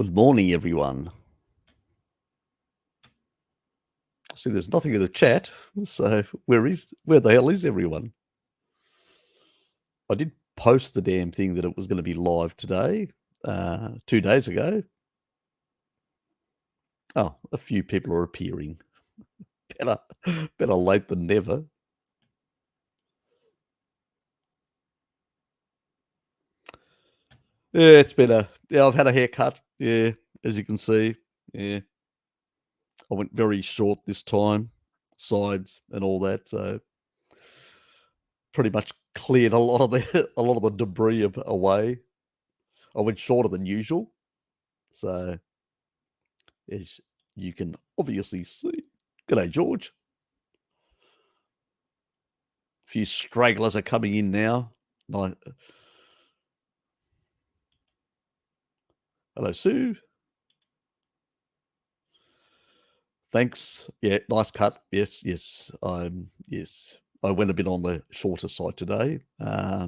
Good morning, everyone. See, there's nothing in the chat, so where the hell is everyone? I did post the damn thing that it was going to be live today, 2 days ago. Oh, a few people are appearing. Better late than never. Yeah, it's better. Yeah, I've had a haircut. Yeah, as you can see. Yeah, I went very short this time, sides and all that. So pretty much cleared a lot of the debris away. I went shorter than usual. So, as you can obviously see, g'day, George. A few stragglers are coming in now. Hello, Sue. Thanks. Yeah, nice cut. Yes, yes. Yes. I went a bit on the shorter side today. Yeah,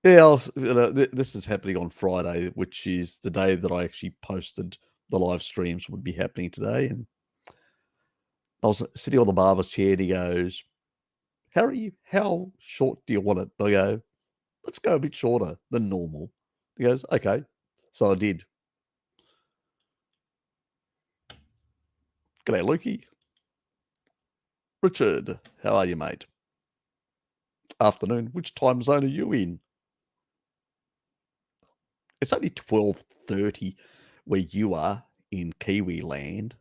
this is happening on Friday, which is the day that I actually posted the live streams would be happening today. And I was sitting on the barber's chair and he goes, Harry, how short do you want it? I go, let's go a bit shorter than normal. He goes, okay. So I did. G'day, Lukey. Richard, how are you, mate? Afternoon. Which time zone are you in? It's only 12:30 where you are in Kiwi land.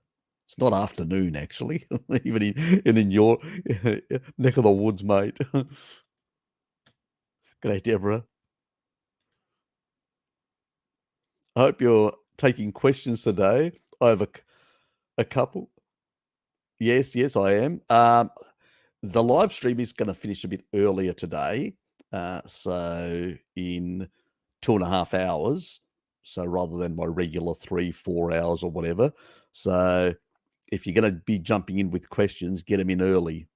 It's not afternoon, actually, even in your neck of the woods, mate. G'day, Deborah. I hope you're taking questions today. I have a couple. Yes, I am. The live stream is going to finish a bit earlier today. So in 2.5 hours. So rather than my regular 3-4 hours or whatever. So if you're going to be jumping in with questions, get them in early.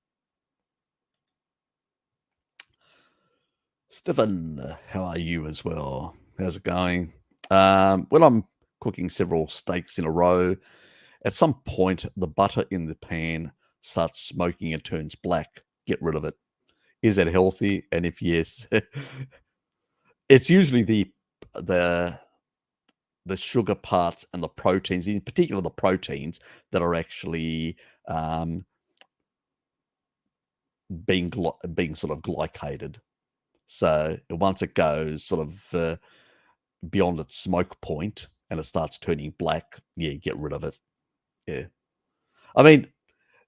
Stephen, how are you as well? How's it going? When I'm cooking several steaks in a row, at some point the butter in the pan starts smoking and turns black. Get rid of it. Is that healthy? And if yes, it's usually the sugar parts and the proteins, in particular the proteins that are actually being sort of glycated. So once it goes sort of beyond its smoke point and it starts turning black, yeah, get rid of it. Yeah. I mean,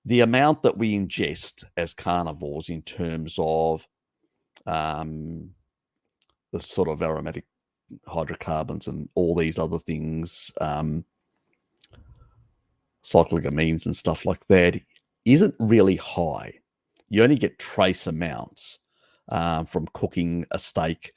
the amount that we ingest as carnivores in terms of the sort of aromatic hydrocarbons and all these other things, cyclic amines and stuff like that, isn't really high. You only get trace amounts from cooking a steak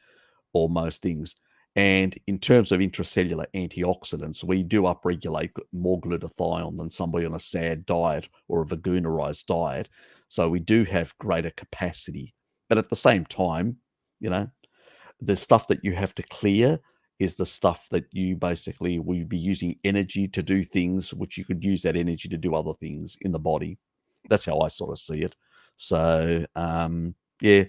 or most things. And in terms of intracellular antioxidants, we do upregulate more glutathione than somebody on a SAD diet or a veganurized diet. So we do have greater capacity. But at the same time, you know, the stuff that you have to clear is the stuff that you basically will be using energy to do things, which you could use that energy to do other things in the body. That's how I sort of see it. So, yeah,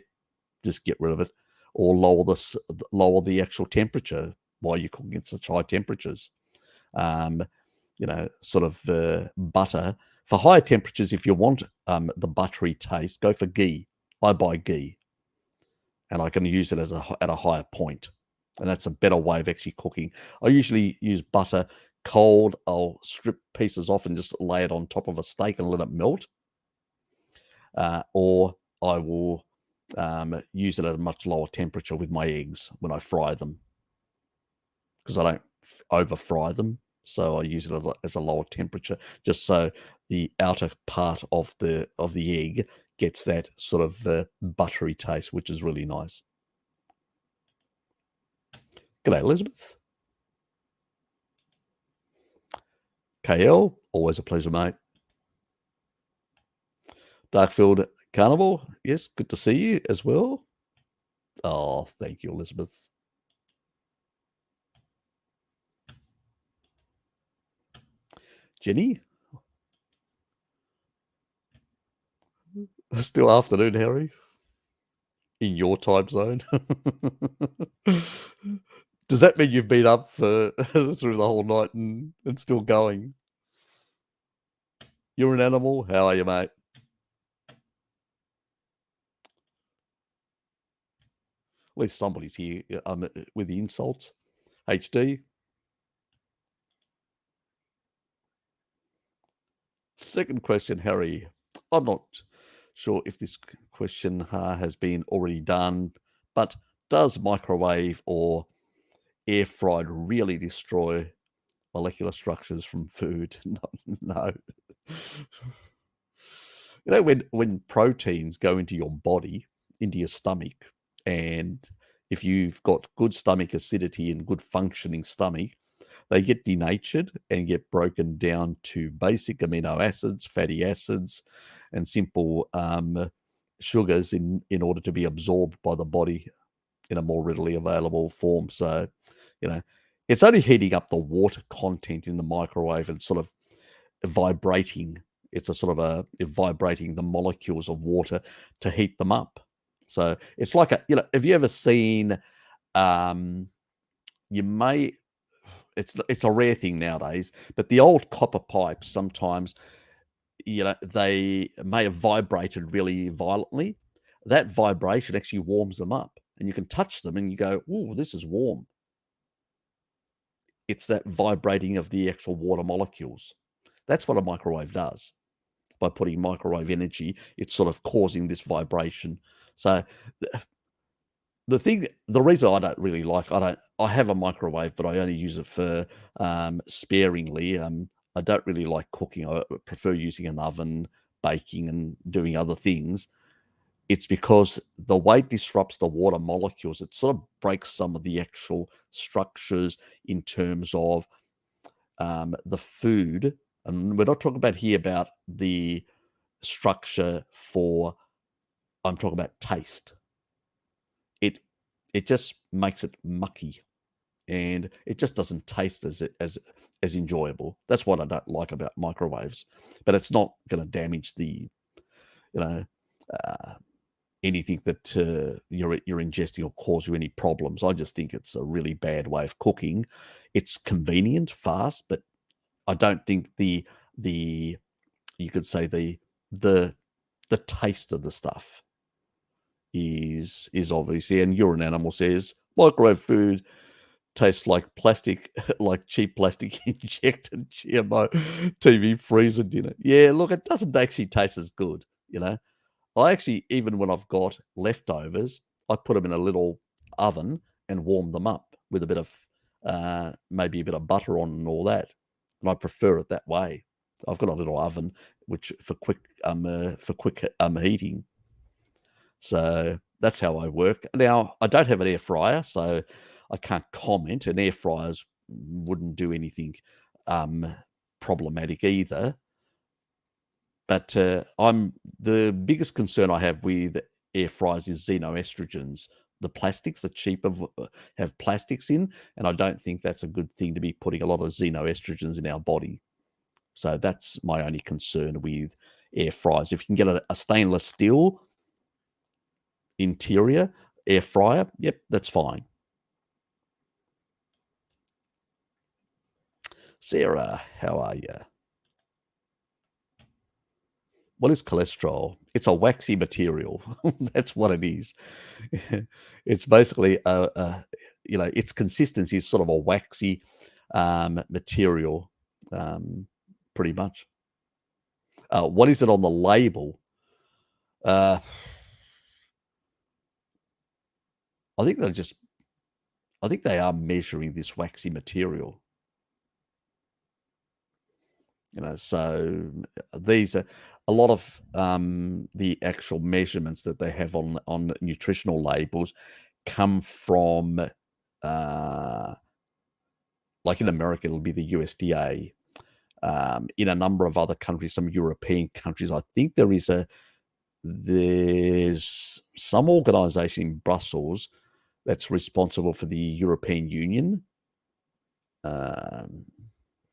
just get rid of it or lower the actual temperature while you're cooking at such high temperatures. Sort of butter. For higher temperatures, if you want the buttery taste, go for ghee. I buy ghee and I can use it at a higher point. And that's a better way of actually cooking. I usually use butter cold. I'll strip pieces off and just lay it on top of a steak and let it melt. Or I will use it at a much lower temperature with my eggs when I fry them, because I don't over fry them. So I use it as a lower temperature, just so the outer part of the egg gets that sort of buttery taste, which is really nice. G'day, Elizabeth. KL, always a pleasure, mate. Darkfield Carnivore, yes, good to see you as well. Oh, thank you, Elizabeth. Jenny? Still afternoon, Harry? In your time zone? Does that mean you've been up for through the whole night and still going? You're an animal? How are you, mate? At least somebody's here with the insults. HD. Second question, Harry. I'm not sure if this question has been already done, but does microwave or air fried really destroy molecular structures from food? No. You know, when proteins go into your body, into your stomach, and if you've got good stomach acidity and good functioning stomach, they get denatured and get broken down to basic amino acids, fatty acids, and simple sugars in order to be absorbed by the body in a more readily available form. So, you know, it's only heating up the water content in the microwave and sort of vibrating. It's a sort of vibrating the molecules of water to heat them up. So it's like have you ever seen, um, you may, it's a rare thing nowadays, but the old copper pipes sometimes, they may have vibrated really violently. That vibration actually warms them up, and you can touch them and you go, "Oh, this is warm." It's that vibrating of the actual water molecules. That's what a microwave does. By putting microwave energy, it's sort of causing this vibration. So the reason I don't really like, I have a microwave, but I only use it for sparingly. I don't really like cooking. I prefer using an oven, baking, and doing other things. It's because the way it disrupts the water molecules, it sort of breaks some of the actual structures in terms of the food. And we're not talking about here about the structure for, I'm talking about taste. It it just makes it mucky, and it just doesn't taste as enjoyable. That's what I don't like about microwaves. But it's not going to damage the, you know uh, anything that you're ingesting or cause you any problems. I just think it's a really bad way of cooking. It's convenient, fast, but I don't think the you could say the the taste of the stuff is obviously, and You're an Animal says microwave food tastes like plastic, like cheap plastic injected GMO TV freezer dinner. Yeah, look, it doesn't actually taste as good, you know. I actually, even when I've got leftovers, I put them in a little oven and warm them up with a bit of maybe a bit of butter on and all that, and I prefer it that way. I've got a little oven which for quick heating. So that's how I work. Now, I don't have an air fryer, so I can't comment. And air fryers wouldn't do anything um, problematic either. But I'm the biggest concern I have with air fryers is xenoestrogens. The plastics, the cheaper have plastics in, and I don't think that's a good thing to be putting a lot of xenoestrogens in our body. So that's my only concern with air fryers. If you can get a stainless steel interior air fryer, yep, that's fine. Sarah, how are you? What is cholesterol? It's a waxy material. That's what it is. It's basically its consistency is sort of a waxy material, pretty much. What is it on the label? Uh, I think they are measuring this waxy material. So these are a lot of the actual measurements that they have on nutritional labels come from, uh, like in America, it'll be the USDA. In a number of other countries, some European countries, I think there's some organization in Brussels that's responsible for the European Union. Um,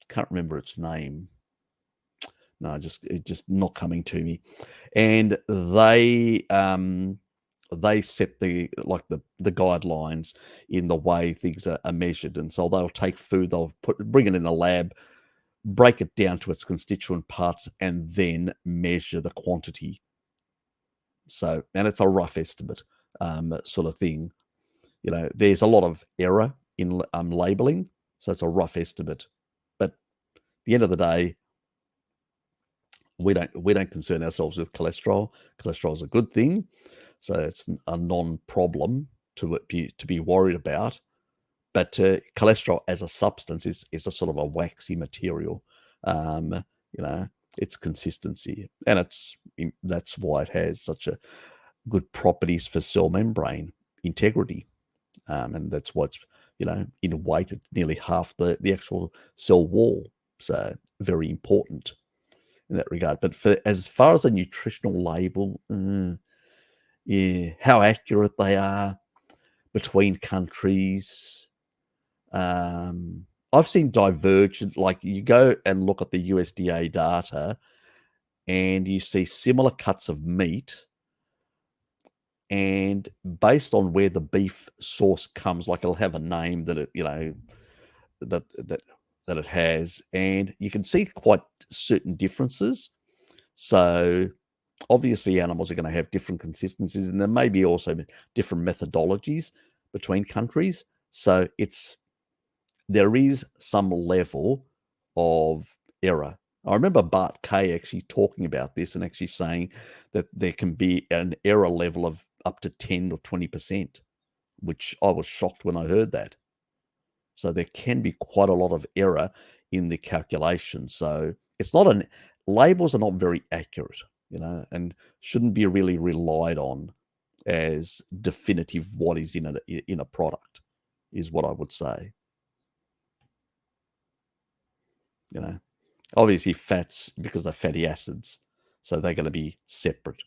can't remember its name. No, just it just not coming to me. And they set the guidelines in the way things are measured, and so they'll take food, bring it in a lab, break it down to its constituent parts, and then measure the quantity. So, and it's a rough estimate, sort of thing. You know, there's a lot of error in labeling, so it's a rough estimate. But at the end of the day, we don't concern ourselves with cholesterol. Cholesterol is a good thing, so it's a non-problem to be worried about. But cholesterol as a substance is a sort of a waxy material. You know, it's consistency, and that's why it has such a good properties for cell membrane integrity, and that's what's in weight it's nearly half the actual cell wall. So very important in that regard. But for as far as a nutritional label, yeah, how accurate they are between countries. I've seen divergent, like you go and look at the USDA data and you see similar cuts of meat, and based on where the beef source comes, like it'll have a name that that that that it has, and you can see quite certain differences. So obviously animals are going to have different consistencies, and there may be also different methodologies between countries. So there is some level of error. I remember Bart Kay actually talking about this and actually saying that there can be an error level of up to 10 or 20%, which I was shocked when I heard that. So there can be quite a lot of error in the calculation. So it's not labels are not very accurate, and shouldn't be really relied on as definitive what is in a product, is what I would say. You know, obviously fats, because they're fatty acids, so they're going to be separate.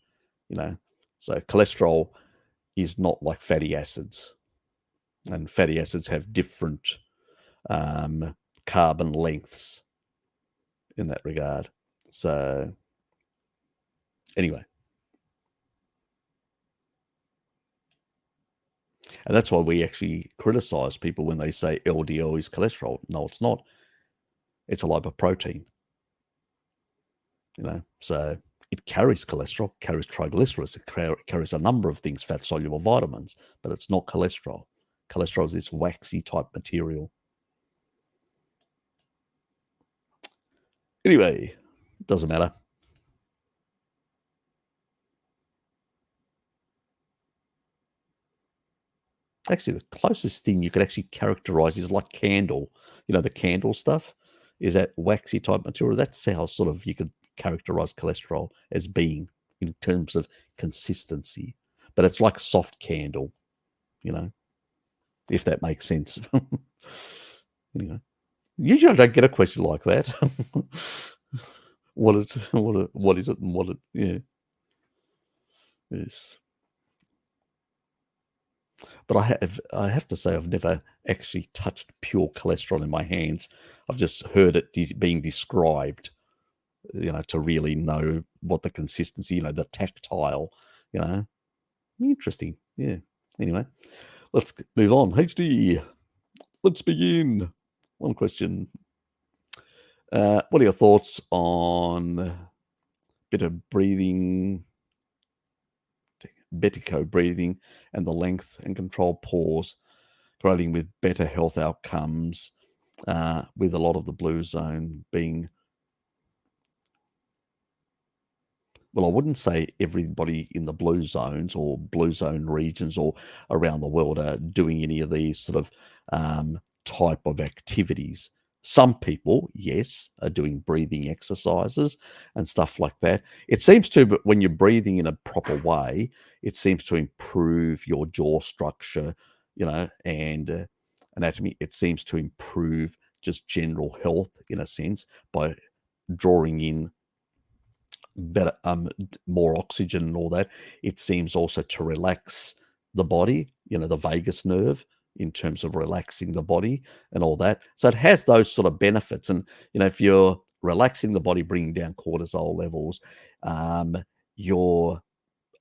So cholesterol is not like fatty acids, and fatty acids have different carbon lengths in that regard. So anyway, and that's why we actually criticize people when they say LDL is cholesterol. No, it's not. It's a lipoprotein. So it carries cholesterol, carries triglycerides, it carries a number of things, fat soluble vitamins, but it's not cholesterol. Cholesterol is this waxy type material. Anyway, doesn't matter. Actually, the closest thing you could actually characterize is like candle. The candle stuff is that waxy type material. That's how sort of you could characterize cholesterol as being in terms of consistency. But it's like soft candle, if that makes sense. Anyway, usually I don't get a question like that. What is it and what it, yeah. Yes. But I have to say I've never actually touched pure cholesterol in my hands. I've just heard it being described, to really know what the consistency, the tactile, interesting. Yeah. Anyway, let's move on. HD, let's begin. One question. What are your thoughts on a bit of breathing, Betico breathing, and the length and controlled pause, correlating with better health outcomes, with a lot of the blue zone being, well, I wouldn't say everybody in the blue zones or blue zone regions or around the world are doing any of these sort of type of activities. Some people, yes, are doing breathing exercises and stuff like that. It seems to, but when you're breathing in a proper way, it seems to improve your jaw structure, and anatomy. It seems to improve just general health in a sense by drawing in better, more oxygen and all that. It seems also to relax the body, the vagus nerve, in terms of relaxing the body and all that. So it has those sort of benefits. And if you're relaxing the body, bringing down cortisol levels, you're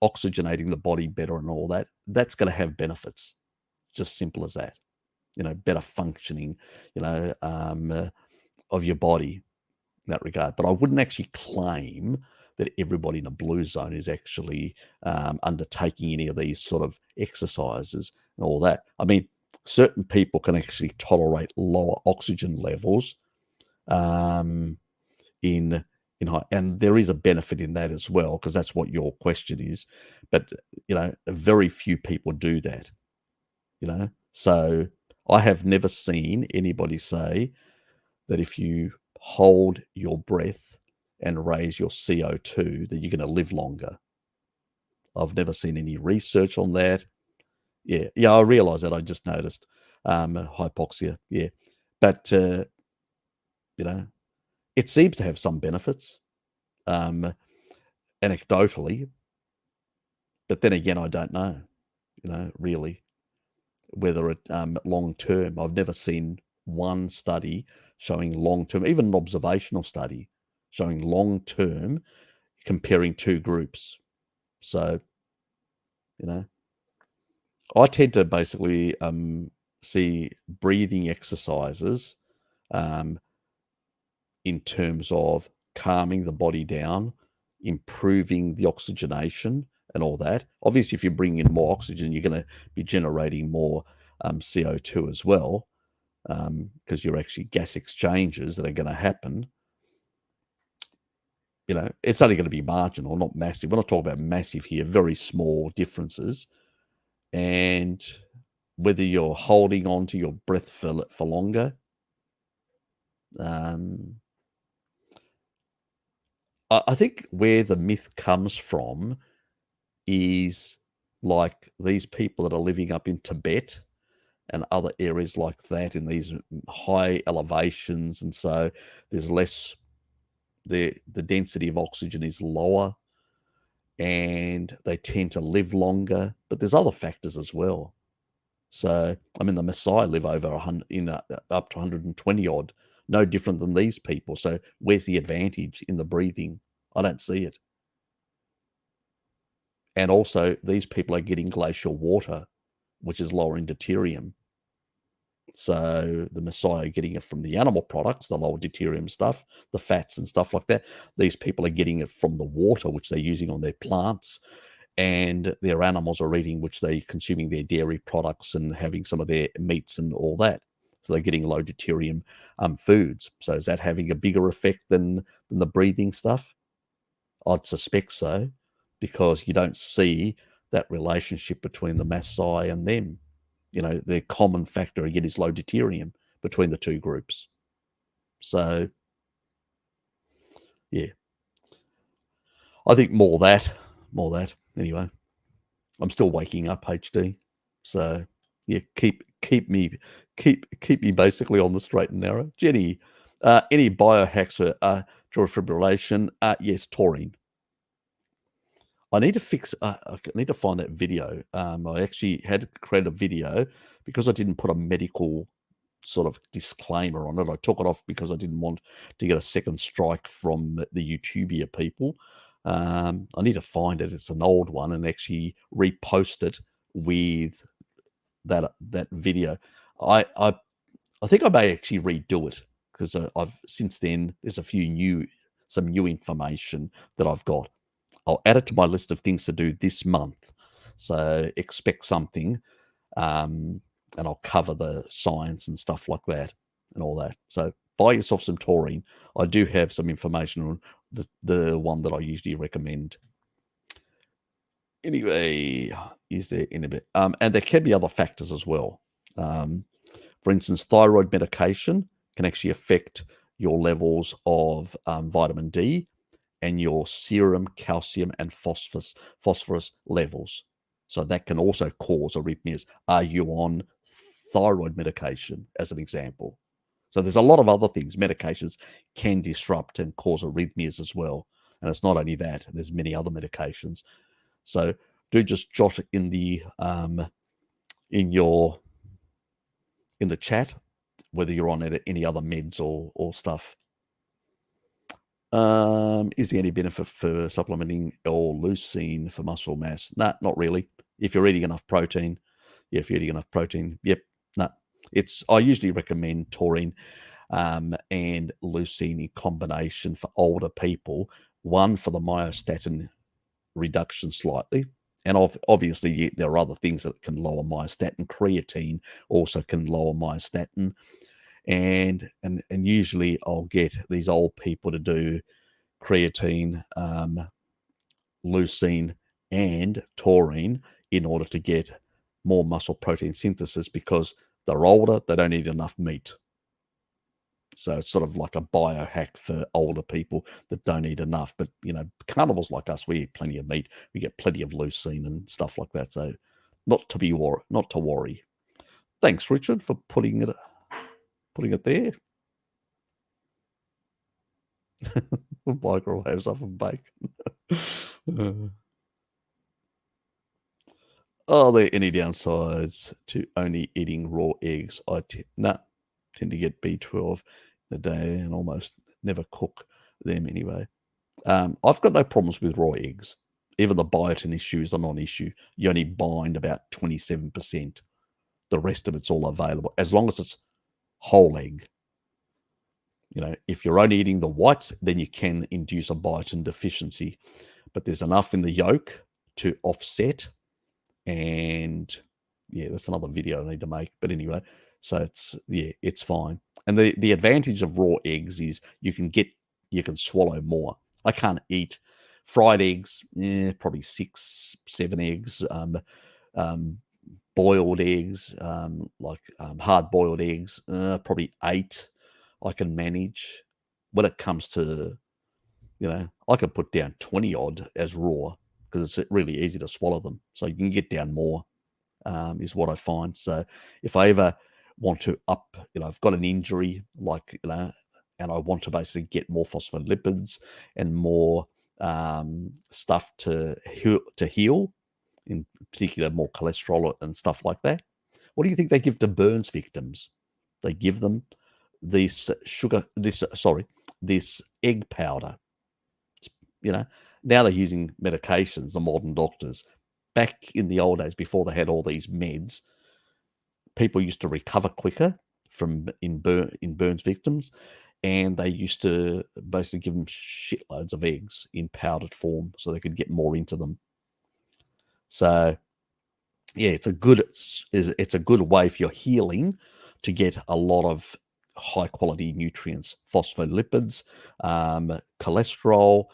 oxygenating the body better and all that. That's going to have benefits. Just simple as that. Better functioning, of your body in that regard. But I wouldn't actually claim that everybody in a blue zone is actually undertaking any of these sort of exercises and all that. I mean, certain people can actually tolerate lower oxygen levels in high, and there is a benefit in that as well, because that's what your question is. But very few people do that. So I have never seen anybody say that if you hold your breath and raise your CO2, that you're going to live longer. I've never seen any research on that. Yeah, I realize that. I just noticed hypoxia. Yeah, but it seems to have some benefits, anecdotally. But then again, I don't know. Really, whether it long term. I've never seen one study showing long term, even an observational study showing long term comparing two groups. So, I tend to basically see breathing exercises in terms of calming the body down, improving the oxygenation and all that. Obviously, if you bring in more oxygen, you're going to be generating more CO2 as well, because you're actually gas exchanges that are going to happen. It's only going to be marginal, not massive. We're not talking about massive here, very small differences. And whether you're holding on to your breath for longer, I think where the myth comes from is like these people that are living up in Tibet and other areas like that in these high elevations, and so there's less, the density of oxygen is lower, and they tend to live longer. But there's other factors as well. So I mean, the Maasai live over 100, up to 120 odd, no different than these people. So where's the advantage in the breathing? I don't see it. And also, these people are getting glacial water, which is lower in deuterium. So the Maasai are getting it from the animal products, the lower deuterium stuff, the fats and stuff like that. These people are getting it from the water, which they're using on their plants, and their animals are eating, which they're consuming their dairy products and having some of their meats and all that. So they're getting low deuterium foods. So is that having a bigger effect than the breathing stuff? I'd suspect so, because you don't see that relationship between the Maasai and them. Their common factor again is low deuterium between the two groups. So, yeah, I think more that. Anyway, I'm still waking up, HD. So, yeah, keep me basically on the straight and narrow. Jenny, any biohacks for atrial fibrillation? Yes, taurine. I need to fix. I need to find that video. I actually had to create a video because I didn't put a medical sort of disclaimer on it. I took it off because I didn't want to get a second strike from the YouTuber people. I need to find it. It's an old one, and actually repost it with that video. I think I may actually redo it, because I've since then there's some new information that I've got. I'll add it to my list of things to do this month. So expect something, and I'll cover the science and stuff like that and all that. So buy yourself some taurine. I do have some information on the one that I usually recommend. Anyway, is there in a bit? And there can be other factors as well. For instance, thyroid medication can actually affect your levels of vitamin D and your serum calcium and phosphorus levels. So that can also cause arrhythmias. Are you on thyroid medication, as an example? So there's a lot of other things. Medications can disrupt and cause arrhythmias as well. And it's not only that, there's many other medications. So do just jot it in the in the chat whether you're on any other meds or stuff. Is there any benefit for supplementing L-leucine for muscle mass? No, not really. If you're eating enough protein, yeah, if you're eating enough protein, yep, no. I usually recommend taurine and leucine in combination for older people. One for the myostatin reduction slightly, and obviously there are other things that can lower myostatin. Creatine also can lower myostatin, and usually I'll get these old people to do creatine, leucine, and taurine in order to get more muscle protein synthesis because they're older, they don't eat enough meat. So it's sort of like a biohack for older people that don't eat enough. But carnivores like us, we eat plenty of meat. We get plenty of leucine and stuff like that. So not to worry. Thanks, Richard, for putting it there. Microwaves up and bacon. Are there any downsides to only eating raw eggs? Tend to get B12 in a day and almost never cook them anyway. I've got no problems with raw eggs. Even the biotin issue is a non-issue. You only bind about 27%. The rest of it's all available as long as it's whole egg. If you're only eating the whites, then you can induce a biotin deficiency. But there's enough in the yolk to offset. And yeah, that's another video I need to make. But anyway, so it's fine. And the advantage of raw eggs is you can swallow more. I can't eat fried eggs, probably 6, 7 eggs. Boiled eggs, hard boiled eggs, probably 8 I can manage. When it comes to, I can put down 20 odd as raw because it's really easy to swallow them. So you can get down more, is what I find. So if I ever want to I've got an injury, and I want to basically get more phospholipids and more stuff to heal, in particular more cholesterol and stuff like that. What do you think they give to burns victims? They give them this egg powder. Now they're using medications, the modern doctors. Back in the old days, before they had all these meds, people used to recover quicker in burns victims, and they used to basically give them shitloads of eggs in powdered form so they could get more into them. So yeah, it's a good way if you're healing to get a lot of high quality nutrients, phospholipids, cholesterol,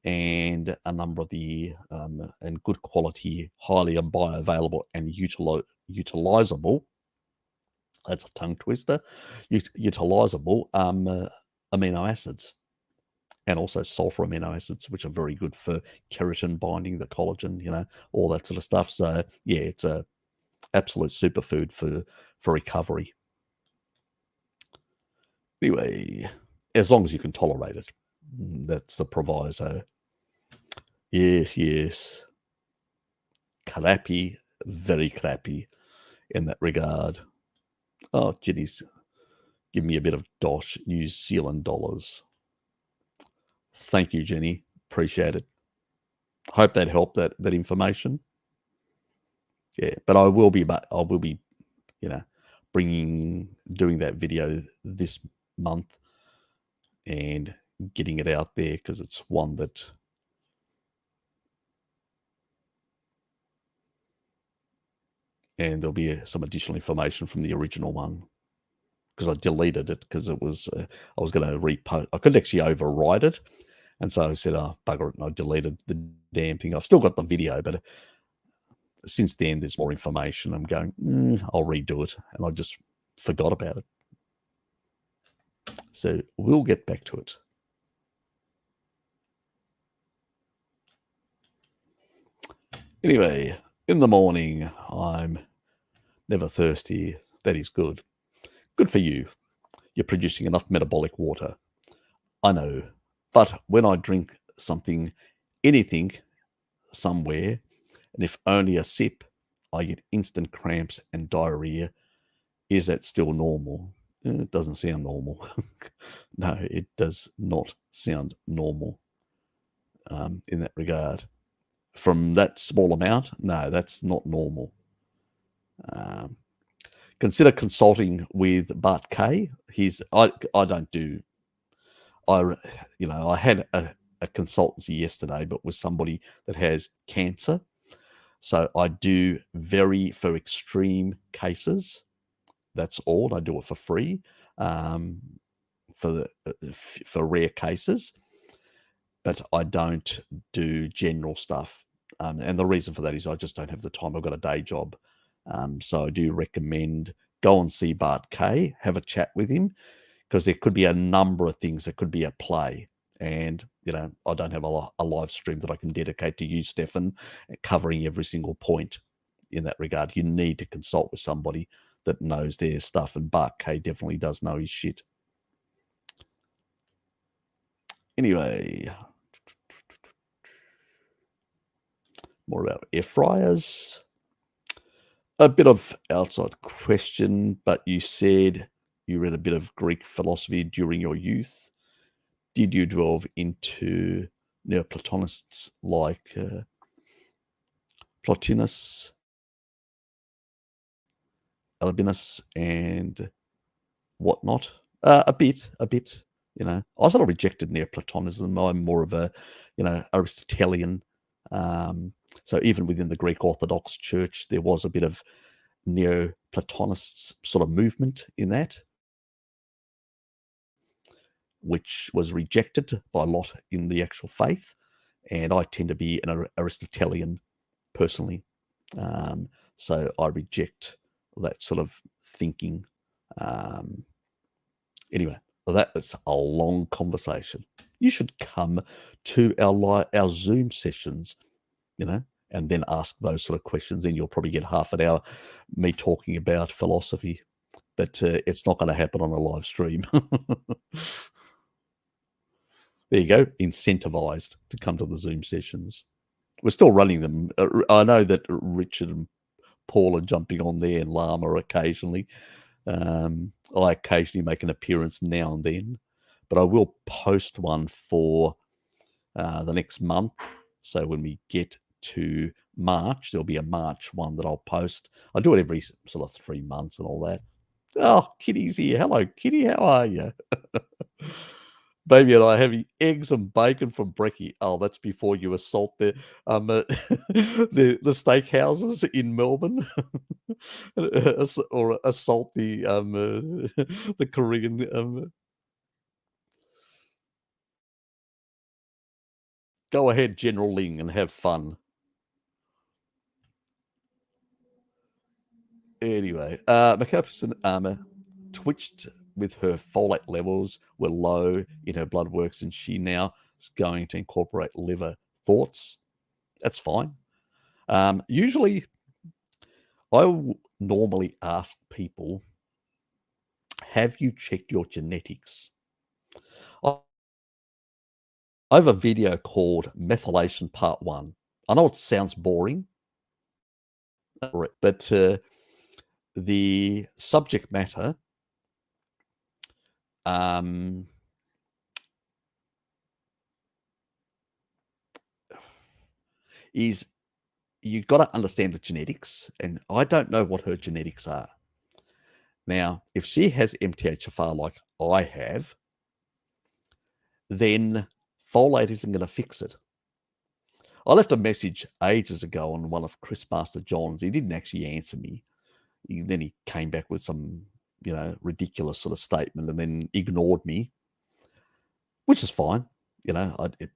and a number of the and good quality, highly bioavailable and utilizable. That's a tongue twister. Utilizable amino acids, and also sulfur amino acids, which are very good for keratin binding, the collagen, all that sort of stuff. So yeah, it's a absolute superfood for recovery. Anyway, as long as you can tolerate it. That's the proviso. Yes. Crappy, very crappy in that regard. Oh, Jenny's give me a bit of dosh, New Zealand dollars. Thank you, Jenny. Appreciate it. Hope that helped, that information. Yeah, but I will be, doing that video this month and getting it out there because it's one that and there'll be some additional information from the original one because I deleted it because it was I was going to repost. I could actually override it, and so I said, "Oh, bugger it," and I deleted the damn thing. I've still got the video, but since then there's more information. I'm going, I'll redo it, and I just forgot about it. So we'll get back to it. Anyway, in the morning, I'm never thirsty. That is good. Good for you. You're producing enough metabolic water. I know. But when I drink something, anything, somewhere, and if only a sip, I get instant cramps and diarrhea. Is that still normal? It doesn't sound normal. No, it does not sound normal in that regard. From that small amount, no, that's not normal. Um, consider consulting with Bart Kay. I don't do I I had a consultancy yesterday, but with somebody that has cancer. So I do for extreme cases. That's all. I do it for free um, for rare cases, but I don't do general stuff. And the reason for that is I just don't have the time. I've got a day job. So I do recommend go and see Bart Kay, have a chat with him, because there could be a number of things that could be at play. And, I don't have a live stream that I can dedicate to you, Stefan, covering every single point in that regard. You need to consult with somebody that knows their stuff. And Bart Kay definitely does know his shit. Anyway, more about air fryers. A bit of outside question, but you said you read a bit of Greek philosophy during your youth. Did you delve into Neoplatonists like Plotinus, Albinus, and whatnot? A bit. I sort of rejected Neoplatonism. I'm more of a, Aristotelian. So even within the Greek Orthodox Church, there was a bit of Neoplatonists sort of movement in that, which was rejected by a lot in the actual faith. And I tend to be an Aristotelian personally. So I reject that sort of thinking. Anyway, that was a long conversation. You should come to our Zoom sessions, and then ask those sort of questions. Then you'll probably get half an hour me talking about philosophy, but it's not going to happen on a live stream. There you go, incentivized to come to the Zoom sessions. We're still running them. I know that Richard and Paul are jumping on there, and Llama occasionally. I occasionally make an appearance now and then, but I will post one for the next month. So when we get to March, there'll be a March one that I'll post. I do it every sort of 3 months and all that. Oh, Kitty's here. Hello, Kitty. How are you? Baby and I having eggs and bacon from brekkie. Oh, that's before you assault the steakhouses in Melbourne, or assault the Korean. Go ahead, General Ling, and have fun. Anyway, McAlpin's armor twitched with her folate levels were low in her blood works, and she now is going to incorporate liver. Thoughts? That's fine. Usually, normally ask people, have you checked your genetics? I have a video called Methylation Part 1. I know it sounds boring, but the subject matter is you've got to understand the genetics, and I don't know what her genetics are. Now, if she has MTHFR like I have, then folate isn't going to fix it. I left a message ages ago on one of Chris Master John's. He didn't actually answer me. Then he came back with some, ridiculous sort of statement and then ignored me, which is fine.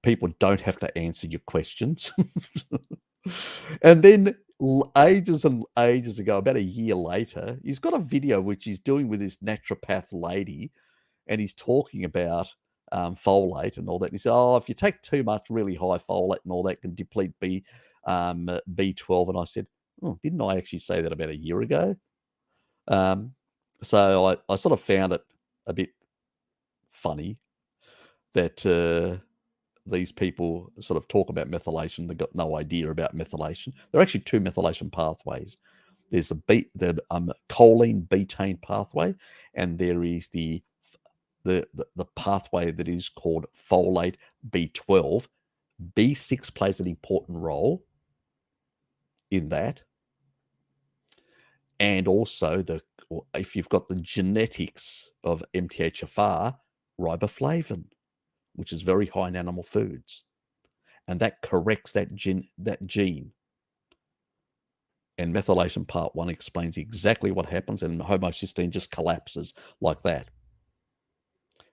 People don't have to answer your questions. And then ages and ages ago, about a year later, he's got a video which he's doing with this naturopath lady, and he's talking about folate and all that. And he said, "Oh, if you take too much really high folate and all that, can deplete B12." And I said, "Oh, didn't I actually say that about a year ago?" So I sort of found it a bit funny that these people sort of talk about methylation. They've got no idea about methylation. There are actually two methylation pathways. There's the choline betaine pathway, and there is the pathway that is called folate B12. B6 plays an important role in that, and also if you've got the genetics of MTHFR, riboflavin, which is very high in animal foods, and that corrects that gene. And methylation part 1 explains exactly what happens, and homocysteine just collapses like that.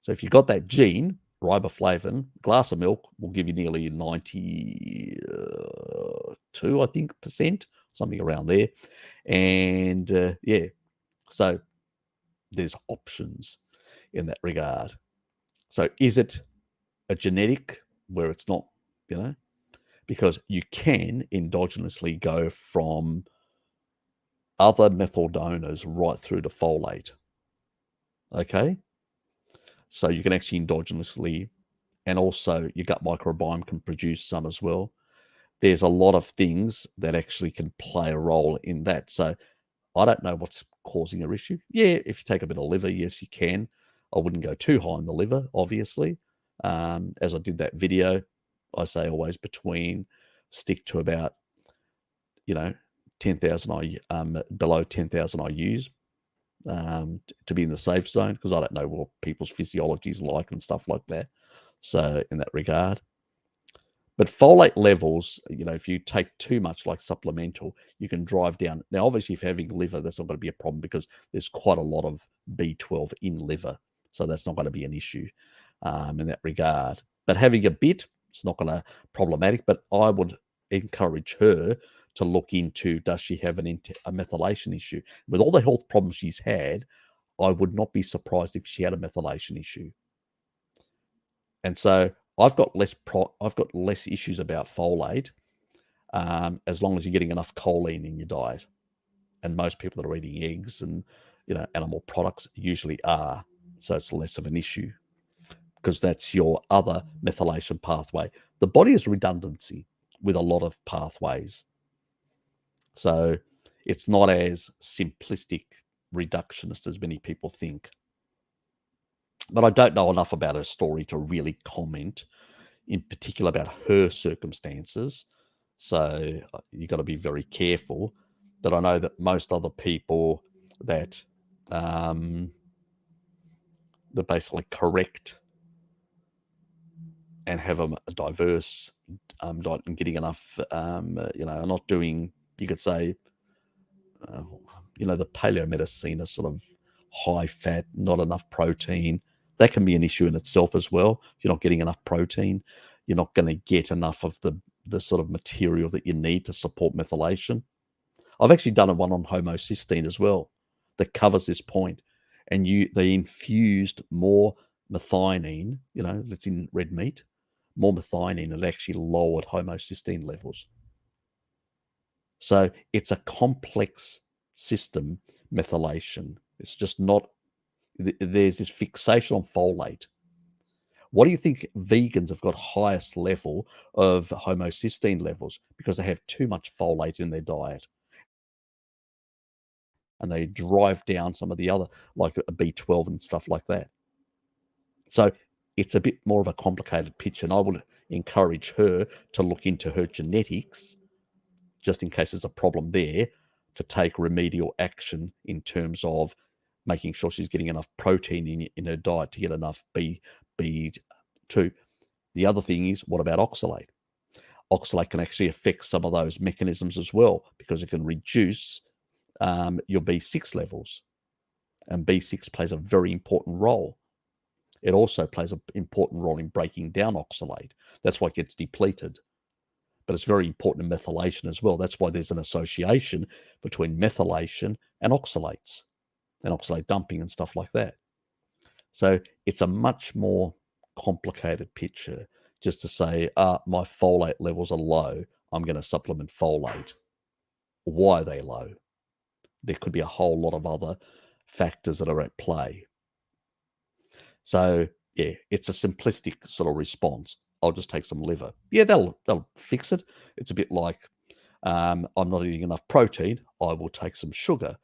So if you've got that gene, riboflavin, a glass of milk will give you nearly 92, I think, percent, something around there. And yeah, so there's options in that regard. So is it a genetic where it's not, because you can endogenously go from other methyl donors right through to folate. Okay? So you can actually endogenously, and also your gut microbiome can produce some as well. There's a lot of things that actually can play a role in that. So I don't know what's causing your issue. Yeah, if you take a bit of liver, yes, you can. I wouldn't go too high in the liver, obviously. As I did that video, I say always stick to about, 10,000 below 10,000 IUs to be in the safe zone, because I don't know what people's physiology is like and stuff like that. So in that regard. But folate levels, if you take too much like supplemental, you can drive down. Now, obviously, if you're having liver, that's not going to be a problem because there's quite a lot of B12 in liver. So that's not going to be an issue in that regard. But having a bit, it's not going to problematic. But I would encourage her to look into, does she have a methylation issue? With all the health problems she's had, I would not be surprised if she had a methylation issue. And so I've got less issues about folate as long as you're getting enough choline in your diet. And most people that are eating eggs and animal products usually are. So it's less of an issue because that's your other methylation pathway. The body has redundancy with a lot of pathways. So it's not as simplistic reductionist as many people think. But I don't know enough about her story to really comment in particular about her circumstances. So you've got to be very careful. But I know that most other people that they're basically correct and have a diverse diet and getting enough, not doing, you could say, the paleo medicine is sort of high fat, not enough protein. That can be an issue in itself as well. If you're not getting enough protein, you're not going to get enough of the sort of material that you need to support methylation. I've actually done one on homocysteine as well that covers this point. And they infused more methionine, that's in red meat, more methionine, and it actually lowered homocysteine levels. So it's a complex system, methylation. It's just not, there's this fixation on folate. What do you think vegans have got highest level of homocysteine levels? Because they have too much folate in their diet. And they drive down some of the other, like a B12 and stuff like that. So it's a bit more of a complicated picture. And I would encourage her to look into her genetics, just in case there's a problem there, to take remedial action in terms of making sure she's getting enough protein in her diet to get enough B2. The other thing is, what about oxalate? Oxalate can actually affect some of those mechanisms as well, because it can reduce your B6 levels. And B6 plays a very important role. It also plays an important role in breaking down oxalate. That's why it gets depleted. But it's very important in methylation as well. That's why there's an association between methylation and oxalates and oxalate dumping and stuff like that. So it's a much more complicated picture just to say, my folate levels are low, I'm going to supplement folate. Why are they low? There could be a whole lot of other factors that are at play. So yeah, it's a simplistic sort of response. I'll just take some liver. Yeah, they'll fix it. It's a bit like I'm not eating enough protein, I will take some sugar,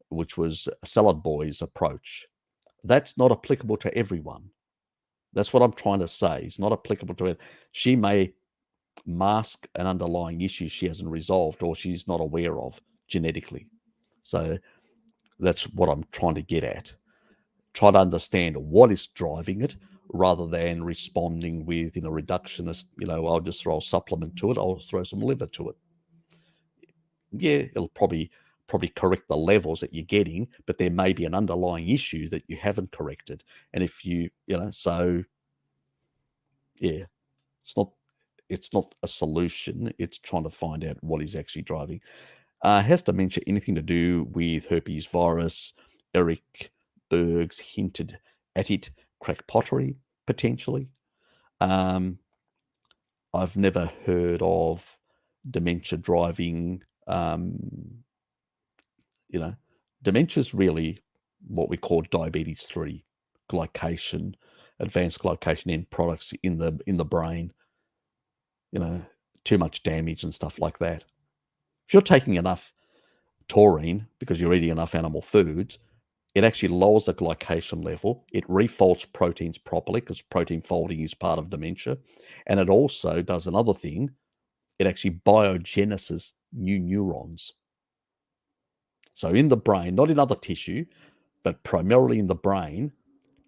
which was Salad Boy's approach. That's not applicable to everyone. That's what I'm trying to say. It's not applicable to it. She may mask an underlying issue she hasn't resolved or she's not aware of genetically. So that's what I'm trying to get at. Try to understand what is driving it rather than responding with, reductionist, I'll just throw a supplement to it, I'll throw some liver to it. Yeah, it'll probably correct the levels that you're getting, but there may be an underlying issue that you haven't corrected. And if so yeah, it's not a solution. It's trying to find out what is actually driving. Has dementia anything to do with herpes virus? Eric Bergs hinted at it. Crack pottery, potentially. I've never heard of dementia driving. Dementia is really what we call diabetes 3, glycation, advanced glycation end products in the brain. Too much damage and stuff like that. If you're taking enough taurine because you're eating enough animal foods, it actually lowers the glycation level. It refolds proteins properly because protein folding is part of dementia. And it also does another thing. It actually biogenesis new neurons. So in the brain, not in other tissue, but primarily in the brain,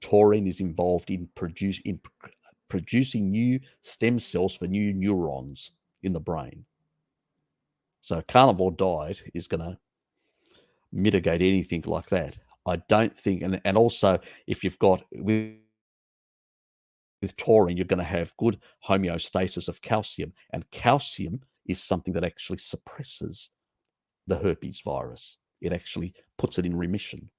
taurine is involved in producing new stem cells for new neurons in the brain. So a carnivore diet is going to mitigate anything like that. I don't think, and also if you've got with taurine, you're going to have good homeostasis of calcium, and calcium is something that actually suppresses the herpes virus. It actually puts it in remission.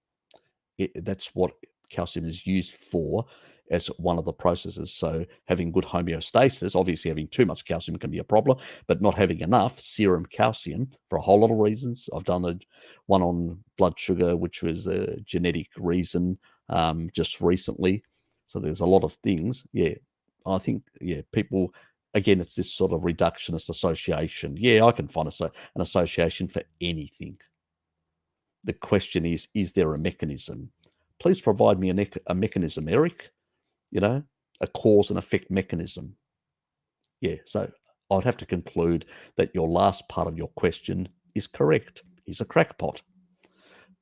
That's what calcium is used for as one of the processes. So having good homeostasis, obviously having too much calcium can be a problem, but not having enough serum calcium for a whole lot of reasons. I've done one on blood sugar, which was a genetic reason just recently. So there's a lot of things. Yeah, I think, people, again, it's this sort of reductionist association. Yeah, I can find an association for anything. The question is there a mechanism? Please provide me a mechanism, Eric, a cause and effect mechanism. Yeah, so I'd have to conclude that your last part of your question is correct. He's a crackpot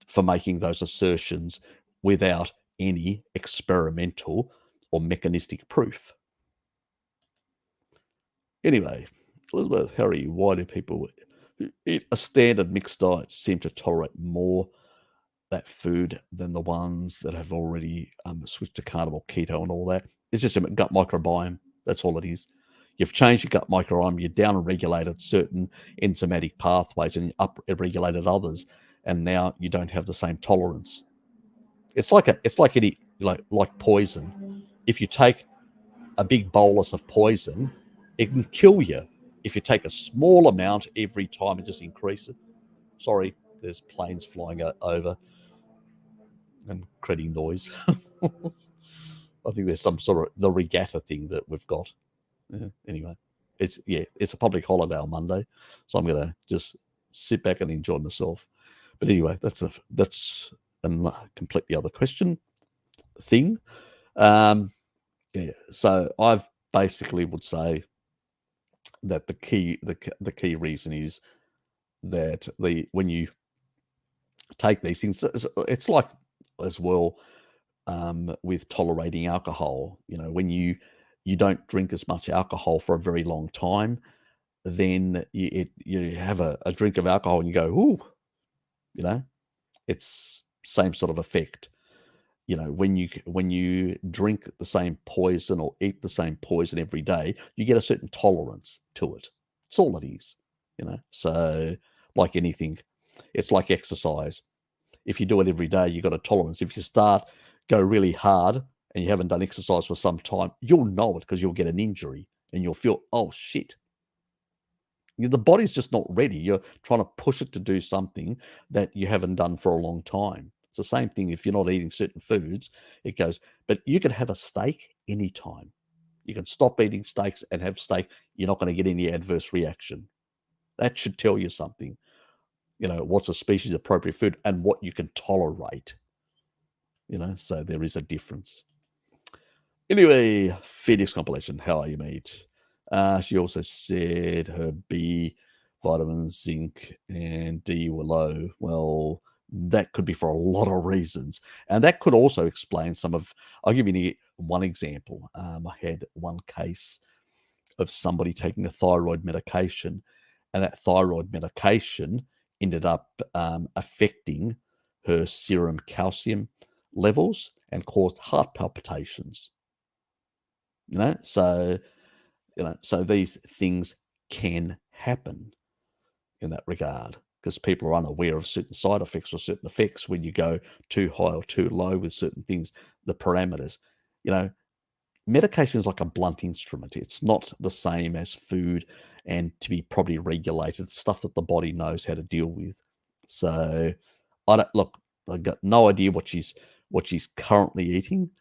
for making those assertions without any experimental or mechanistic proof. Anyway, Elizabeth, Harry, why do people who eat a standard mixed diet seem to tolerate more that food than the ones that have already switched to carnivore, keto, and all that? It's just a gut microbiome. That's all it is. You've changed your gut microbiome. You down-regulated certain enzymatic pathways and up-regulated others, and now you don't have the same tolerance. It's like any like poison. If you take a big bolus of poison, it can kill you. If you take a small amount every time and just increase it. Sorry, there's planes flying over and creating noise. I think there's some sort of the regatta thing that we've got. Anyway, it's a public holiday on Monday, so I'm gonna just sit back and enjoy myself. But anyway, that's a completely other question thing. So I've basically would say that the key reason is that when you take these things, it's like as well with tolerating alcohol. When you don't drink as much alcohol for a very long time, then you have a drink of alcohol and you go, ooh, it's same sort of effect. When you drink the same poison or eat the same poison every day, you get a certain tolerance to it. It's all it is. So like anything, it's like exercise. If you do it every day, you've got a tolerance. If you go really hard and you haven't done exercise for some time, you'll know it because you'll get an injury and you'll feel, oh shit. The body's just not ready. You're trying to push it to do something that you haven't done for a long time. It's the same thing if you're not eating certain foods. It goes, but you can have a steak anytime. You can stop eating steaks and have steak. You're not going to get any adverse reaction. That should tell you something. What's a species appropriate food and what you can tolerate. So there is a difference. Anyway, Phoenix compilation. How are you, mate? She also said her B vitamins, zinc, and D were low. Well, that could be for a lot of reasons. And that could also explain some of, I'll give you one example. I had one case of somebody taking a thyroid medication, and that thyroid medication ended up affecting her serum calcium levels and caused heart palpitations. So so these things can happen in that regard because people are unaware of certain side effects or certain effects when you go too high or too low with certain things, the parameters. You know, Medication is like a blunt instrument. It's not the same as food and to be properly regulated, stuff that the body knows how to deal with. So I don't look, I've got no idea what she's currently eating.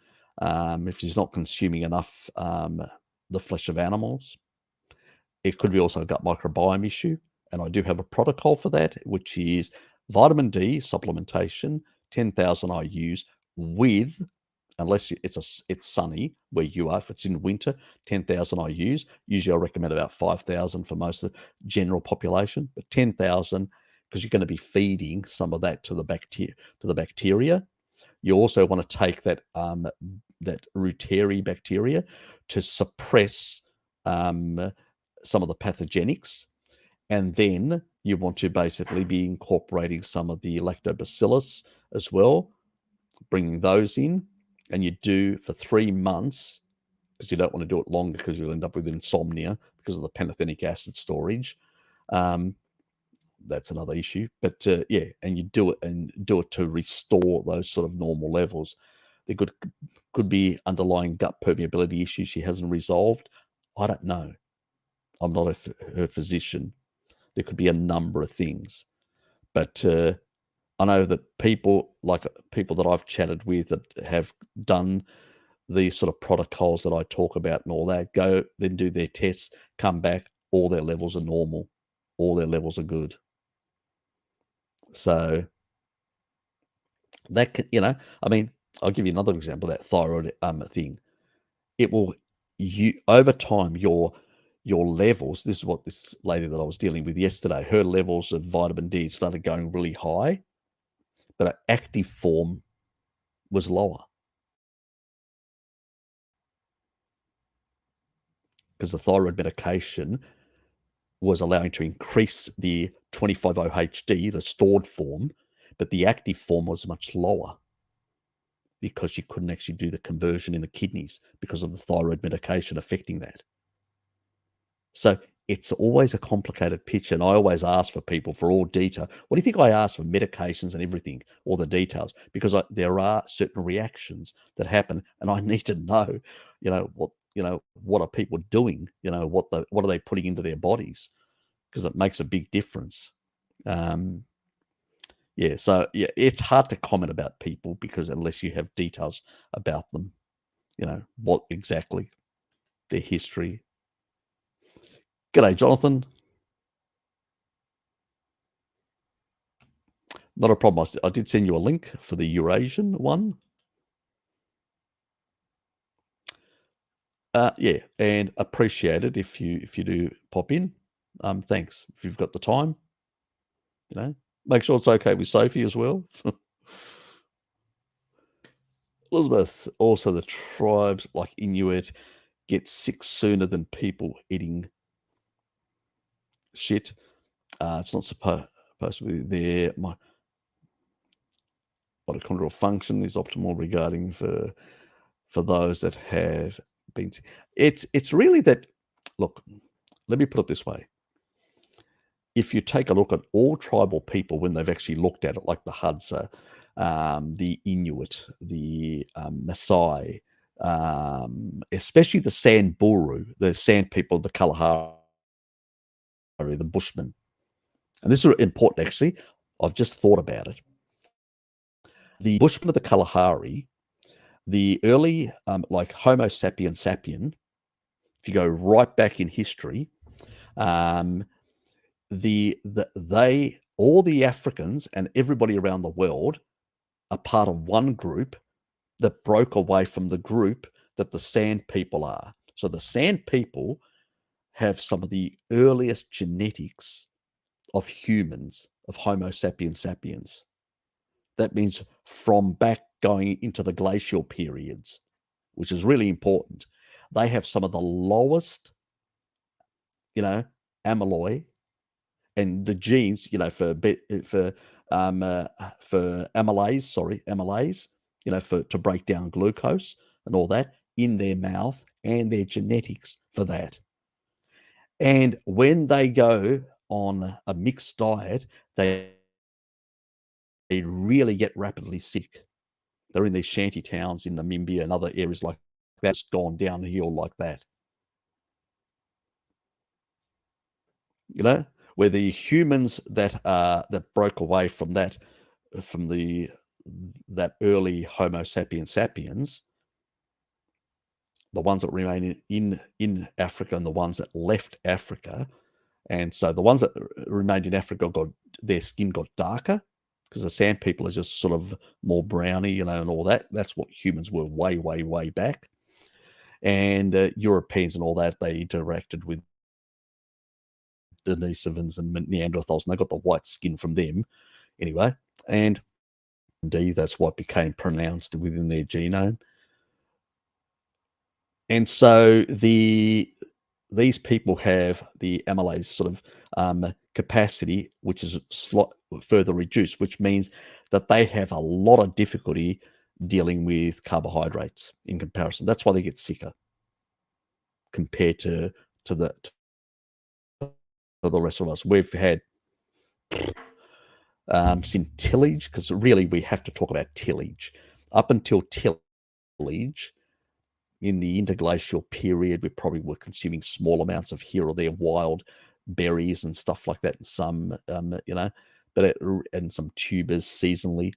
If she's not consuming enough the flesh of animals, it could be also a gut microbiome issue. And I do have a protocol for that, which is vitamin D supplementation, 10,000 IUs with, unless it's sunny where you are. If it's in winter, 10,000 IUs. Usually I recommend about 5,000 for most of the general population, but 10,000 because you're going to be feeding some of that to the bacteria. You also want to take that Deuterium bacteria to suppress some of the pathogenics, and then you want to basically be incorporating some of the lactobacillus as well, bringing those in, and you do for 3 months because you don't want to do it longer because you'll end up with insomnia because of the pantothenic acid storage. That's another issue, but yeah, and you do it to restore those sort of normal levels. There could be underlying gut permeability issues she hasn't resolved. I don't know. I'm not her physician. There could be a number of things, but I know that people that I've chatted with that have done these sort of protocols that I talk about and all that, go then do their tests, come back, all their levels are normal, all their levels are good. So that can, I mean, I'll give you another example, that thyroid thing. It will, you over time, your levels, this is what this lady that I was dealing with yesterday, her levels of vitamin D started going really high, but her active form was lower because the thyroid medication was allowing to increase the 25-OHD, the stored form, but the active form was much lower because you couldn't actually do the conversion in the kidneys because of the thyroid medication affecting that. So it's always a complicated picture, and I always ask for people for all detail. What do you think I ask for medications and everything, all the details? Because there are certain reactions that happen, and I need to know, what are people doing? What are they putting into their bodies? Because it makes a big difference. Yeah, so yeah, it's hard to comment about people because unless you have details about them, what exactly their history. G'day, Jonathan. Not a problem. I did send you a link for the Eurasian one. Yeah, and appreciate it if you do pop in. Thanks if you've got the time. Make sure it's okay with Sophie as well. Elizabeth, also the tribes like Inuit get sick sooner than people eating shit. It's not supposed to be there. My mitochondrial function is optimal regarding for those that have been. It's really that. Look, let me put it this way. If you take a look at all tribal people when they've actually looked at it, like the Hadza, the Inuit, the Maasai, especially the Samburu, the Sand people, the Kalahari, the Bushmen. And this is important, actually. I've just thought about it. The Bushmen of the Kalahari, the early, like Homo sapien sapien, if you go right back in history, all the Africans and everybody around the world are part of one group that broke away from the group that the Sand people are. So the Sand people have some of the earliest genetics of humans, of Homo sapiens sapiens. That means from back going into the glacial periods, which is really important. They have some of the lowest, amyloid, and the genes, for amylase, to break down glucose and all that in their mouth and their genetics for that. And when they go on a mixed diet, they really get rapidly sick. They're in these shanty towns in Namibia and other areas like that. It's gone downhill like that. Where the humans that broke away from that early Homo sapiens sapiens, the ones that remain in Africa and the ones that left Africa, and so the ones that remained in Africa their skin got darker because the Sand people are just sort of more browny, and all that. That's what humans were way, way, way back. And Europeans and all that, they interacted with Denisovans and Neanderthals, and they got the white skin from them anyway. And indeed, that's what became pronounced within their genome. And so these people have the amylase sort of capacity, which is further reduced, which means that they have a lot of difficulty dealing with carbohydrates in comparison. That's why they get sicker compared to the rest of us. We've had some tillage, because really we have to talk about tillage. Up until tillage, in the interglacial period, we probably were consuming small amounts of here or there wild berries and stuff like that, and some, and some tubers seasonally,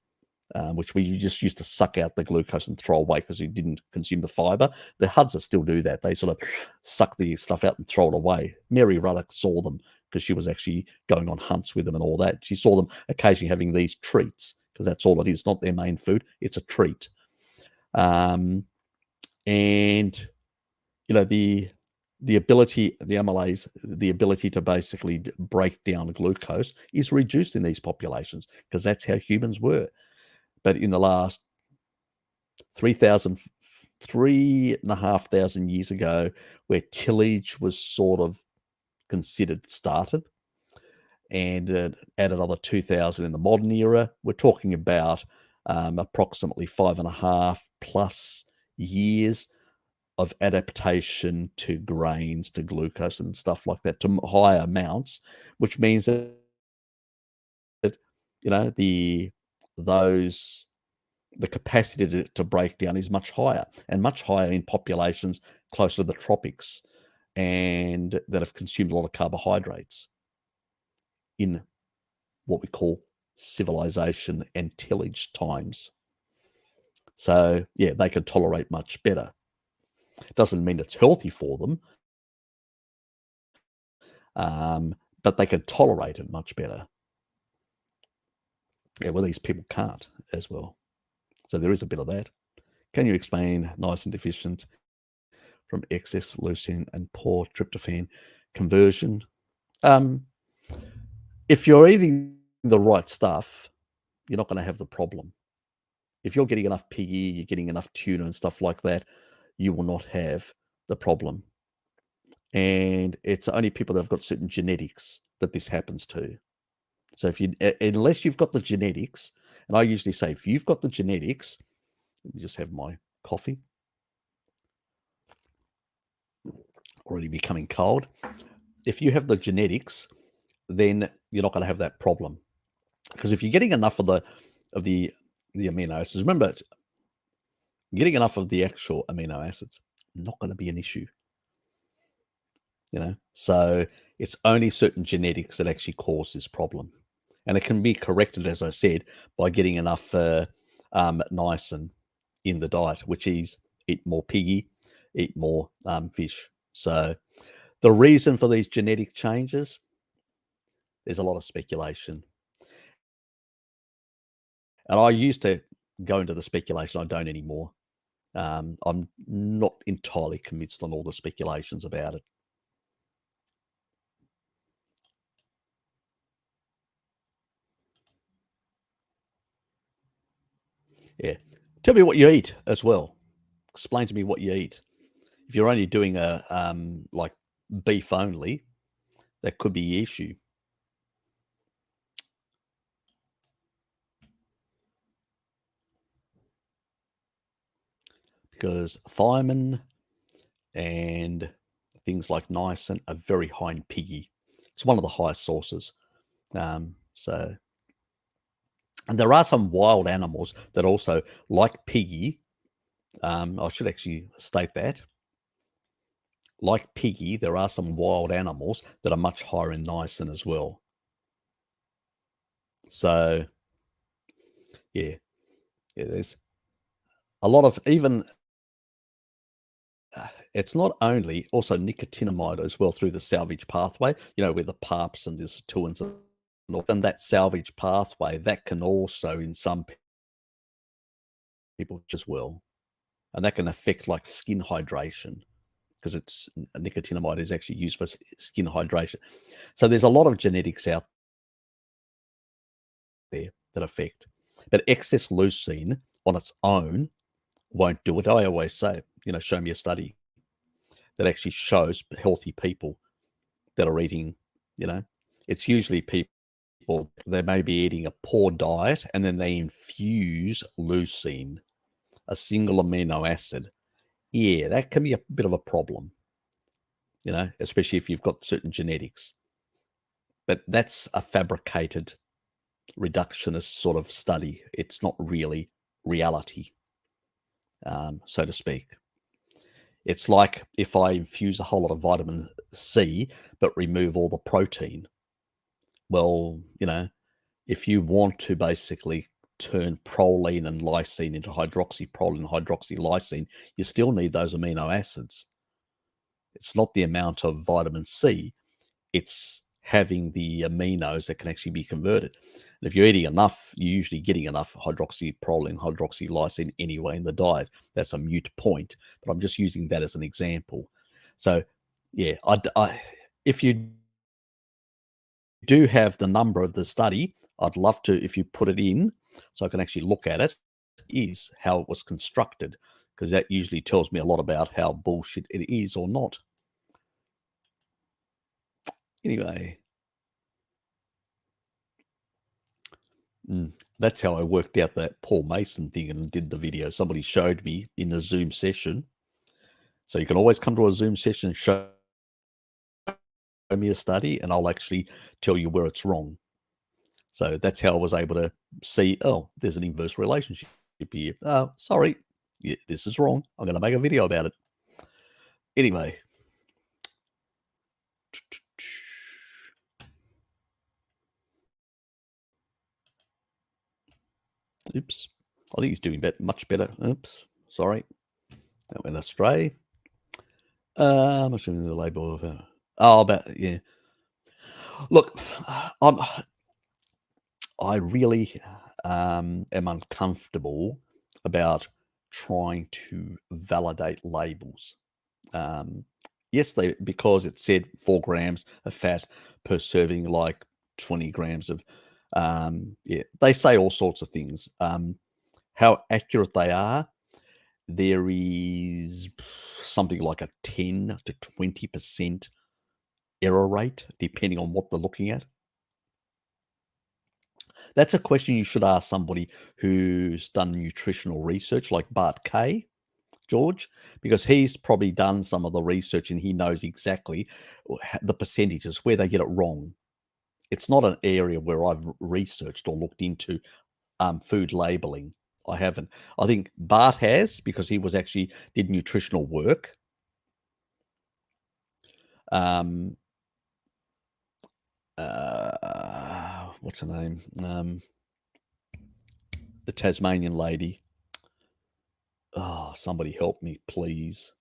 which we just used to suck out the glucose and throw away because you didn't consume the fiber. The Hudson still do that. They sort of suck the stuff out and throw it away. Mary Ruddock saw them because she was actually going on hunts with them and all that. She saw them occasionally having these treats, because that's all it is, not their main food. It's a treat. And the ability, the amylase, the ability to basically break down glucose is reduced in these populations, because that's how humans were. But in the last 3,500 years ago, where tillage was sort of considered started, and add another 2,000 in the modern era, we're talking about approximately 5.5 plus years of adaptation to grains, to glucose and stuff like that, to higher amounts, which means that the capacity to break down is much higher, and much higher in populations close to the tropics and that have consumed a lot of carbohydrates in what we call civilization and tillage times. So yeah, they can tolerate much better. Doesn't mean it's healthy for them, but they can tolerate it much better. Yeah, well, these people can't as well. So there is a bit of that. Can you explain niacin deficient from excess leucine and poor tryptophan conversion? If you're eating the right stuff, you're not going to have the problem. If you're getting enough piggy, you're getting enough tuna and stuff like that, you will not have the problem. And it's only people that have got certain genetics that this happens to. So unless you've got the genetics, and I usually say, if you've got the genetics, let me just have my coffee. Already becoming cold. If you have the genetics, then you're not going to have that problem. Because if you're getting enough of the amino acids, remember, getting enough of the actual amino acids, not going to be an issue. So it's only certain genetics that actually cause this problem, and it can be corrected, as I said, by getting enough niacin in the diet, which is eat more piggy, eat more fish. So the reason for these genetic changes, There's a lot of speculation. And I used to go into the speculation. I don't anymore. I'm not entirely convinced on all the speculations about it. Yeah. Tell me what you eat as well. Explain to me what you eat. If you're only doing a like beef only, that could be the issue. Because thiamine and things like niacin are very high in piggy. It's one of the highest sources. So, and there are some wild animals that also, like piggy, I should actually state that. Like piggy, there are some wild animals that are much higher in niacin as well. So, yeah, there's a lot of even. It's not only also nicotinamide as well through the salvage pathway. With the PARPs and the sirtuins and that salvage pathway that can also, in some people, as well, and that can affect like skin hydration because it's nicotinamide is actually used for skin hydration. So there's a lot of genetics out there that affect, but excess leucine on its own won't do it. I always say, show me a study that actually shows healthy people that are eating, it's usually people, they may be eating a poor diet and then they infuse leucine, a single amino acid. Yeah, that can be a bit of a problem, especially if you've got certain genetics. But that's a fabricated reductionist sort of study. It's not really reality, so to speak. It's like if I infuse a whole lot of vitamin C, but remove all the protein. Well, if you want to basically turn proline and lysine into hydroxyproline, hydroxylysine, you still need those amino acids. It's not the amount of vitamin C, it's having the aminos that can actually be converted. And if you're eating enough, you're usually getting enough hydroxyproline, hydroxylysine anyway in the diet. That's a moot point, but I'm just using that as an example. So, yeah, if you do have the number of the study, I'd love to, if you put it in, so I can actually look at it, is how it was constructed, because that usually tells me a lot about how bullshit it is or not. Anyway, that's how I worked out that Paul Mason thing and did the video. Somebody showed me in a Zoom session. So you can always come to a Zoom session and show me a study, and I'll actually tell you where it's wrong. So that's how I was able to see, oh, there's an inverse relationship here. Sorry, yeah, this is wrong. I'm going to make a video about it. Anyway. Oops. I think he's doing much better. Oops. Sorry. That went astray. I'm assuming the label of yeah. Look, I really am uncomfortable about trying to validate labels. Yes, because it said 4 grams of fat per serving, like 20 grams of, yeah, they say all sorts of things. How accurate they are, there is something like a 10 to 20% error rate, depending on what they're looking at. That's a question you should ask somebody who's done nutritional research, like Bart Kay, George, because he's probably done some of the research and he knows exactly the percentages where they get it wrong. It's not an area where I've researched or looked into food labeling. I haven't. I think Bart has, because he was actually did nutritional work. What's her name? The Tasmanian lady. Oh, somebody help me, please.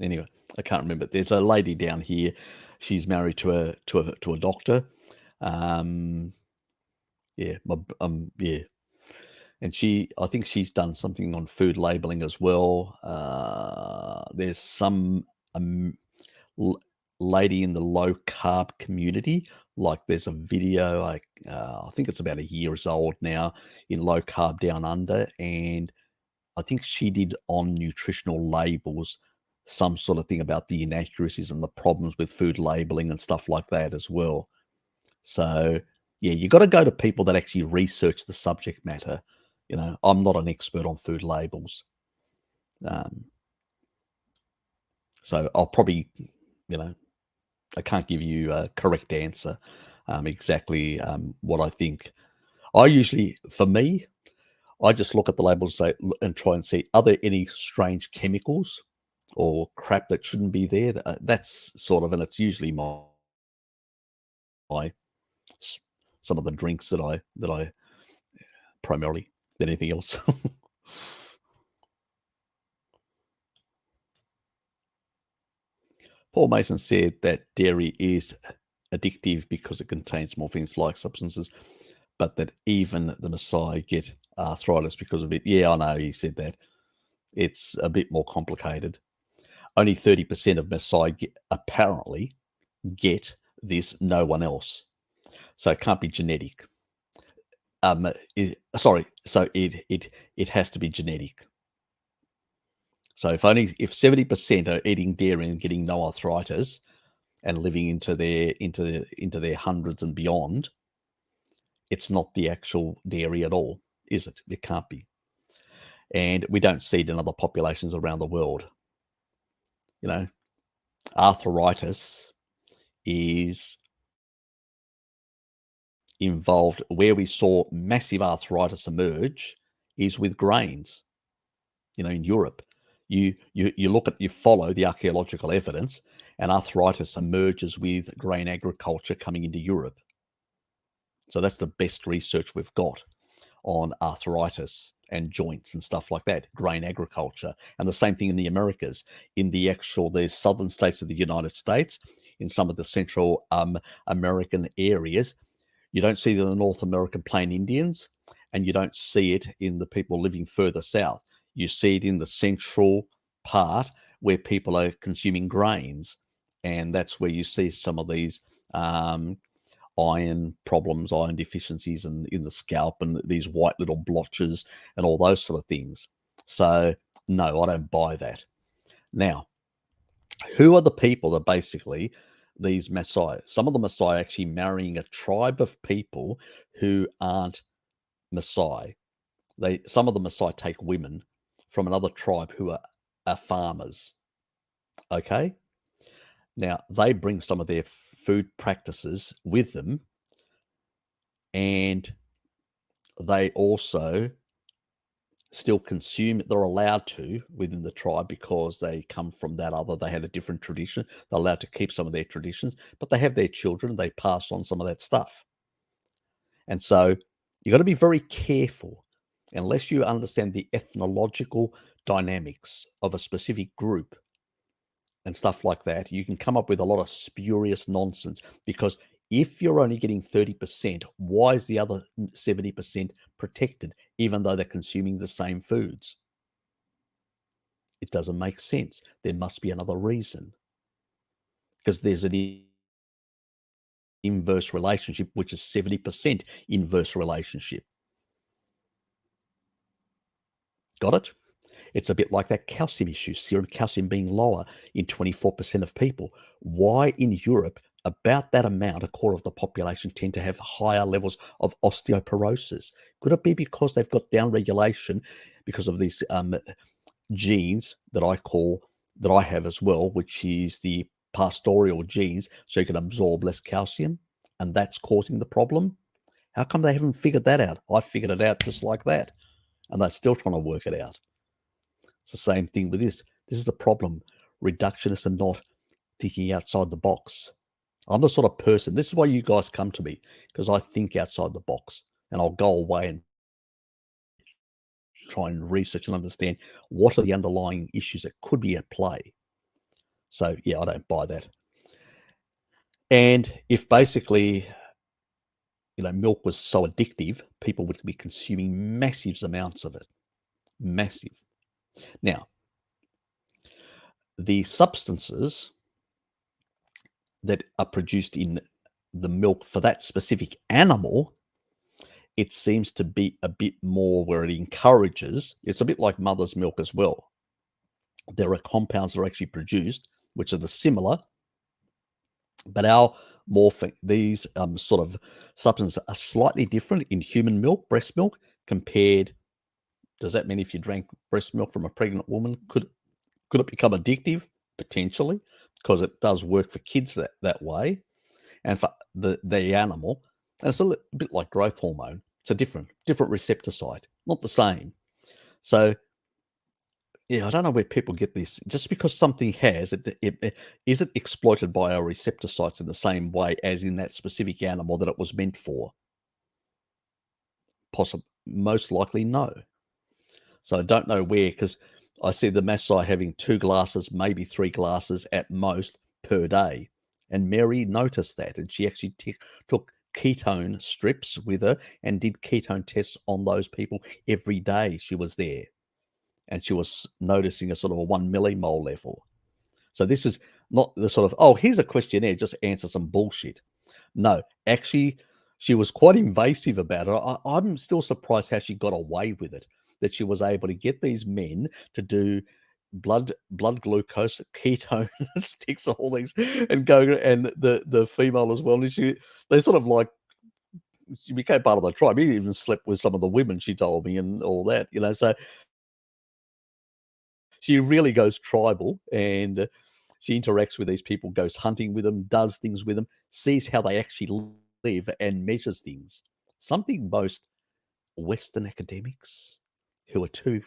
Anyway, I can't remember. There's a lady down here. She's married to a doctor. Um, yeah, yeah, and I think she's done something on food labeling as well. There's some um, l- lady in the low carb community. Like there's a video. I think it's about a years old now in low carb down under, and I think she did on nutritional labels some sort of thing about the inaccuracies and the problems with food labeling and stuff like that as well. So, yeah, you got to go to people that actually research the subject matter. I'm not an expert on food labels. Um, so I'll probably, you know, I can't give you a correct answer exactly what I think. For me, I just look at the labels and try and see, are there any strange chemicals or crap that shouldn't be there? That's sort of, and it's usually my s- some of the drinks that I primarily than anything else. Paul Mason said that dairy is addictive because it contains morphine-like substances, but that even the Maasai get arthritis because of it. Yeah, I know he said that. It's a bit more complicated. Only 30% of Maasai apparently get this, no one else. So it can't be genetic. Sorry, so it has to be genetic. So if 70% are eating dairy and getting no arthritis and living into their hundreds and beyond, it's not the actual dairy at all, is it? It can't be. And we don't see it in other populations around the world. You know, arthritis is involved where we saw massive arthritis emerge is with grains. In Europe, you follow the archaeological evidence, and arthritis emerges with grain agriculture coming into Europe. So that's the best research we've got on arthritis and joints and stuff like that, grain agriculture. And the same thing in the Americas, in the southern states of the United States, in some of the Central American areas. You don't see it in the North American Plain Indians, and you don't see it in the people living further south. You see it in the central part where people are consuming grains, and that's where you see some of these um, iron problems, iron deficiencies in the scalp, and these white little blotches and all those sort of things. So, no, I don't buy that. Now, who are the people that basically these Maasai? Some of the Maasai actually marrying a tribe of people who aren't Maasai. Some of the Maasai take women from another tribe who are farmers. Okay, now they bring some of their food practices with them, and they also still consume it. They're allowed to within the tribe because they come from they had a different tradition. They're allowed to keep some of their traditions, but they have their children, they pass on some of that stuff. And so you got to be very careful unless you understand the ethnological dynamics of a specific group and stuff like that. You can come up with a lot of spurious nonsense because if you're only getting 30%, why is the other 70% protected even though they're consuming the same foods? It doesn't make sense. There must be another reason because there's an inverse relationship, which is 70% inverse relationship. Got it? It's a bit like that calcium issue, serum calcium being lower in 24% of people. Why in Europe, about that amount, a quarter of the population tend to have higher levels of osteoporosis? Could it be because they've got down regulation because of these genes that I have as well, which is the pastoral genes, so you can absorb less calcium, and that's causing the problem? How come they haven't figured that out? I figured it out just like that, and they're still trying to work it out. It's the same thing with this. This is the problem. Reductionists are not thinking outside the box. I'm the sort of person, this is why you guys come to me, because I think outside the box, and I'll go away and try and research and understand what are the underlying issues that could be at play. So yeah, I don't buy that. And if basically, milk was so addictive, people would be consuming massive amounts of it. Massive. Now, the substances that are produced in the milk for that specific animal, it seems to be a bit more where it encourages. It's a bit like mother's milk as well. There are compounds that are actually produced, which are the similar, but our morphing, these sort of substances are slightly different in human milk, breast milk, compared. Does that mean if you drank breast milk from a pregnant woman, could it become addictive? Potentially, because it does work for kids that way, and for the animal, and it's a bit like growth hormone. It's a different receptor site, not the same. So yeah, I don't know where people get this. Just because something has is it exploited by our receptor sites in the same way as in that specific animal that it was meant for? Possible, most likely no. So I don't know where, because I see the Maasai having 2 glasses, maybe 3 glasses at most per day. And Mary noticed that, and she actually took ketone strips with her and did ketone tests on those people every day she was there. And she was noticing a sort of a 1 millimole level. So this is not the sort of, oh, here's a questionnaire, just answer some bullshit. No, actually, she was quite invasive about it. I'm still surprised how she got away with it, that she was able to get these men to do blood glucose, ketone sticks, all these, and go, and the female as well. And they sort of like, she became part of the tribe. He even slept with some of the women, she told me, and all that, So she really goes tribal, and she interacts with these people, goes hunting with them, does things with them, sees how they actually live, and measures things. Something most Western academics who are too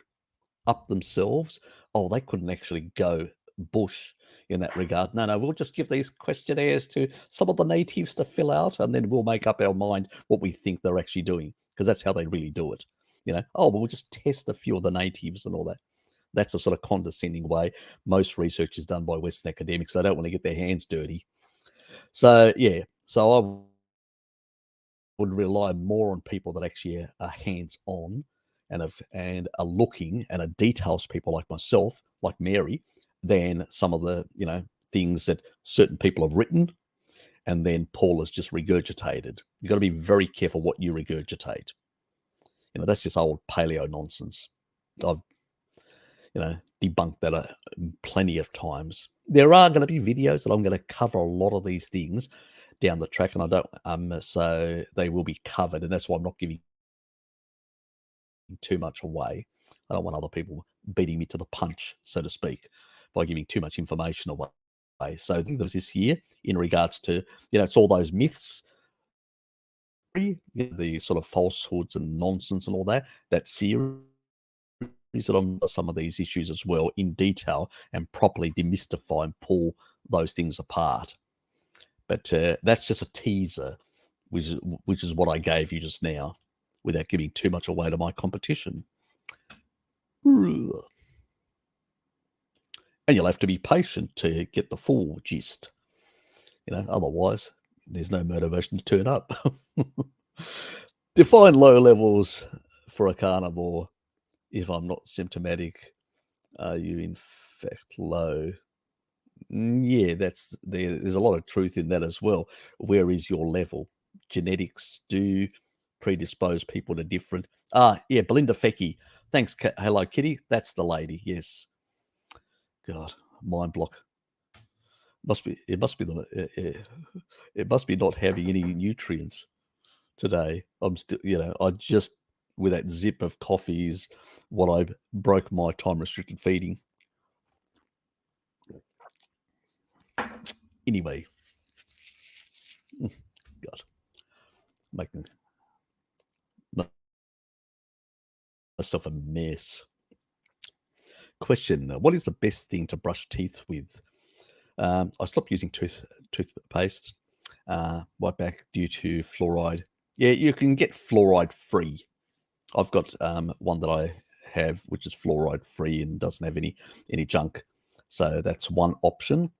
up themselves, oh, they couldn't actually go bush in that regard. No, no, we'll just give these questionnaires to some of the natives to fill out, and then we'll make up our mind what we think they're actually doing, because that's how they really do it. Oh, but we'll just test a few of the natives and all that. That's a sort of condescending way most research is done by Western academics. They don't want to get their hands dirty. So, yeah. So I would rely more on people that actually are hands-on and are looking and are details people like myself, like Mary, than some of the, things that certain people have written and then Paul has just regurgitated. You've got to be very careful what you regurgitate. That's just old paleo nonsense. I've debunked that plenty of times. There are going to be videos that I'm going to cover a lot of these things down the track, and I don't, so they will be covered, and that's why I'm not giving too much away. I don't want other people beating me to the punch, so to speak, by giving too much information away. So I think there's this year in regards to, it's all those myths, the sort of falsehoods and nonsense and all that, that series that on some of these issues as well in detail and properly demystify and pull those things apart. But that's just a teaser, which is what I gave you just now, without giving too much away to my competition. And you'll have to be patient to get the full gist. Otherwise, there's no motivation to turn up. Define low levels for a carnivore. If I'm not symptomatic, are you in fact low? Yeah, there's a lot of truth in that as well. Where is your level? Genetics do predispose people to different. Yeah, Belinda Fecky. Thanks, Hello Kitty. That's the lady. Yes. God, mind block. It must be it must be not having any nutrients today. I'm still, I just, with that zip of coffee is what I broke my time restricted feeding. Anyway, God, making myself a mess. Question: what is the best thing to brush teeth with? I stopped using toothpaste right back due to fluoride. Yeah, you can get fluoride free. I've got one that I have which is fluoride free and doesn't have any junk. So that's one option.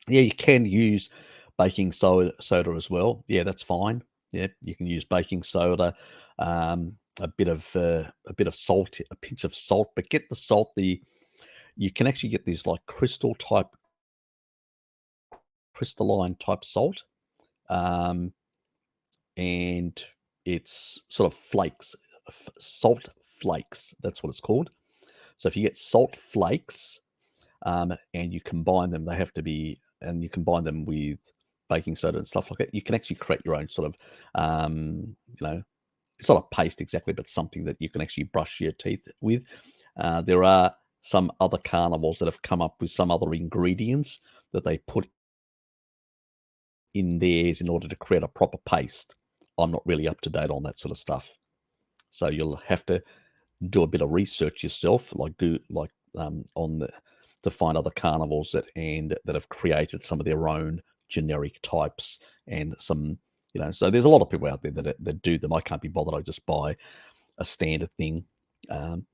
Yeah, you can use baking soda as well. Yeah, that's fine. Yeah, you can use baking soda, a bit of salt, a pinch of salt, but get the salt. You can actually get these like crystalline type salt, um, and it's sort of flakes, salt flakes. That's what it's called. So if you get salt flakes, and you combine them, and you combine them with baking soda and stuff like that, you can actually create your own sort of, you know, it's not a paste exactly, but something that you can actually brush your teeth with. There are some other carnivores that have come up with some other ingredients that they put in theirs in order to create a proper paste. I'm not really up to date on that sort of stuff. So you'll have to do a bit of research yourself, like on the to find other carnivores that have created some of their own generic types and some, So there's a lot of people out there that do them. I can't be bothered. I just buy a standard thing. Um,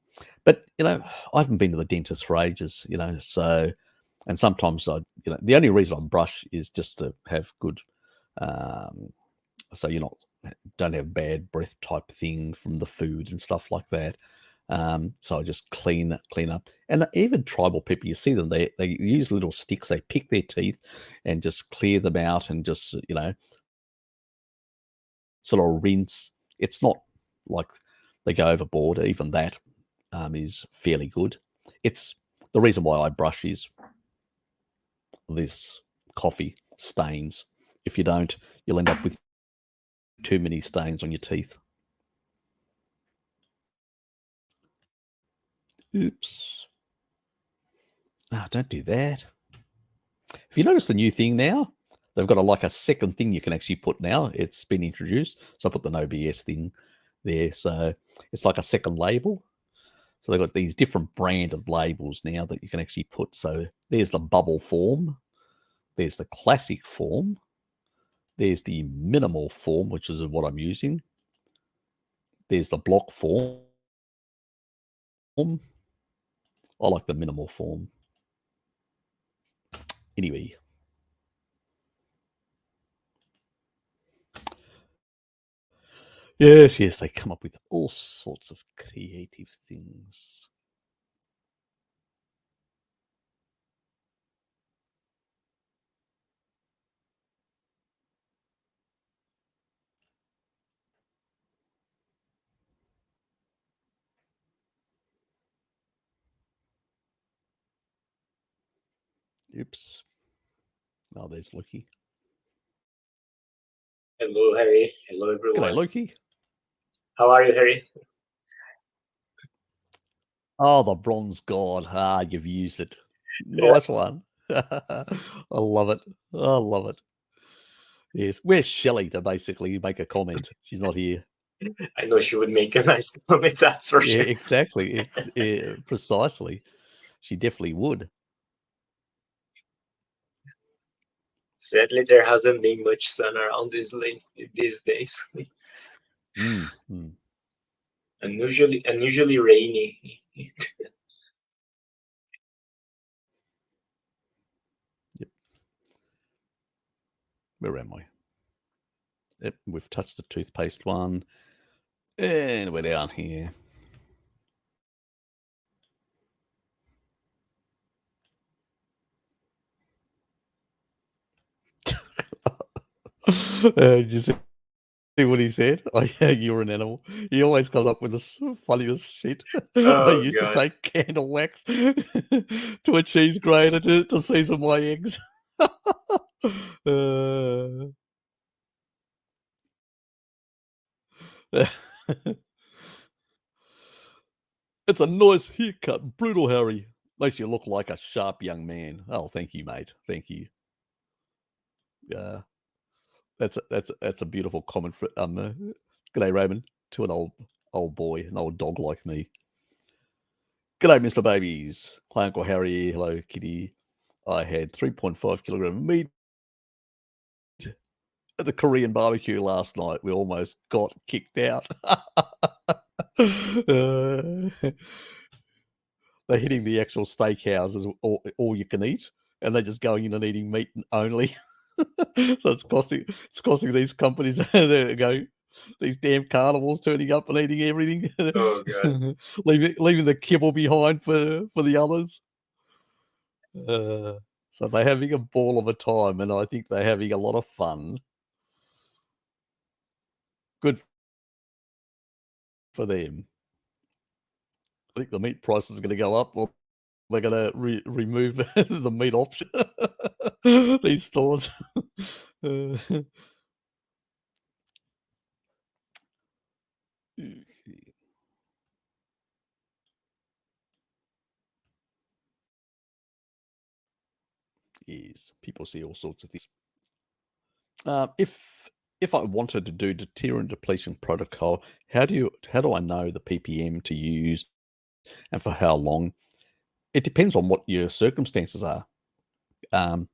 but I haven't been to the dentist for ages. So and sometimes the only reason I brush is just to have good, um, so you're not don't have bad breath type thing from the food and stuff like that. So I just clean up. And even tribal people, you see them, they use little sticks, they pick their teeth and just clear them out and just, sort of rinse. It's not like they go overboard. Even that is fairly good. It's the reason why I brush is this coffee stains. If you don't, you'll end up with too many stains on your teeth. Oops. Oh, don't do that. Have you noticed the new thing now? They've got a second thing you can actually put now. It's been introduced. So I put the no BS thing there. So it's like a second label. So they've got these different branded labels now that you can actually put. So there's the bubble form. There's the classic form. There's the minimal form, which is what I'm using. There's the block form. I like the minimal form. Anyway. Yes, they come up with all sorts of creative things. Oops. Oh, there's Loki. Hello, Harry. Hello, G'day, everyone. Loki. How are you, Harry? Oh, the bronze god. Ah, you've used it. Yeah. Nice one. I love it. I love it. Yes. Where's Shelley to basically make a comment? She's not here. I know she would make a nice comment, that's for Yeah, sure. exactly. Precisely. She definitely would. Sadly, there hasn't been much sun around these days. Mm, mm. Unusually rainy. Yep. Where am I? Yep, we've touched the toothpaste one. And we're down here. Did you see what he said? Oh, yeah, you're an animal. He always comes up with the funniest shit. I Oh, used to God. take candle wax to a cheese grater to season my eggs. It's a nice haircut, brutal Harry. Makes you look like a sharp young man. Oh, thank you, mate. Thank you. That's a beautiful comment for g'day Raymond, to an old boy, an old dog like me. G'day, Mr. Babies. Hi, Uncle Harry. Hello, Kitty. I had 3.5 kilogram of meat at the Korean barbecue last night. We almost got kicked out. they're hitting the actual steakhouses, all you can eat, and they're just going in and eating meat only. So it's costing these companies there go these damn carnivores turning up and eating everything, Oh god. leaving the kibble behind for the others. So they're having a ball of a time, and I think they're having a lot of fun. Good for them. I think the meat prices are going to go up, or they're going to remove the meat option. These stores. Yes, people see all sorts of things. If I wanted to do Deuterium depletion protocol, how do I know the ppm to use and for how long? It depends on what your circumstances are. Are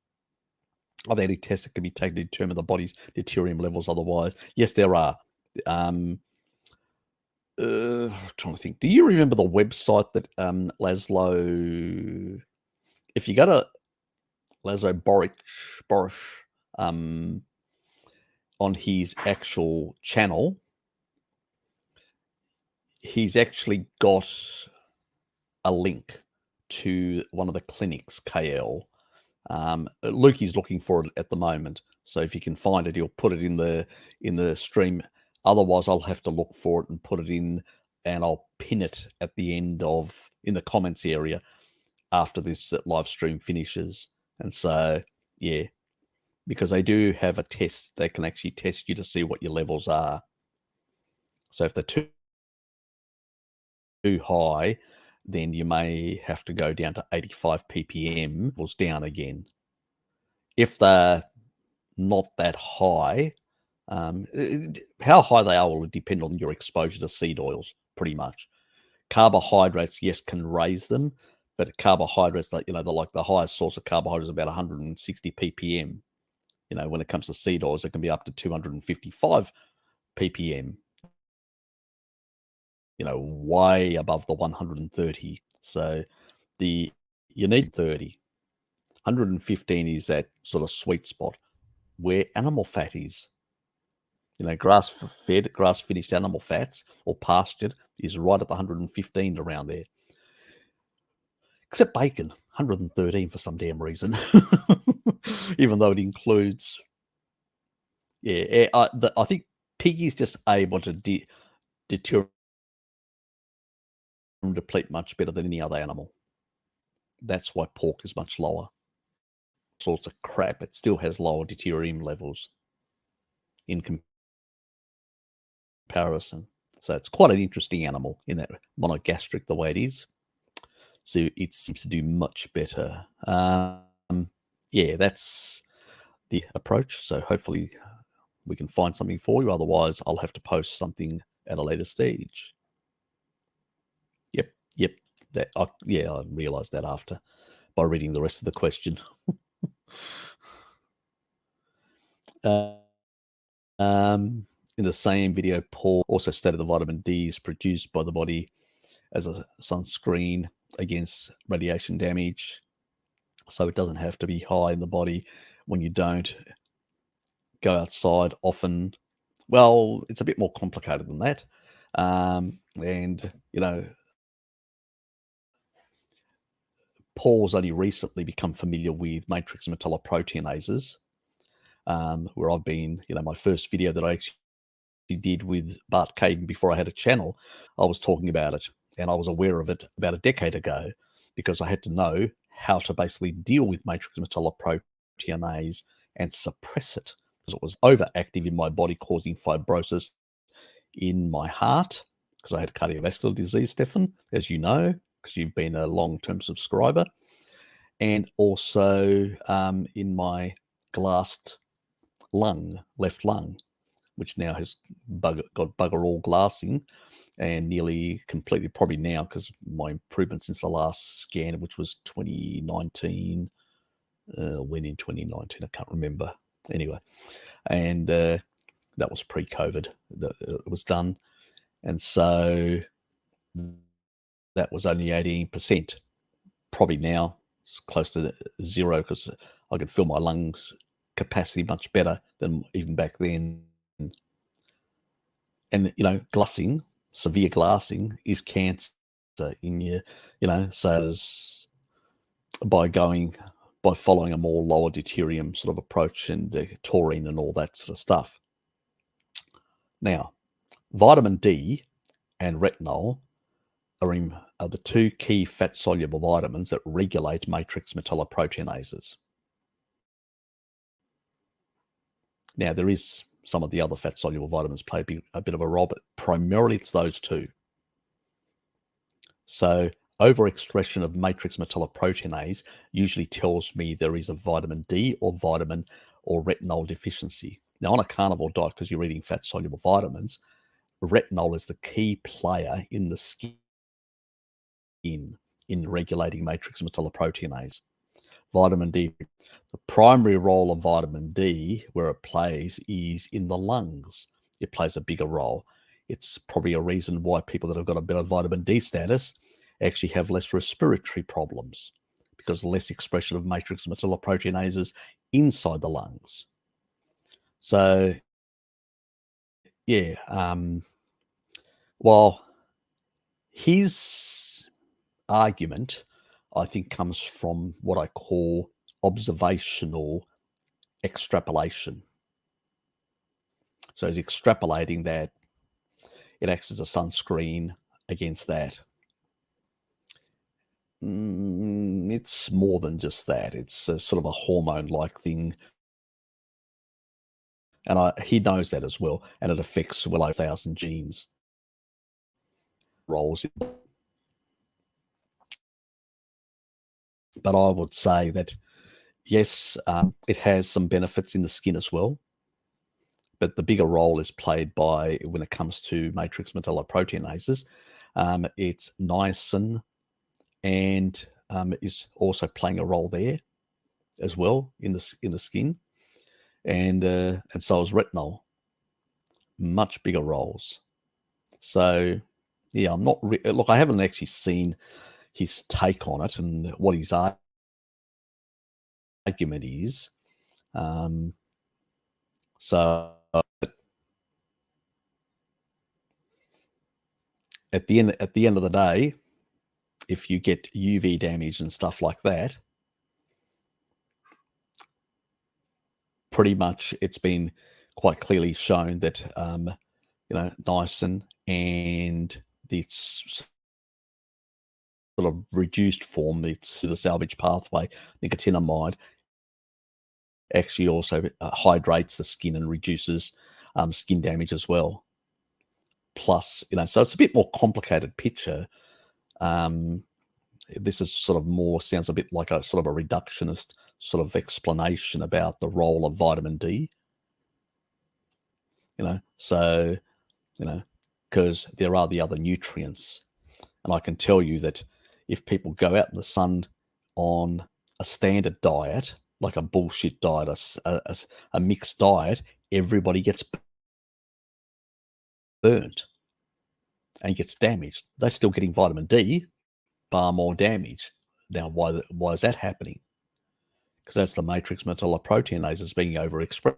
there any tests that can be taken to determine the body's deuterium levels? Otherwise, yes, there are. Trying to think. Do you remember the website that Laszlo? If you go to Laszlo Boric, on his actual channel, he's actually got a link to one of the clinics, KL. Lukey's looking for it at the moment, so if you can find it, he'll put it in the stream. Otherwise, I'll have to look for it and put it in, and I'll pin it at the end in the comments area after this live stream finishes. And so, yeah, because they do have a test, they can actually test you to see what your levels are. So if they're too high, then you may have to go down to 85 ppm, was down again. If they're not that high, how high they are will depend on your exposure to seed oils, pretty much. Carbohydrates, yes, can raise them, but carbohydrates, they're like the highest source of carbohydrates is about 160 ppm. When it comes to seed oils, it can be up to 255 ppm. Way above the 130. So you need 30. 115 is that sort of sweet spot where animal fat is. Grass-fed, grass-finished animal fats or pastured is right at the 115 around there. Except bacon, 113 for some damn reason. Even though it includes, I think pig is just able to deteriorate deplete much better than any other animal. That's why pork is much lower. Sorts of crap, it still has lower deuterium levels in comparison. So it's quite an interesting animal in that monogastric the way it is. So it seems to do much better. Yeah, that's the approach. So hopefully we can find something for you. Otherwise, I'll have to post something at a later stage. Yep. I realized that after by reading the rest of the question. In the same video, Paul also stated the vitamin D is produced by the body as a sunscreen against radiation damage. So it doesn't have to be high in the body when you don't go outside often. Well, it's a bit more complicated than that. And, Paul's only recently become familiar with matrix metalloproteinases, where I've been, my first video that I actually did with Bart Caden before I had a channel, I was talking about it, and I was aware of it about a decade ago because I had to know how to basically deal with matrix metalloproteinase and suppress it because it was overactive in my body, causing fibrosis in my heart because I had cardiovascular disease, Stefan, as you know, because you've been a long-term subscriber, and also in my glassed left lung, which now has got bugger all glassing and nearly completely, probably now because my improvement since the last scan, which was 2019, when in 2019, I can't remember. Anyway, and that was pre-COVID that it was done. And so that was only 18%. probably now it's close to 0 because I can feel my lungs capacity much better than even back then. And, glassing, severe glassing is cancer in your, so by following a more lower deuterium sort of approach and taurine and all that sort of stuff. Now, vitamin D and retinol are the two key fat-soluble vitamins that regulate matrix metalloproteinases. Now, there is some of the other fat-soluble vitamins play a bit of a role, but primarily it's those two. So overexpression of matrix metalloproteinase usually tells me there is a vitamin D or vitamin or retinol deficiency. Now, on a carnivore diet, because you're eating fat-soluble vitamins, retinol is the key player in the skin in regulating matrix metalloproteinase. Vitamin D, the primary role of vitamin D, where it plays, is in the lungs. It plays a bigger role. It's probably a reason why people that have got a bit of vitamin D status actually have less respiratory problems, because less expression of matrix metalloproteinases inside the lungs. So, yeah, while his argument, I think, comes from what I call observational extrapolation. So he's extrapolating that it acts as a sunscreen against that. It's more than just that. It's a sort of a hormone-like thing. And he knows that as well. And it affects well over 1,000 genes. Roles. But I would say that, yes, it has some benefits in the skin as well. But the bigger role is played by, when it comes to matrix metalloproteinases, it's niacin, and is also playing a role there as well in the skin, and so is retinol. Much bigger roles. So, yeah, I'm not look. I haven't actually seen his take on it and what his argument is. So at the end of the day, if you get UV damage and stuff like that, pretty much it's been quite clearly shown that niacin and its sort of reduced form, it's the salvage pathway, nicotinamide, actually also hydrates the skin and reduces skin damage as well. Plus, so it's a bit more complicated picture. This is sort of more, sounds a bit like a sort of a reductionist sort of explanation about the role of vitamin D. So, because there are the other nutrients. And I can tell you that if people go out in the sun on a standard diet, like a bullshit diet, a mixed diet, everybody gets burnt and gets damaged. They're still getting vitamin D, far more damage. Now, why is that happening? Because that's the matrix metalloproteinases being overexpressed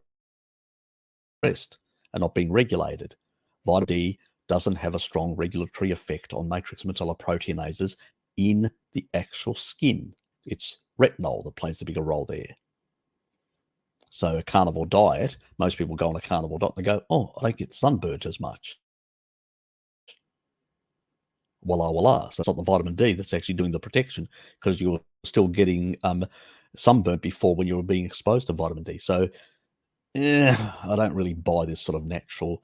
and not being regulated. Vitamin D doesn't have a strong regulatory effect on matrix metalloproteinases in the actual skin. It's retinol that plays the bigger role there. So a carnivore diet, most people go on a carnivore diet and they go, oh, I don't get sunburnt as much. Voila. So it's not the vitamin D that's actually doing the protection, because you're still getting sunburnt before when you were being exposed to vitamin D. So I don't really buy this sort of natural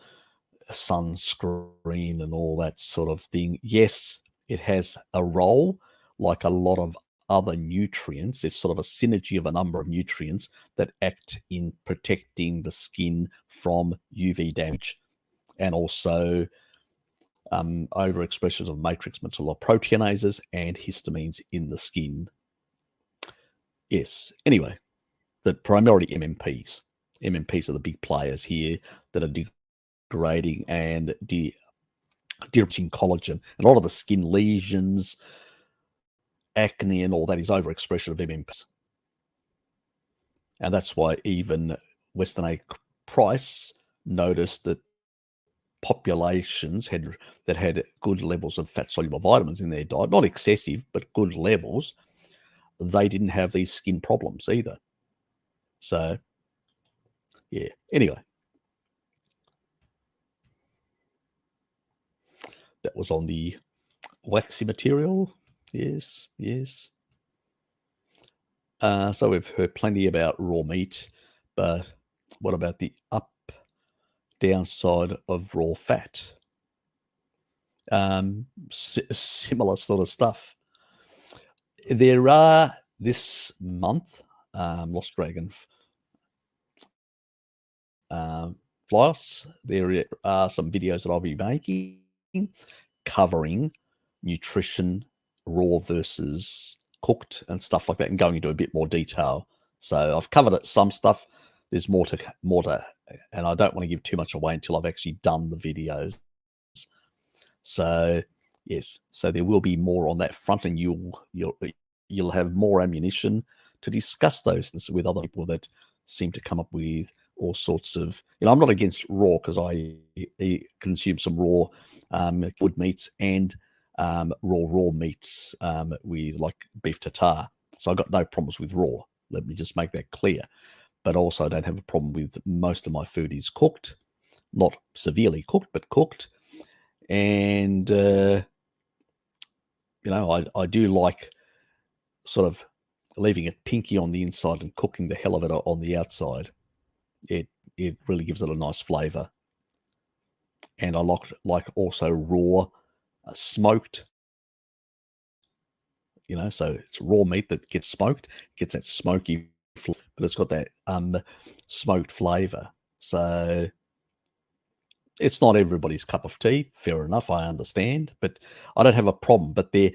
sunscreen and all that sort of thing. Yes, it has a role like a lot of other nutrients. It's sort of a synergy of a number of nutrients that act in protecting the skin from UV damage, and also overexpression of matrix metalloproteinases and histamines in the skin. Yes, anyway, but primarily MMPs. MMPs are the big players here that are degrading and de-enriching collagen. And a lot of the skin lesions acne and all that is overexpression of MMPs. And that's why even Weston A. Price noticed that populations that had good levels of fat-soluble vitamins in their diet, not excessive, but good levels, they didn't have these skin problems either. So, yeah. Anyway, that was on the waxy material. Yes, yes. So we've heard plenty about raw meat, but what about the downside of raw fat? Similar sort of stuff. There are this month, Lost Dragon Floss, there are some videos that I'll be making covering nutrition, raw versus cooked and stuff like that, and going into a bit more detail. So I've covered it, some stuff. There's more to, and I don't want to give too much away until I've actually done the videos. So yes, so there will be more on that front, and you'll have more ammunition to discuss those things with other people that seem to come up with all sorts of. I'm not against raw, because I consume some raw wood meats and raw meats with like beef tartare. So I've got no problems with raw. Let me just make that clear. But also I don't have a problem with most of my food is cooked, not severely cooked, but cooked. And, I do like sort of leaving it pinky on the inside and cooking the hell of it on the outside. It really gives it a nice flavor. And I like also raw, smoked. So it's raw meat that gets smoked, gets that smoky, but it's got that smoked flavor. So it's not everybody's cup of tea. Fair enough, I understand, but I don't have a problem. But I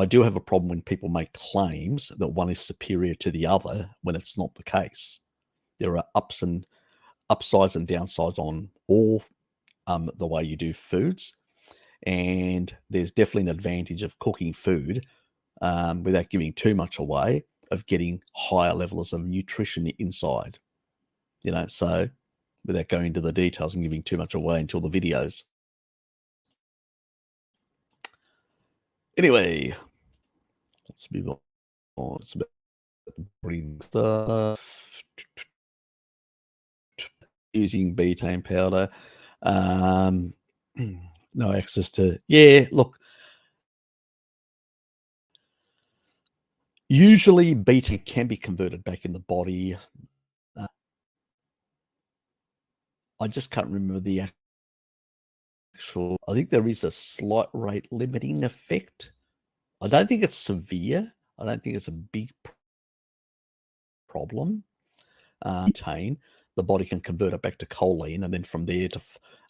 do have a problem when people make claims that one is superior to the other when it's not the case. There are upsides and downsides on all the way you do foods, and there's definitely an advantage of cooking food without giving too much away, of getting higher levels of nutrition inside. So without going into the details and giving too much away until the videos. Anyway, let's move on. It's about breathing stuff. Using betaine powder. No access to. Yeah, look. Usually betaine can be converted back in the body. I just can't remember the actual. I think there is a slight rate limiting effect. I don't think it's severe. I don't think it's a big problem. Betaine, the body can convert it back to choline, and then from there to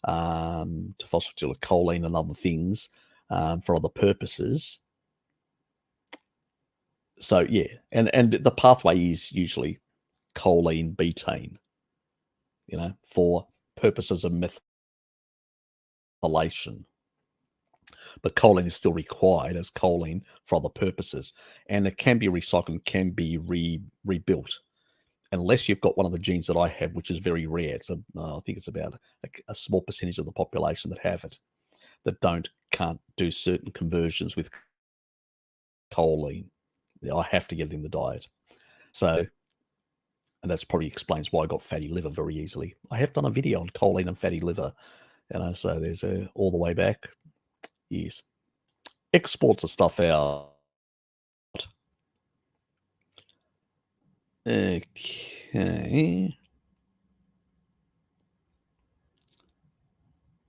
phosphatidylcholine and other things for other purposes. So yeah, and the pathway is usually choline, betaine, for purposes of methylation. But choline is still required as choline for other purposes, and it can be recycled and can be rebuilt, unless you've got one of the genes that I have, which is very rare. So I think it's about a small percentage of the population that have it, that can't do certain conversions with choline. I have to get it in the diet. So, and that's probably explains why I got fatty liver very easily. I have done a video on choline and fatty liver, so there's all the way back. Yes. Exports the stuff out. Okay.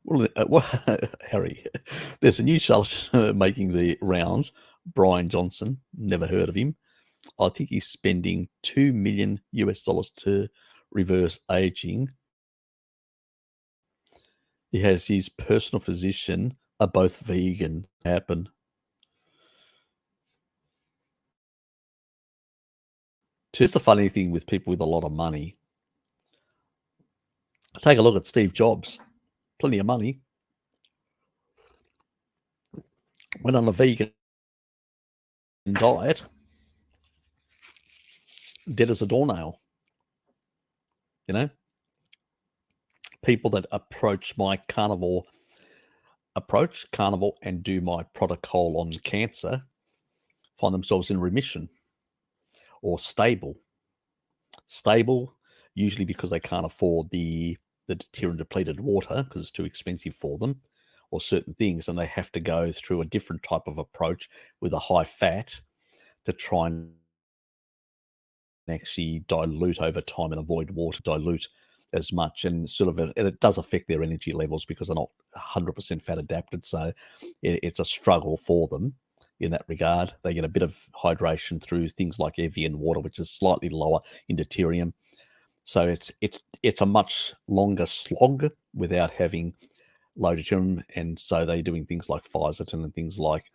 Well, Harry, there's a new charlatan making the rounds. Brian Johnson, never heard of him. I think he's spending $2 million to reverse aging. He has his personal physician are both vegan. Happen. Here's the funny thing with people with a lot of money. Take a look at Steve Jobs. Plenty of money. Went on a vegan diet, dead as a doornail. You know, people that approach my carnivore and do my protocol on cancer find themselves in remission or stable, usually because they can't afford the deuterium depleted water because it's too expensive for them, or certain things, and they have to go through a different type of approach with a high fat to try and actually dilute over time and avoid water dilute as much, and and it does affect their energy levels because they're not 100% fat adapted, so it's a struggle for them in that regard. They get a bit of hydration through things like Evian water, which is slightly lower in deuterium, so it's a much longer slog without having low deuterium, and so they're doing things like Physatin and things like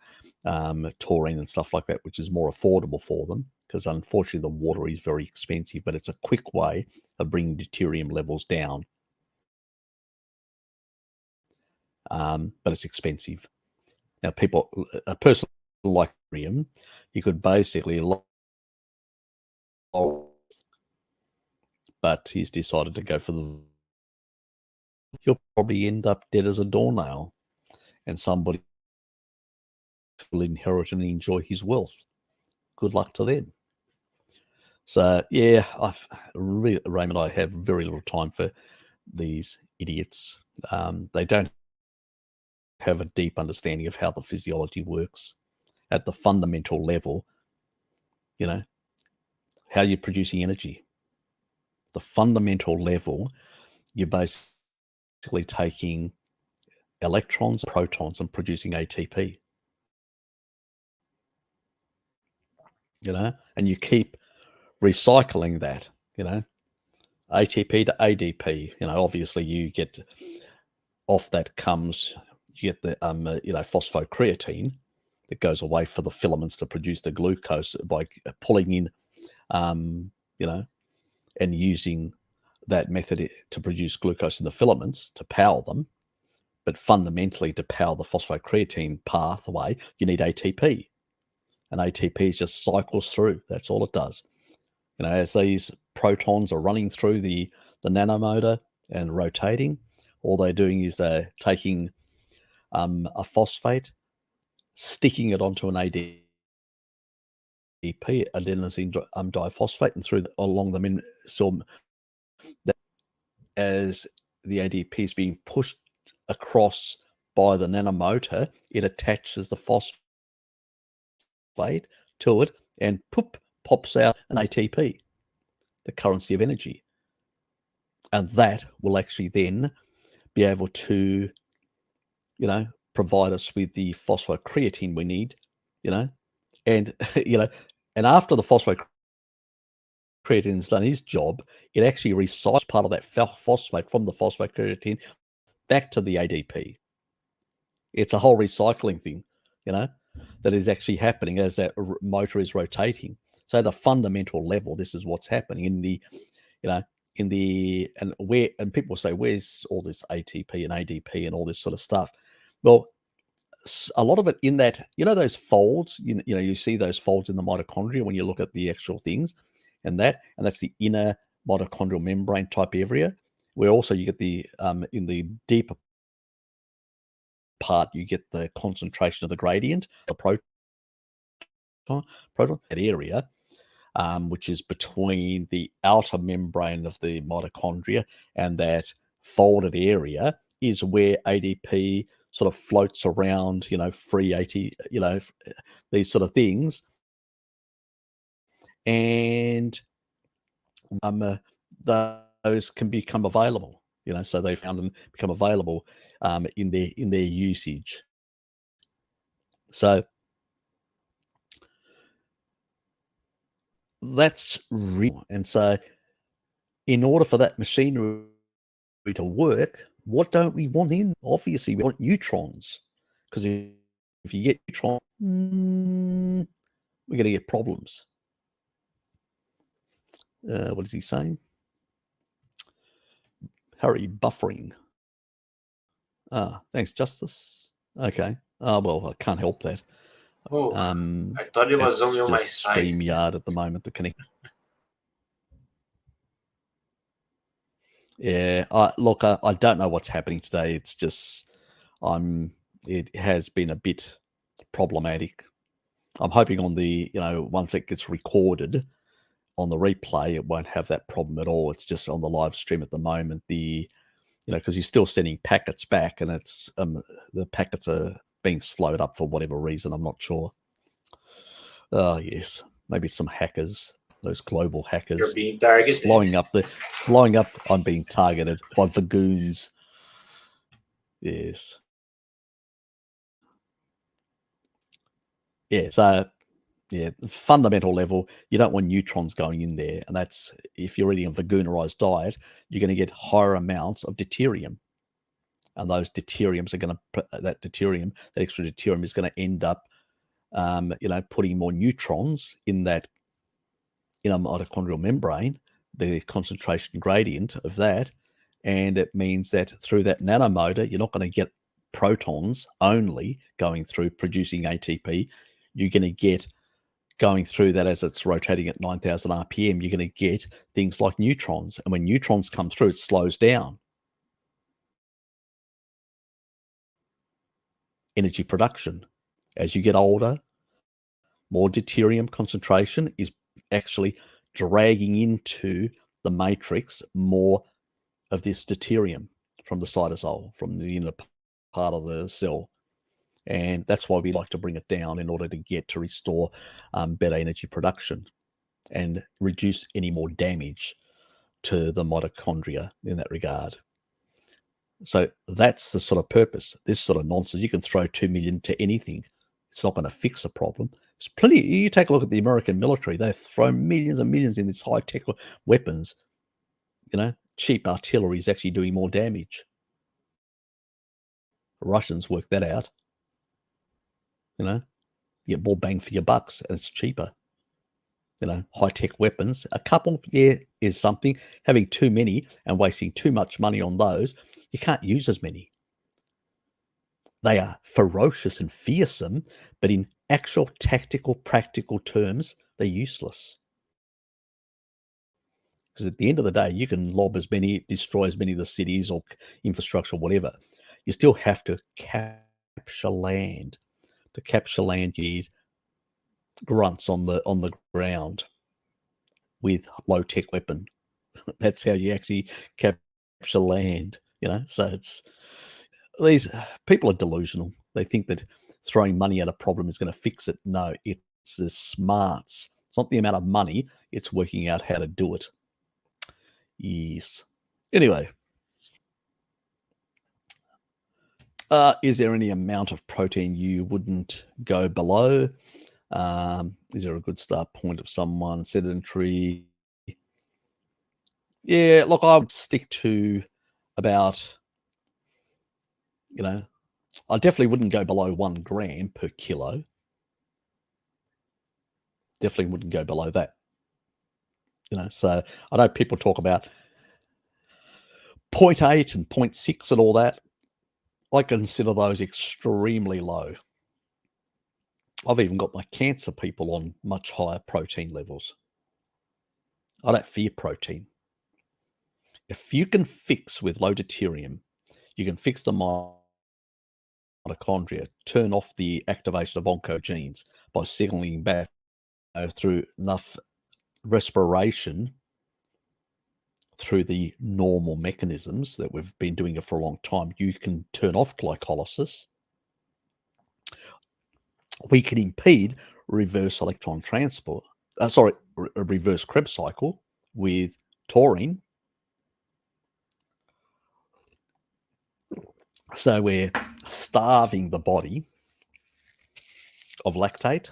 taurine and stuff like that, which is more affordable for them because unfortunately the water is very expensive, but it's a quick way of bringing deuterium levels down. But it's expensive. Now, a person like deuterium, you could basically, but he's decided to go for he'll probably end up dead as a doornail, and somebody will inherit and enjoy his wealth. Good luck to them. So yeah, Raymond, I have very little time for these idiots. They don't have a deep understanding of how the physiology works at the fundamental level. You know, how you're producing energy. The fundamental level, you're basically taking electrons, protons, and producing ATP. You know, and you keep recycling that. You know, ATP to ADP. You know, obviously you get off that comes, you get the phosphocreatine that goes away for the filaments to produce the glucose by pulling in, and using that method to produce glucose in the filaments to power them. But fundamentally, to power the phosphocreatine pathway, you need ATP, and ATP just cycles through. That's all it does. You know, as these protons are running through the nanomotor and rotating, all they're doing is they're taking a phosphate, sticking it onto an ADP, adenosine diphosphate, and through along the so that as the ADP is being pushed across by the nanomotor, it attaches the phosphate to it, and pops out an ATP, the currency of energy, and that will actually then be able to, provide us with the phosphocreatine we need, and and after the phosphocreatine has done his job, it actually recycles part of that phosphate from the phosphocreatine back to the ADP. It's a whole recycling thing, that is actually happening as that motor is rotating. So at a fundamental level, this is what's happening in the, and people say, where's all this ATP and ADP and all this sort of stuff? Well, a lot of it in that, those folds, you see those folds in the mitochondria when you look at the actual things, and that's the inner mitochondrial membrane type area, where also you get the, in the deeper part, you get the concentration of the gradient, the proton that area, which is between the outer membrane of the mitochondria, and that folded area is where ADP sort of floats around, free these sort of things. And those can become available, so they found them become available in their usage. So that's real. And so in order for that machinery to work, what don't we want in? Obviously, we want neutrons, because if you get neutrons, we're going to get problems. What is he saying? Hurry, buffering. Thanks, Justice. Okay. Well, I can't help that. Oh, I thought it was only It's on my just side. StreamYard at the moment. The connect. Yeah, look, I don't know what's happening today. It's just it has been a bit problematic. I'm hoping on the, once it gets recorded on the replay, it won't have that problem at all. It's just on the live stream at the moment, because you're still sending packets back, and it's the packets are being slowed up for whatever reason. I'm not sure. Oh yes, maybe some hackers, those global hackers, You're being targeted. blowing up. I'm being targeted by vagoons. Yes. Yeah. So yeah, fundamental level, you don't want neutrons going in there, and that's if you're eating a vagoonerized diet, you're going to get higher amounts of deuterium, and those deuteriums are going to that extra deuterium is going to end up, putting more neutrons in that mitochondrial membrane, the concentration gradient of that, and it means that through that nanomotor, you're not going to get protons only going through producing ATP. You're going to get going through that as it's rotating at 9,000 RPM, you're going to get things like neutrons. And when neutrons come through, it slows down energy production. As you get older, more deuterium concentration is actually dragging into the matrix more of this deuterium from the cytosol, from the inner part of the cell. And that's why we like to bring it down in order to restore better energy production and reduce any more damage to the mitochondria in that regard. So that's the sort of purpose. This sort of nonsense, you can throw 2 million to anything. It's not going to fix a problem. It's plenty. You take a look at the American military. They throw millions and millions in these high-tech weapons. Cheap artillery is actually doing more damage. Russians work that out. You get more bang for your bucks, and it's cheaper. High-tech weapons. A couple, is something. Having too many and wasting too much money on those, you can't use as many. They are ferocious and fearsome, but in actual tactical, practical terms, they're useless. Because at the end of the day, you can destroy as many of the cities or infrastructure, whatever. You still have to capture land. To capture land, you need grunts on the ground with low-tech weapon. That's how you actually capture land. So these people are delusional. They think that throwing money at a problem is going to fix it. No, it's the smarts. It's not the amount of money. It's working out how to do it. Yes. Anyway, is there any amount of protein you wouldn't go below? Is there a good start point of someone sedentary? Yeah, look, I would stick to about, I definitely wouldn't go below 1 gram per kilo. Definitely wouldn't go below that. So I know people talk about 0.8 and 0.6 and all that. I consider those extremely low. I've even got my cancer people on much higher protein levels. I don't fear protein. If you can fix with low deuterium, you can fix the mitochondria, turn off the activation of oncogenes by signaling back through enough respiration through the normal mechanisms that we've been doing it for a long time. You can turn off glycolysis. We can impede reverse electron transport. Reverse Krebs cycle with taurine. So we're starving the body of lactate,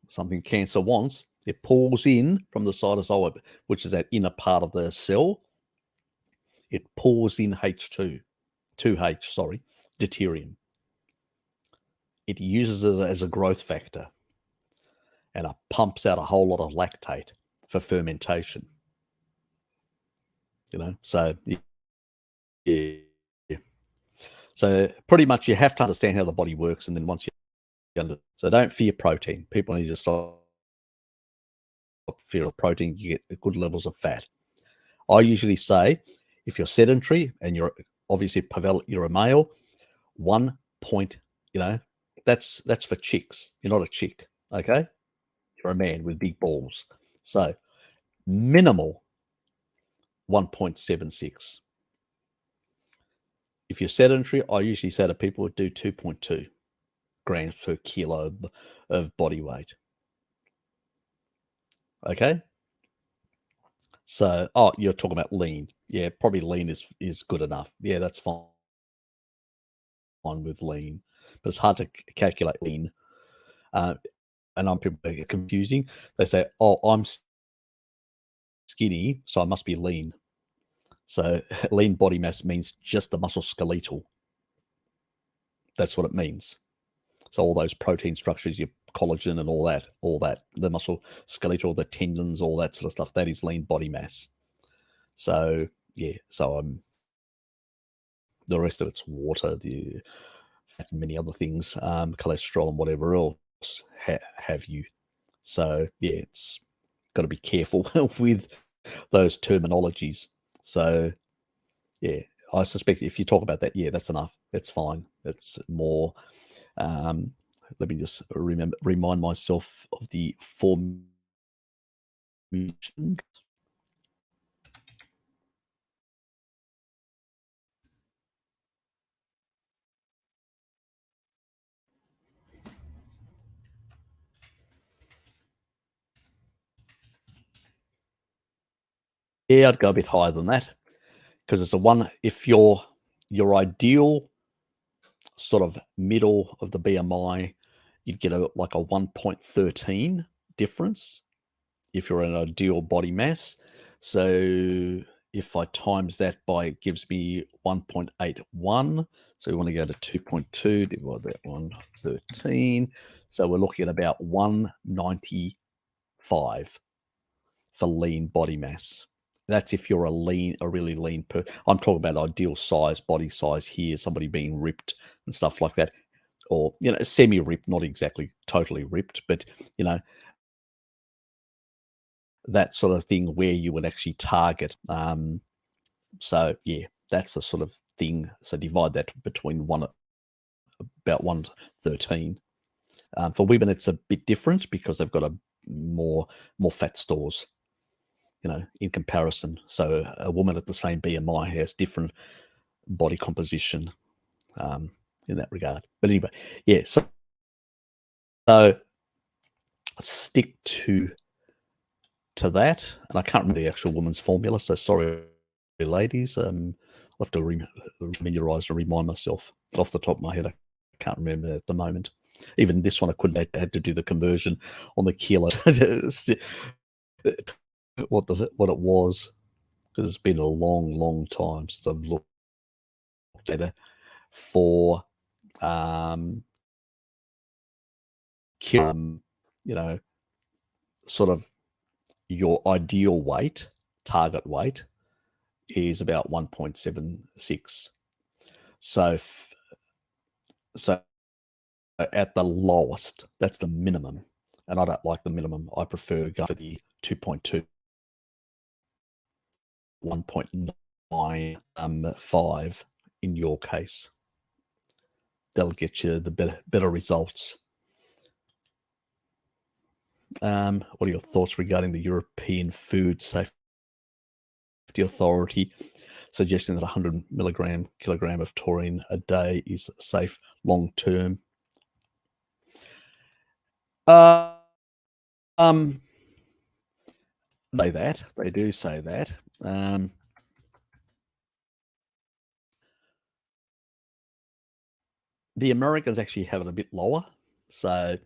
something cancer wants. It pulls in from the cytosol, which is that inner part of the cell. It pulls in deuterium. It uses it as a growth factor, and it pumps out a whole lot of lactate for fermentation. So yeah. So pretty much you have to understand how the body works, and then once you So don't fear protein. People need to stop fear of protein. You get good levels of fat. I usually say if you're sedentary and you're obviously you're a male, 1 point, that's for chicks. You're not a chick, okay? You're a man with big balls. So minimal 1.76. If you're sedentary, I usually say to people do 2.2 grams per kilo of body weight. Okay. So, you're talking about lean. Yeah, probably lean is good enough. Yeah, that's fine with lean, but it's hard to calculate lean. And I'm people get confusing. They say, "Oh, I'm skinny, so I must be lean." So lean body mass means just the muscle skeletal. That's what it means. So all those protein structures, your collagen and all that, the muscle skeletal, the tendons, all that sort of stuff, that is lean body mass. So yeah, so the rest of it's water, the fat, and many other things, cholesterol and whatever else have you. So yeah, it's got to be careful with those terminologies. So yeah, I suspect if you talk about that, yeah, that's enough. It's fine. It's more. Um, Let me just remind myself of the formulation. Yeah, I'd go a bit higher than that because it's a one. If your ideal sort of middle of the BMI, you'd get like a 1.13 difference if you're an ideal body mass. So if I times that by, it gives me 1.81. So we want to go to 2.2, divide that 113. So we're looking at about 195 for lean body mass. That's if you're a really lean I'm talking about ideal size, body size here, somebody being ripped and stuff like that. Or, semi-ripped, not exactly totally ripped, but, that sort of thing where you would actually target. So yeah, that's the sort of thing. So divide that between about 113. For women, it's a bit different because they've got a more fat stores, in comparison. So a woman at the same BMI has different body composition in that regard. But anyway, yeah. So stick to that, and I can't remember the actual woman's formula. So sorry, ladies. I'll have to familiarise and remind myself off the top of my head. I can't remember at the moment. Even this one, I couldn't. I had to do the conversion on the kilo. What it was, because it's been a long time since I've looked at it for um, you know, sort of your ideal weight, target weight is about 1.76. So, so at the lowest, that's the minimum. And I don't like the minimum. I prefer going for the 2.2, 1.95 in your case. That'll get you the better results. What are your thoughts regarding the European Food Safety Authority suggesting that 100 kilogram of taurine a day is safe long term? Uh, um, they do say that. The Americans actually have it a bit lower. So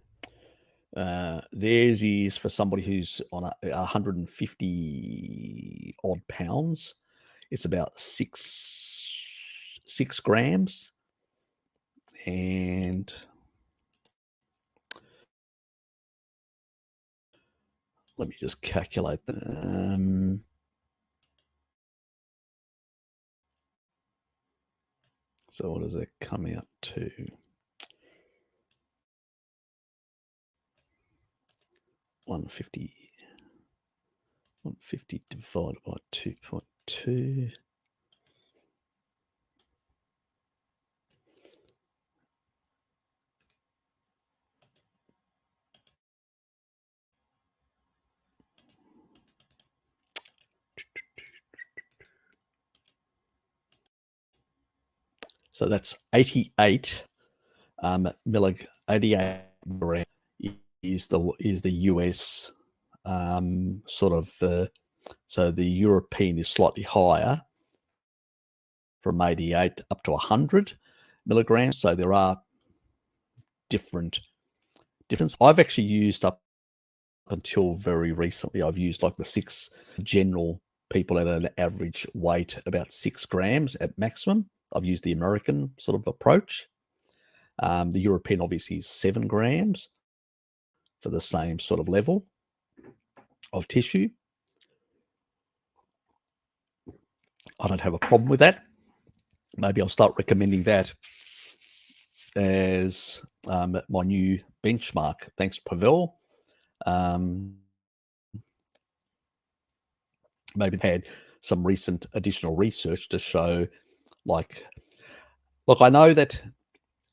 theirs is for somebody who's on 150 odd pounds. It's about six grams. And let me just calculate that. So what does that come out to? 150 divided by 2.2. So that's 88 milligram. 88 is the US sort of. So the European is slightly higher, from 88 up to 100 milligrams. So there are different. I've actually used up until very recently. I've used like the 6 general people at an average weight about 6 grams at maximum. I've used the American sort of approach. The European obviously is 7 grams for the same sort of level of tissue. I don't have a problem with that. Maybe I'll start recommending that as my new benchmark. Thanks, Pavel. Maybe they had some recent additional research to show, like, look, I know that,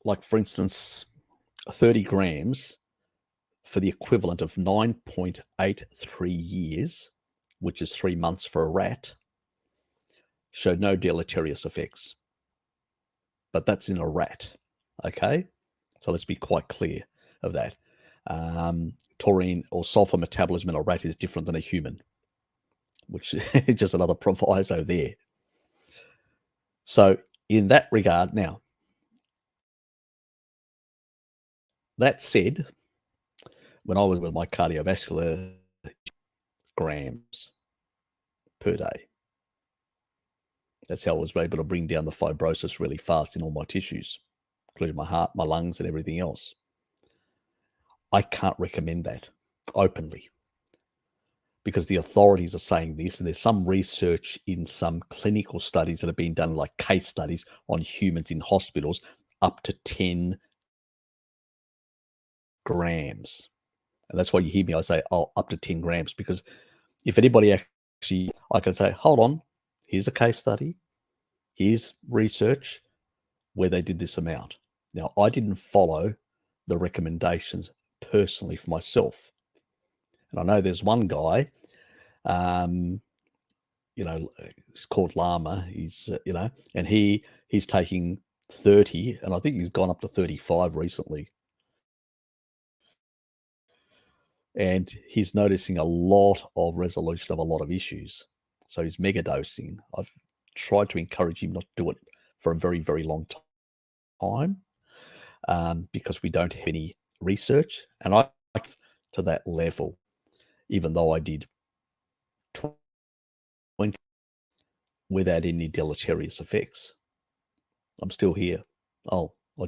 like, for instance, 30 grams for the equivalent of 9.83 years, which is 3 months for a rat, showed no deleterious effects. But that's in a rat, okay? So let's be quite clear of that. Taurine or sulfur metabolism in a rat is different than a human, which is just another proviso there. So in that regard, now, that said, when I was with my cardiovascular grams per day, that's how I was able to bring down the fibrosis really fast in all my tissues, including my heart, my lungs, and everything else. I can't recommend that openly because the authorities are saying this, and there's some research in some clinical studies that have been done, like case studies on humans in hospitals, up to 10 grams. And that's why you hear me, I say, oh, up to 10 grams, because if anybody actually, I can say, hold on, here's a case study, here's research where they did this amount. Now, I didn't follow the recommendations personally for myself. And I know there's one guy, it's called Lama. He's, and he's taking 30, and I think he's gone up to 35 recently. And he's noticing a lot of resolution of a lot of issues. So he's mega dosing. I've tried to encourage him not to do it for a very, very long time because we don't have any research. And I to that level, even though I did 20 without any deleterious effects. I'm still here. Oh, I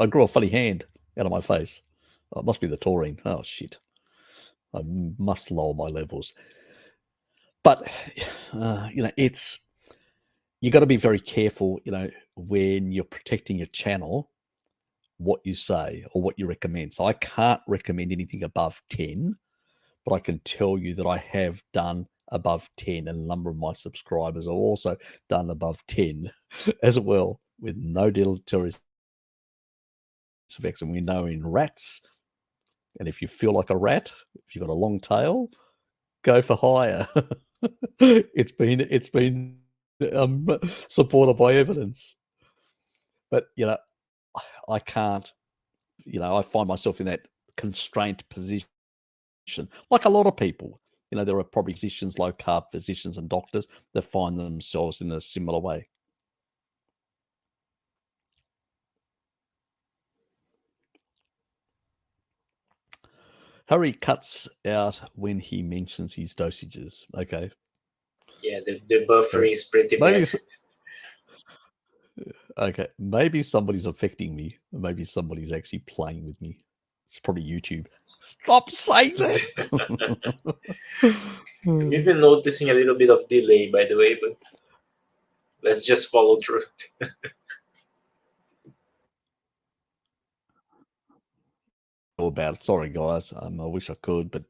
grew a funny hand out of my face. Oh, it must be the taurine. Oh, shit. I must lower my levels. But, it's, you got to be very careful, when you're protecting your channel, what you say or what you recommend. So I can't recommend anything above 10, but I can tell you that I have done above 10, and a number of my subscribers have also done above 10 as well, with no deleterious effects. And we know in rats, and if you feel like a rat, if you've got a long tail, go for higher. It's been supported by evidence. But I can't. I find myself in that constraint position, like a lot of people. There are probably physicians, low carb physicians, and doctors that find themselves in a similar way. Harry cuts out when he mentions his dosages. Okay. Yeah, the buffer is pretty bad. Okay, maybe somebody's affecting me. Maybe somebody's actually playing with me. It's probably YouTube. Stop saying that. I'm even noticing a little bit of delay, by the way, but let's just follow through. about it. Sorry, guys. I wish I could, but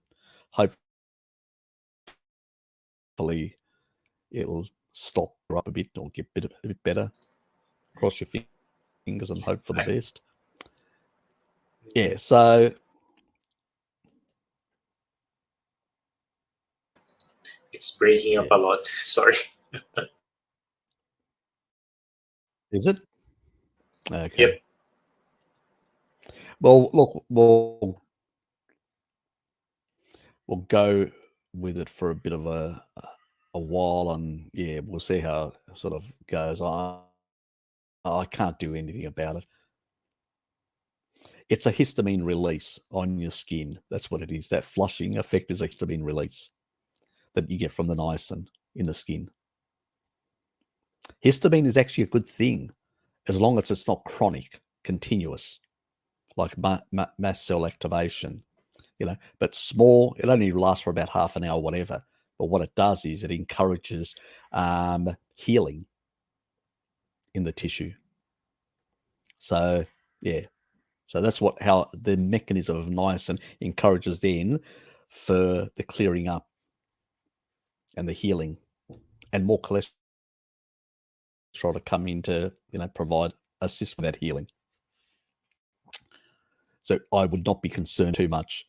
hopefully it'll stop up a bit or get a bit better. Cross your fingers and hope for the best. Yeah, so it's breaking up a lot. Sorry. Is it? Okay. Yep. Well, look, we'll go with it for a bit of a while, and yeah, we'll see how it sort of goes. I can't do anything about it. It's a histamine release on your skin. That's what it is. That flushing effect is a histamine release that you get from the niacin in the skin. Histamine is actually a good thing as long as it's not chronic, continuous, like mast cell activation, but small. It only lasts for about half an hour, whatever. But what it does is it encourages healing in the tissue. So, yeah. So that's how the mechanism of niacin encourages then for the clearing up and the healing, and more cholesterol to come in to, assist with that healing. So I would not be concerned too much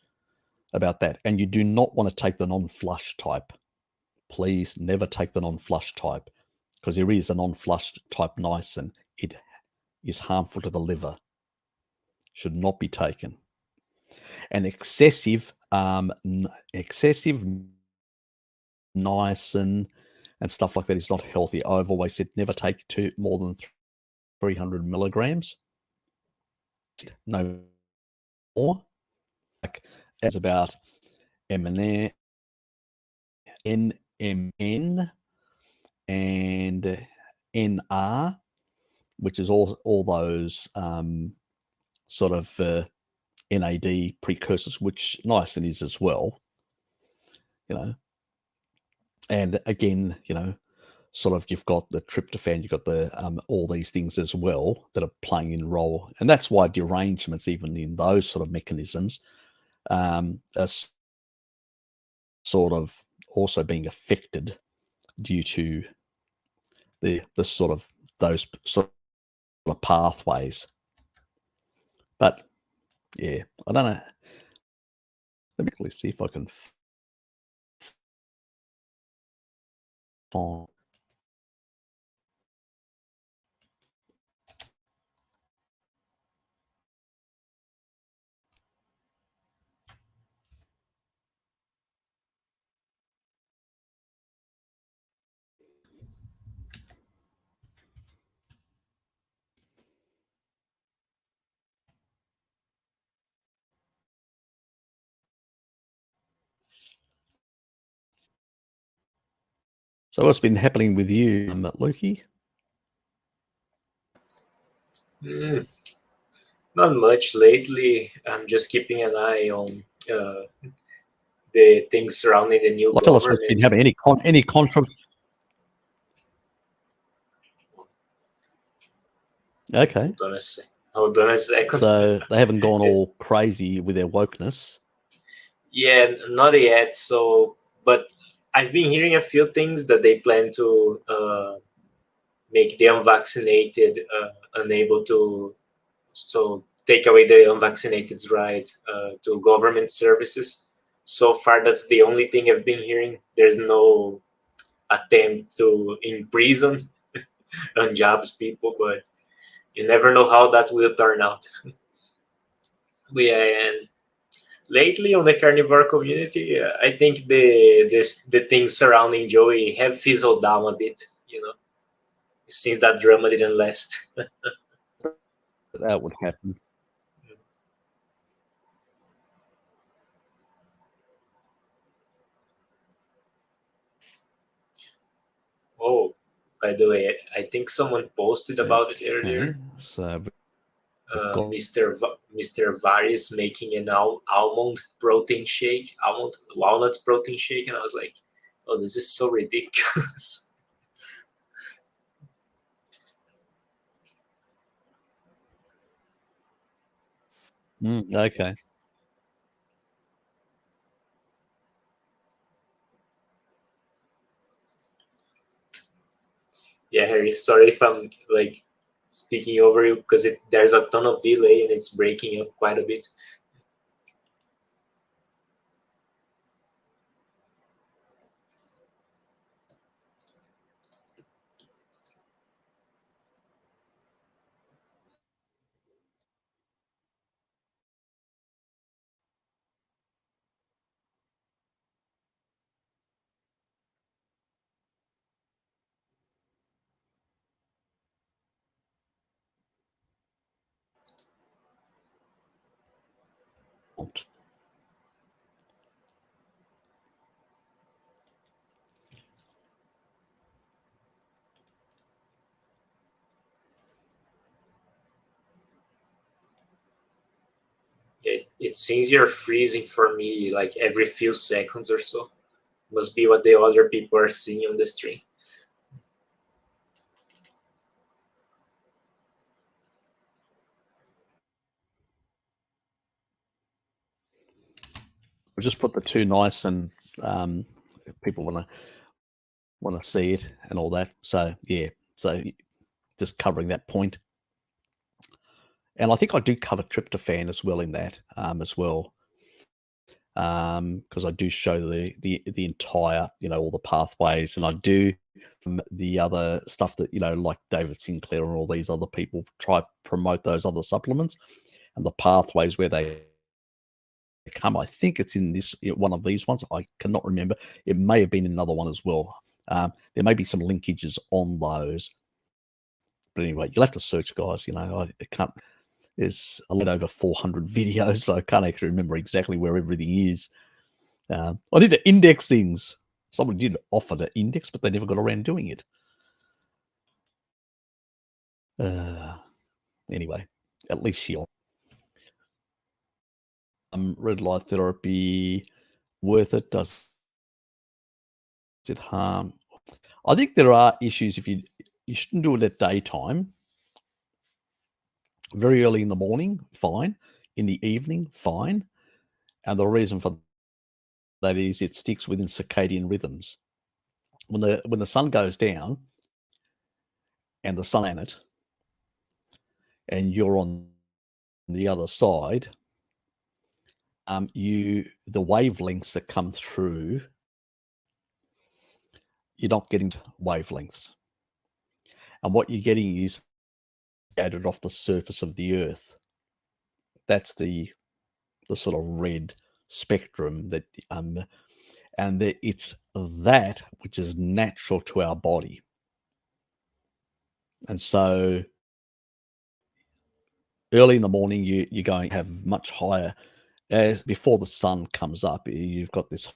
about that. And you do not want to take the non-flush type. Please never take the non-flush type, because there is a non-flush type niacin. It is harmful to the liver. Should not be taken. And excessive niacin and stuff like that is not healthy. I've always said never take more than 300 milligrams. No more. Like, it's about NMN and NR, which is all those sort of NAD precursors, which niacin is as well. And again, sort of you've got the tryptophan, you've got the all these things as well that are playing in role, and that's why derangements, even in those sort of mechanisms, are sort of also being affected due to the sort of those sort of pathways. But yeah, I don't know. Let me quickly see if I can find. So what's been happening with you, Lukey? Not much lately. I'm just keeping an eye on the things surrounding the new government. Tell us what's been happening. Any controversy? Okay. Hold on a second. So they haven't gone all crazy with their wokeness. Yeah, not yet. So, but I've been hearing a few things that they plan to make the unvaccinated unable to, so take away the unvaccinated's right to government services. So far, that's the only thing I've been hearing. There's no attempt to imprison unjobs people, but you never know how that will turn out. And lately on the carnivore community, I think the things surrounding Joey have fizzled down a bit, since that drama didn't last. That would happen. Oh, by the way, I think someone posted about it earlier. So Mr. Varis making an almond protein shake, walnut protein shake, and I was like, oh, this is so ridiculous. Okay. Yeah, Harry, sorry if I'm like speaking over you because there's a ton of delay and it's breaking up quite a bit. It seems you're freezing for me like every few seconds or so. Must be what the other people are seeing on the stream. We just put the two nice and people want to see it and all that. So yeah, so just covering that point. And I think I do cover tryptophan as well in that as well, because I do show the entire, all the pathways, and I do the other stuff that, like David Sinclair and all these other people try to promote those other supplements and the pathways where they come. I think it's in this one of these ones. I cannot remember. It may have been another one as well. There may be some linkages on those, but anyway, you'll have to search, guys. I can't. There's a lot over 400 videos, so I can't actually remember exactly where everything is. I need to index things. Someone did offer to index, but they never got around doing it. Anyway, at least she. Red light therapy, worth it? Does it harm? I think there are issues if you shouldn't do it at daytime. Very early in the morning, fine. In the evening, fine. And the reason for that is it sticks within circadian rhythms. When the sun goes down and the sun on it, and you're on the other side, the wavelengths that come through, you're not getting wavelengths. And what you're getting is scattered off the surface of the earth. That's the sort of red spectrum that and that it's that which is natural to our body. And so early in the morning, you're going to have much higher, as before the sun comes up, you've got this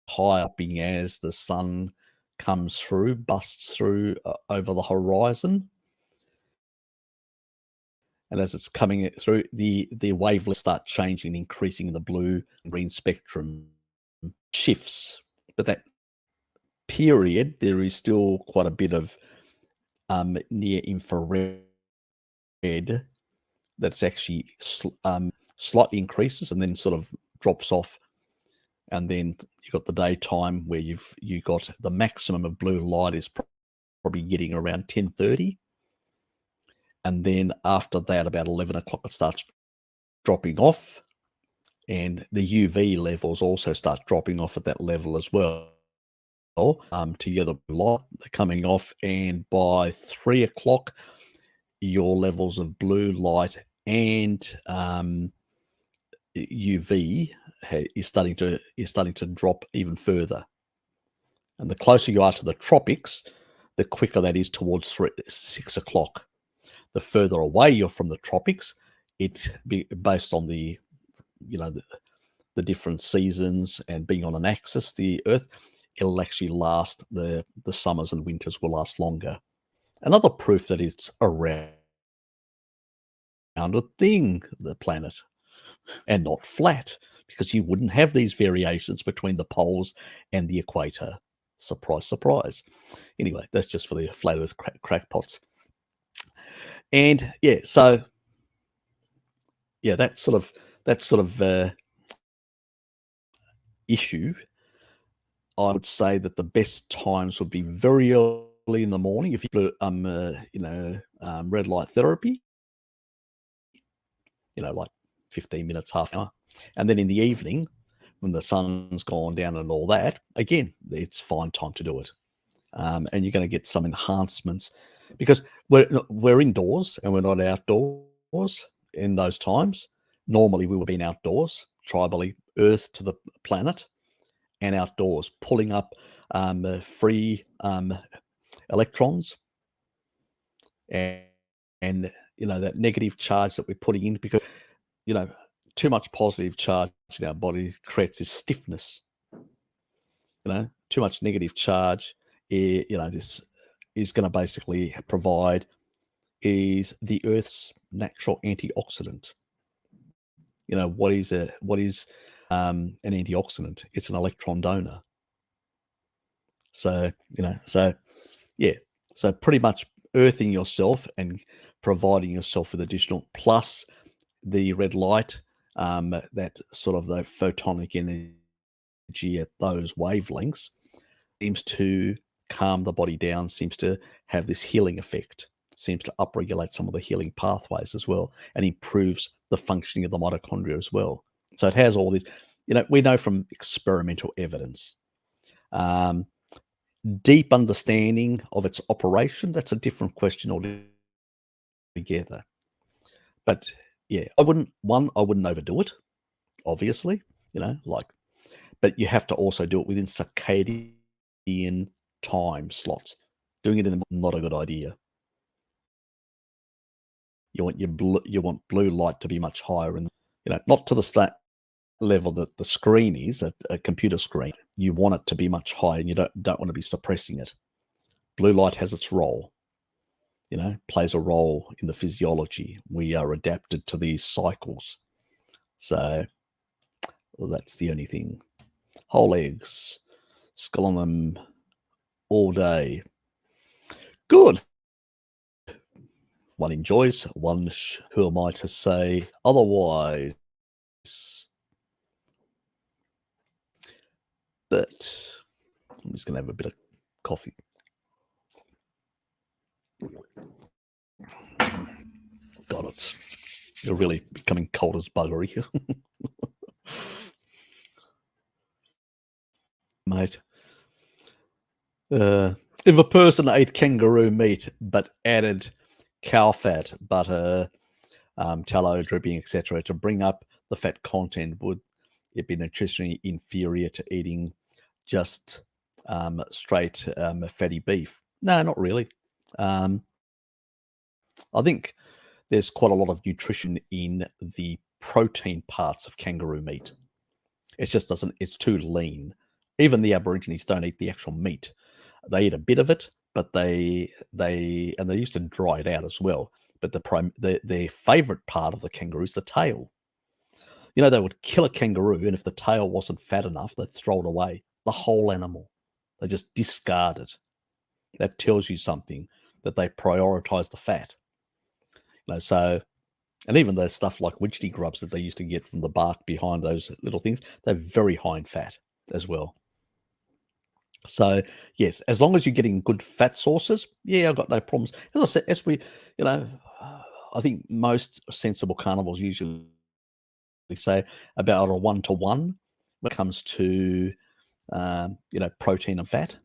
high upping as the sun comes through, busts through over the horizon. And as it's coming through, the wavelengths start changing, increasing in the blue and green spectrum shifts. But that period, there is still quite a bit of near infrared that's actually slightly increases and then sort of drops off. And then you've got the daytime where you got the maximum of blue light is probably getting around 10:30. And then after that, about 11 o'clock, it starts dropping off. And the UV levels also start dropping off at that level as well. Together with light, they're coming off. And by 3 o'clock, your levels of blue light and UV is starting to drop even further. And the closer you are to the tropics, the quicker that is towards 6 o'clock. The further away you're from the tropics, it be based on the different seasons and being on an axis, the Earth, it'll actually last. The summers and winters will last longer. Another proof that it's around a thing, the planet, and not flat, because you wouldn't have these variations between the poles and the equator. Surprise, surprise. Anyway, that's just for the flat Earth crackpots. And yeah, so yeah, that sort of issue, I would say that the best times would be very early in the morning, if you do red light therapy, like 15 minutes, half an hour, and then in the evening when the sun's gone down and all that, again, it's fine time to do it. And you're going to get some enhancements because we're indoors and we're not outdoors in those times. Normally, we would have been outdoors, tribally, earth to the planet, and outdoors, pulling up free electrons and that negative charge that we're putting in, because too much positive charge in our body creates this stiffness. Too much negative charge, this is going to basically provide is the Earth's natural antioxidant. What is an antioxidant? It's an electron donor. So so pretty much earthing yourself and providing yourself with additional, plus the red light, that sort of the photonic energy at those wavelengths seems to calm the body down, seems to have this healing effect, seems to upregulate some of the healing pathways as well, and improves the functioning of the mitochondria as well. So it has all this, we know from experimental evidence. Deep understanding of its operation, that's a different question altogether. But yeah, I wouldn't overdo it, obviously, but you have to also do it within circadian time slots. Doing it in the not a good idea. You want blue light to be much higher, and not to the level that the screen is, a computer screen. You want it to be much higher, and you don't want to be suppressing it. Blue light has its role, plays a role in the physiology. We are adapted to these cycles. So that's the only thing. Whole eggs, skull on them all day. Good. One enjoys, one who am I to say otherwise? But I'm just going to have a bit of coffee. God, you're really becoming cold as buggery. Mate. If a person ate kangaroo meat but added cow fat, butter, tallow, dripping, etc., to bring up the fat content, would it be nutritionally inferior to eating just straight fatty beef? No, not really. I think there's quite a lot of nutrition in the protein parts of kangaroo meat. It just doesn't, it's too lean. Even the Aborigines don't eat the actual meat. They eat a bit of it, but they used to dry it out as well. But their favorite part of the kangaroo is the tail. They would kill a kangaroo, and if the tail wasn't fat enough, they'd throw it away. The whole animal. They just discard it. That tells you something, that they prioritize the fat. So, and even the stuff like witchetty grubs that they used to get from the bark behind those little things, they're very high in fat as well. So yes, as long as you're getting good fat sources, yeah, I've got no problems. As I said, I think most sensible carnivores usually say about a 1-to-1 when it comes to protein and fat,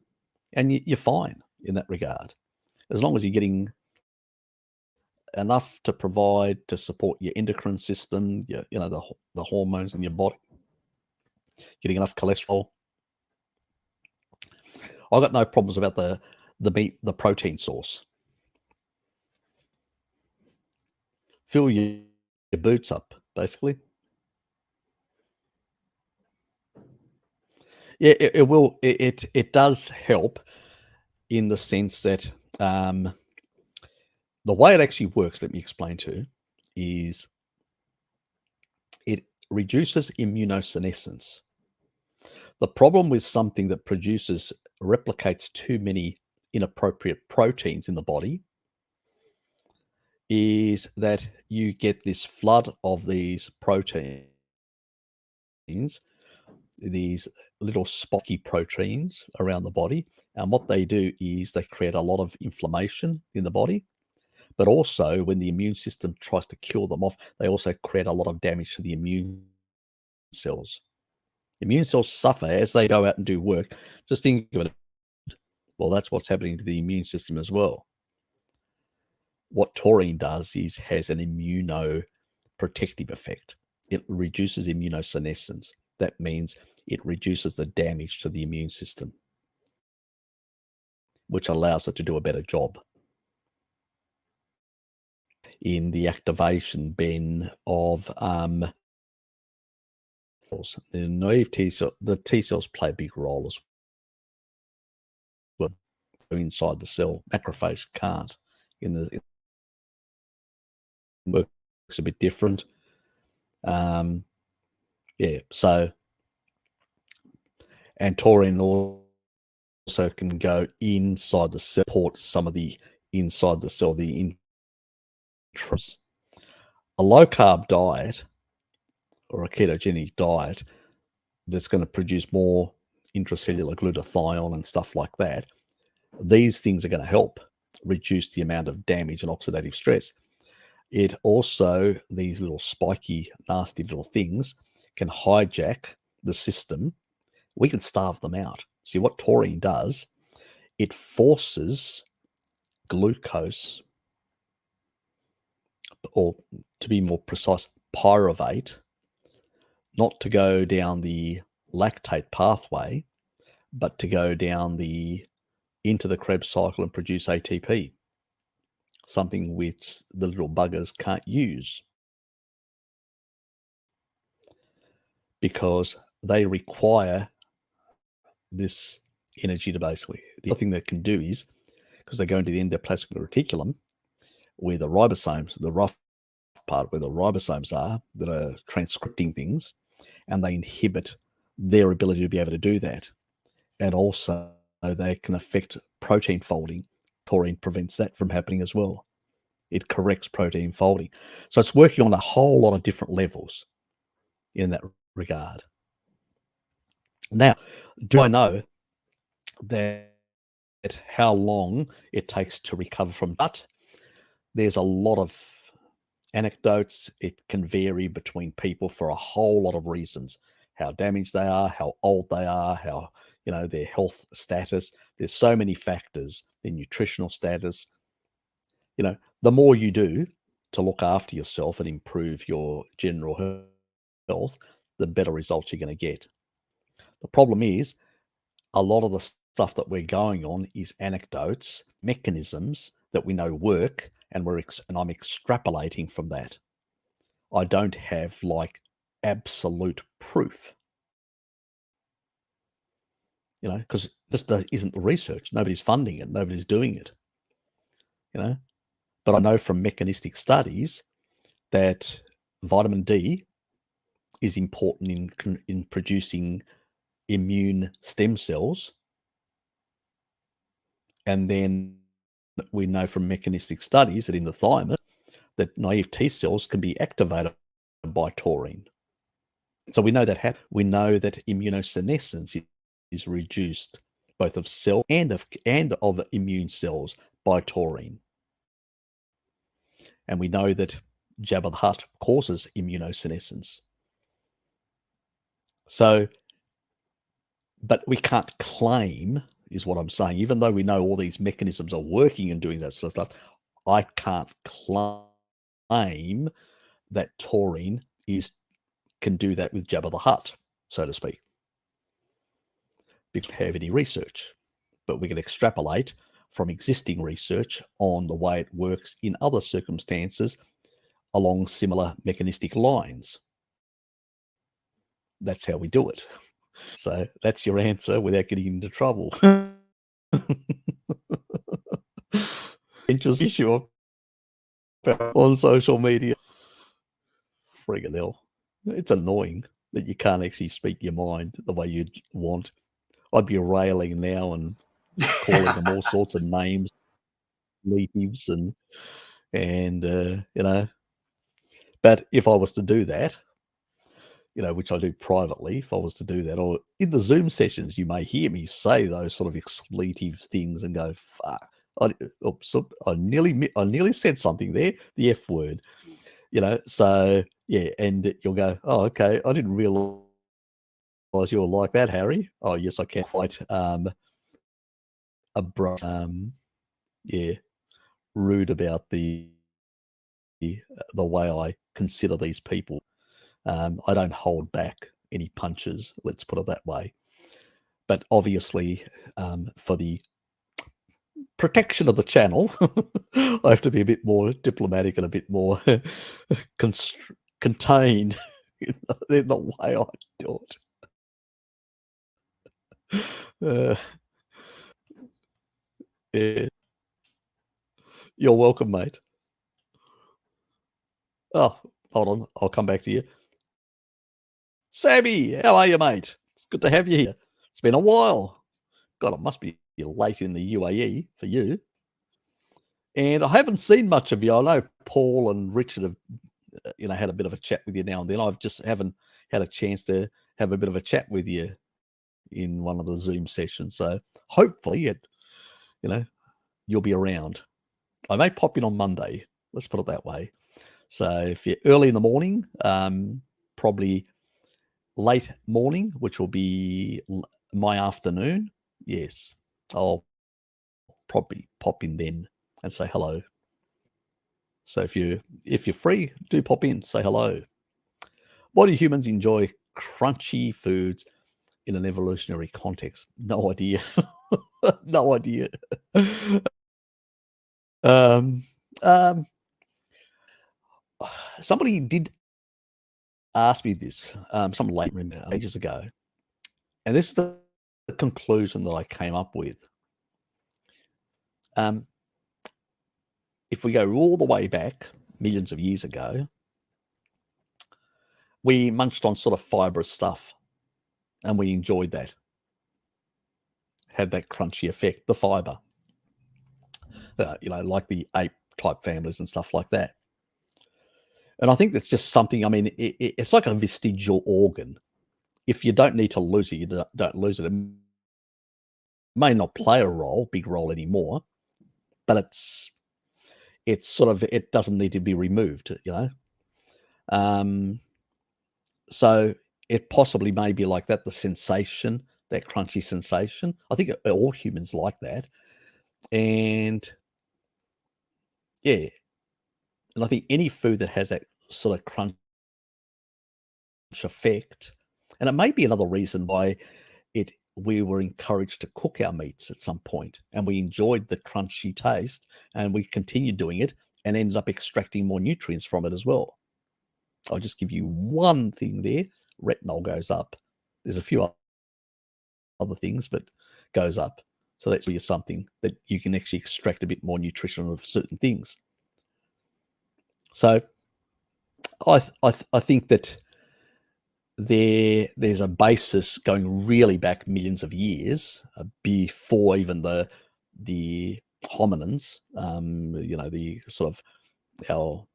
and you're fine in that regard, as long as you're getting enough to provide to support your endocrine system, the hormones in your body, getting enough cholesterol. I've got no problems about the meat, the protein source. Fill your boots up, basically. Yeah, it will. It does help in the sense that the way it actually works, let me explain to you, is it reduces immunosenescence. The problem with something that replicates too many inappropriate proteins in the body is that you get this flood of these proteins these little spiky proteins around the body. And what they do is they create a lot of inflammation in the body. But also, when the immune system tries to kill them off, they also create a lot of damage to the immune cells. Immune cells suffer as they go out and do work. Just think of it. Well, that's what's happening to the immune system as well. What taurine does is has an immunoprotective effect. It reduces immunosenescence. That means it reduces the damage to the immune system, which allows it to do a better job in the activation, Ben, of the naive T cell. The T cells play a big role as well inside the cell. Macrophage can't. It works a bit different. Yeah, so, and taurine also can go inside the cell, support some of the inside the cell, the introns. A low carb diet or a ketogenic diet that's going to produce more intracellular glutathione and stuff like that, these things are going to help reduce the amount of damage and oxidative stress. It also, these little spiky, nasty little things can hijack the system. We can starve them out. See, what taurine does, it forces glucose, or to be more precise, pyruvate, not to go down the lactate pathway, but to go down into the Krebs cycle and produce ATP, something which the little buggers can't use because they require this energy to basically. The other thing they can do is, because they go into the endoplasmic reticulum, where the ribosomes, the rough part where the ribosomes are that are transcripting things, and they inhibit their ability to be able to do that. And also they can affect protein folding. Taurine prevents that from happening as well. It corrects protein folding. So it's working on a whole lot of different levels in that regard. Now, do I know that how long it takes to recover from that? There's a lot of anecdotes. It can vary between people for a whole lot of reasons. How damaged they are, how old they are, how, their health status. There's so many factors, their nutritional status. The more you do to look after yourself and improve your general health, the better results you're going to get. The problem is, a lot of the stuff that we're going on is anecdotes, mechanisms that we know work, and I'm extrapolating from that. I don't have absolute proof, because this isn't the research. Nobody's funding it. Nobody's doing it, But I know from mechanistic studies that vitamin D is important in producing immune stem cells. And then we know from mechanistic studies that in the thymus, that naive T cells can be activated by taurine. So we know that we know that immunosenescence is reduced both of cell and of immune cells by taurine. And we know that Jabba the Hutt causes immunosenescence. So, but we can't claim, is what I'm saying, even though we know all these mechanisms are working and doing that sort of stuff, I can't claim that taurine can do that with Jabba the Hutt, so to speak. Because we don't have any research, but we can extrapolate from existing research on the way it works in other circumstances along similar mechanistic lines. That's how we do it. So that's your answer without getting into trouble. Interest issue on social media. Friggin' hell. It's annoying that you can't actually speak your mind the way you'd want. I'd be railing now and calling them all sorts of names, relatives, and but if I was to do that, which I do privately if I was to do that, or in the Zoom sessions, you may hear me say those sort of expletive things and go, fuck. I nearly said something there, the F word, so yeah, and you'll go, oh, okay, I didn't realize you were like that, Harry. Oh, yes, I can. Quite abrupt, yeah, rude about the way I consider these people. I don't hold back any punches, let's put it that way. But obviously, for the protection of the channel, I have to be a bit more diplomatic and a bit more contained in the way I do it. Yeah. You're welcome, mate. Oh, hold on. I'll come back to you. Sammy, how are you, mate? It's good to have you here. It's been a while. God, it must be late in the UAE for you. And I haven't seen much of you. I know Paul and Richard have, had a bit of a chat with you now and then. I just haven't had a chance to have a bit of a chat with you in one of the Zoom sessions. So hopefully, you'll be around. I may pop in on Monday. Let's put it that way. So if you're early in the morning, probably late morning, which will be my afternoon, yes, I'll probably pop in then and say hello. So if you're free, do pop in, say hello. Why do humans enjoy crunchy foods in an evolutionary context? No idea. No idea. Somebody did ask me this, some late ages ago, and this is the conclusion that I came up with. If we go all the way back millions of years ago, we munched on sort of fibrous stuff, and we enjoyed that. Had that crunchy effect, the fiber, like the ape type families and stuff like that. And I think that's just something. I mean, it's like a vestigial organ. If you don't need to lose it, you don't lose it. It may not play a big role anymore, but it's sort of, it doesn't need to be removed, So it possibly may be like that, the sensation, that crunchy sensation. I think all humans like that. And yeah, and I think any food that has that sort of crunch effect, and it may be another reason why we were encouraged to cook our meats at some point, and we enjoyed the crunchy taste, and we continued doing it and ended up extracting more nutrients from it as well. I'll just give you one thing there. Retinol goes up. There's a few other things, but goes up. So that's really something that you can actually extract a bit more nutrition of certain things. So I think that there's a basis going really back millions of years before even the hominins, the sort of our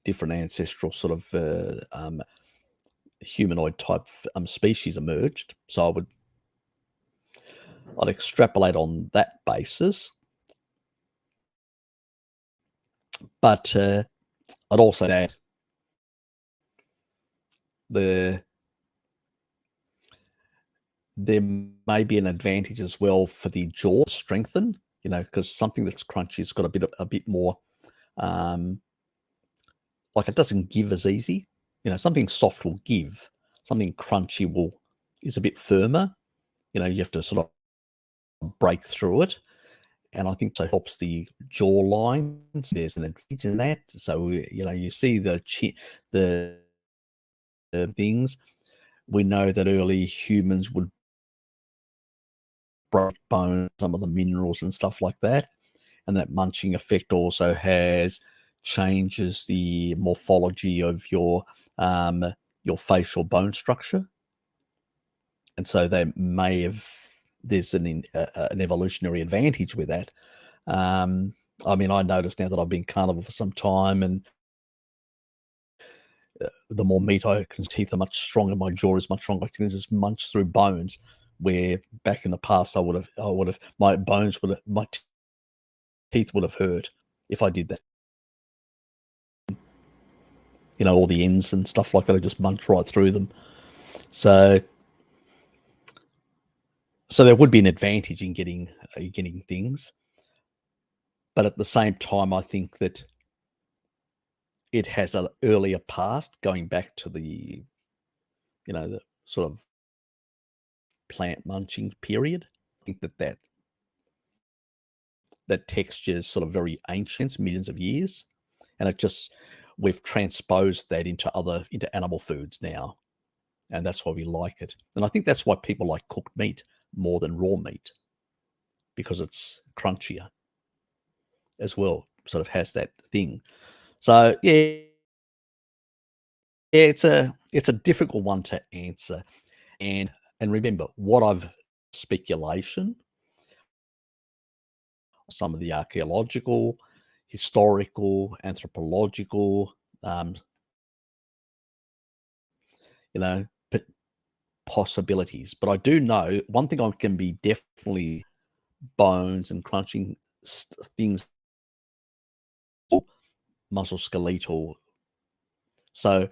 different ancestral sort of humanoid type species emerged. So I'd extrapolate on that basis, but I'd also add there may be an advantage as well for the jaw to strengthen, because something that's crunchy has got a bit more, like it doesn't give as easy. Something soft will give, something crunchy is a bit firmer. You have to sort of break through it. And I think so helps the jawline. There's an advantage in that. So, you see the things. We know that early humans would break bone, some of the minerals and stuff like that. And that munching effect also changes the morphology of your facial bone structure. And so there's an evolutionary advantage with that. I mean, I notice now that I've been carnivore for some time, and the more meat I can, teeth are much stronger, my jaw is much stronger. I can just munch through bones, where back in the past my teeth would have hurt if I did that. All the ends and stuff like that, I just munch right through them. So there would be an advantage in getting things, but at the same time, I think that it has an earlier past, going back to the the sort of plant munching period. I think that texture is sort of very ancient, millions of years, and we've transposed that into animal foods now, and that's why we like it. And I think that's why people like cooked meat more than raw meat, because it's crunchier as well, sort of has that thing. So yeah, it's a difficult one to answer. And remember, what I've speculation, some of the archaeological, historical, anthropological, possibilities. But I do know one thing, I can be definitely bones and crunching things, musculoskeletal. So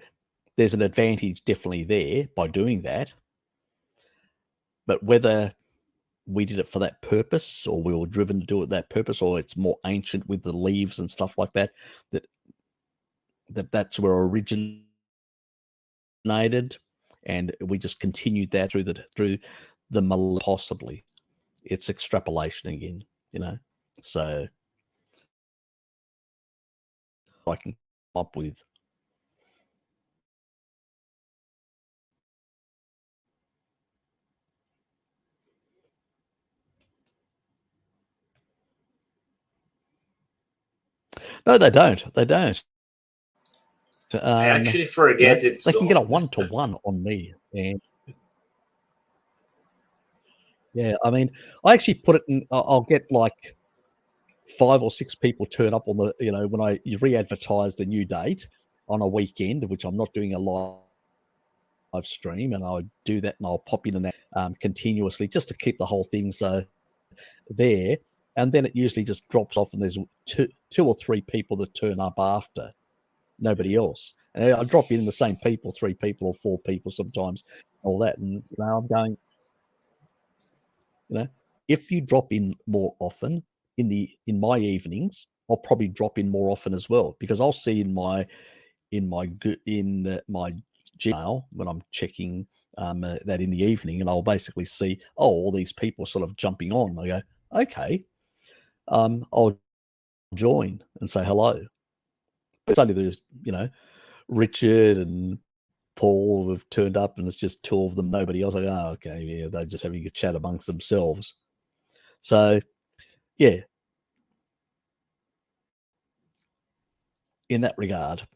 there's an advantage definitely there by doing that. But whether we did it for that purpose, or we were driven to do it that purpose, or it's more ancient with the leaves and stuff like that, that's where originated, and we just continued that through the possibly. It's extrapolation again, so I can come up with. No, they don't. I actually forget it. They can get a 1-to-1 on me, and yeah, I mean, I actually put it in. I'll get like 5 or 6 people turn up on the, when you re-advertise the new date on a weekend, which I'm not doing a live stream, and I'll do that, and I'll pop in and out continuously, just to keep the whole thing there. And then it usually just drops off, and there's two or three people that turn up after, nobody else. And I drop in the same people, 3 people or 4 people sometimes, all that. And I'm going, if you drop in more often in my evenings, I'll probably drop in more often as well, because I'll see in my Gmail when I'm checking that in the evening, and I'll basically see, all these people sort of jumping on. I go, okay, I'll join and say hello. It's only there's Richard and Paul have turned up, and it's just 2 of them, nobody else. I go, okay, yeah, they're just having a chat amongst themselves. So yeah, in that regard.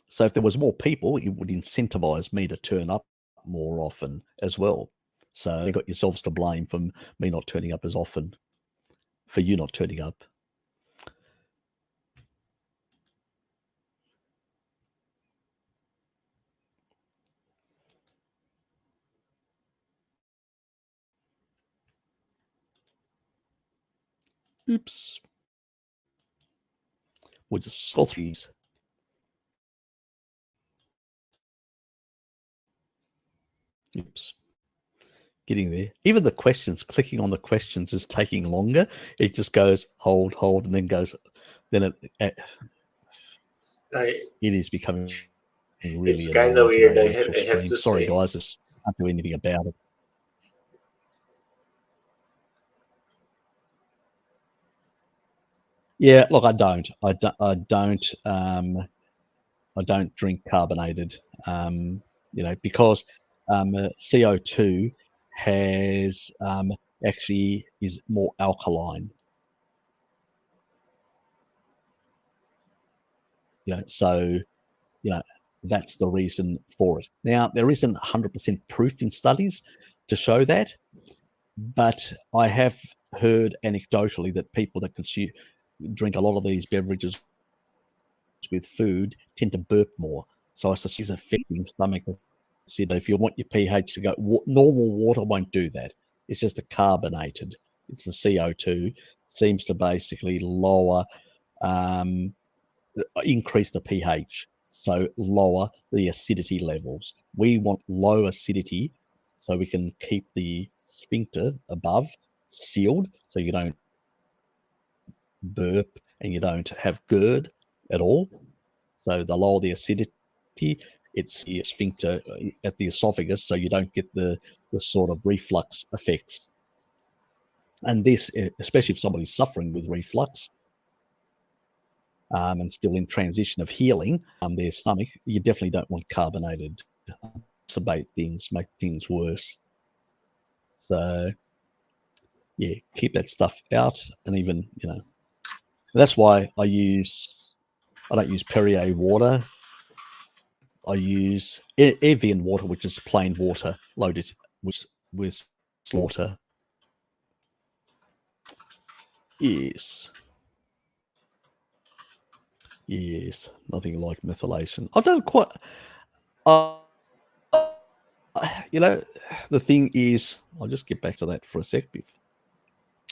So if there was more people, it would incentivize me to turn up more often as well. So you got yourselves to blame for me not turning up as often, for you not turning up. Oops. We'll just scroll through these. Oops. Getting there. Even the questions, clicking on the questions is taking longer. It just goes hold, and then goes, then it is becoming really it's kind of weird. I have to Sorry, say. guys, I can't do anything about it. Yeah, look, I don't drink carbonated, because CO2 has actually is more alkaline. So that's the reason for it. Now, there isn't 100% proof in studies to show that, but I have heard anecdotally that people that drink a lot of these beverages with food tend to burp more. So I suspect it's affecting stomach acid. If you want your pH to go, normal water won't do that. It's just a carbonated. It's the CO2 seems to basically lower, increase the pH, so lower the acidity levels. We want low acidity so we can keep the sphincter above sealed, so you don't burp and you don't have GERD at all. So the lower the acidity, it's the sphincter at the esophagus, so you don't get the sort of reflux effects. And this, especially if somebody's suffering with reflux and still in transition of healing their stomach, you definitely don't want carbonated exacerbate things, make things worse. So yeah, keep that stuff out. And even, that's why I don't use Perrier water. I use Evian water, which is plain water loaded with slaughter. Yes, nothing like methylation. I've done quite. The thing is, I'll just get back to that for a sec.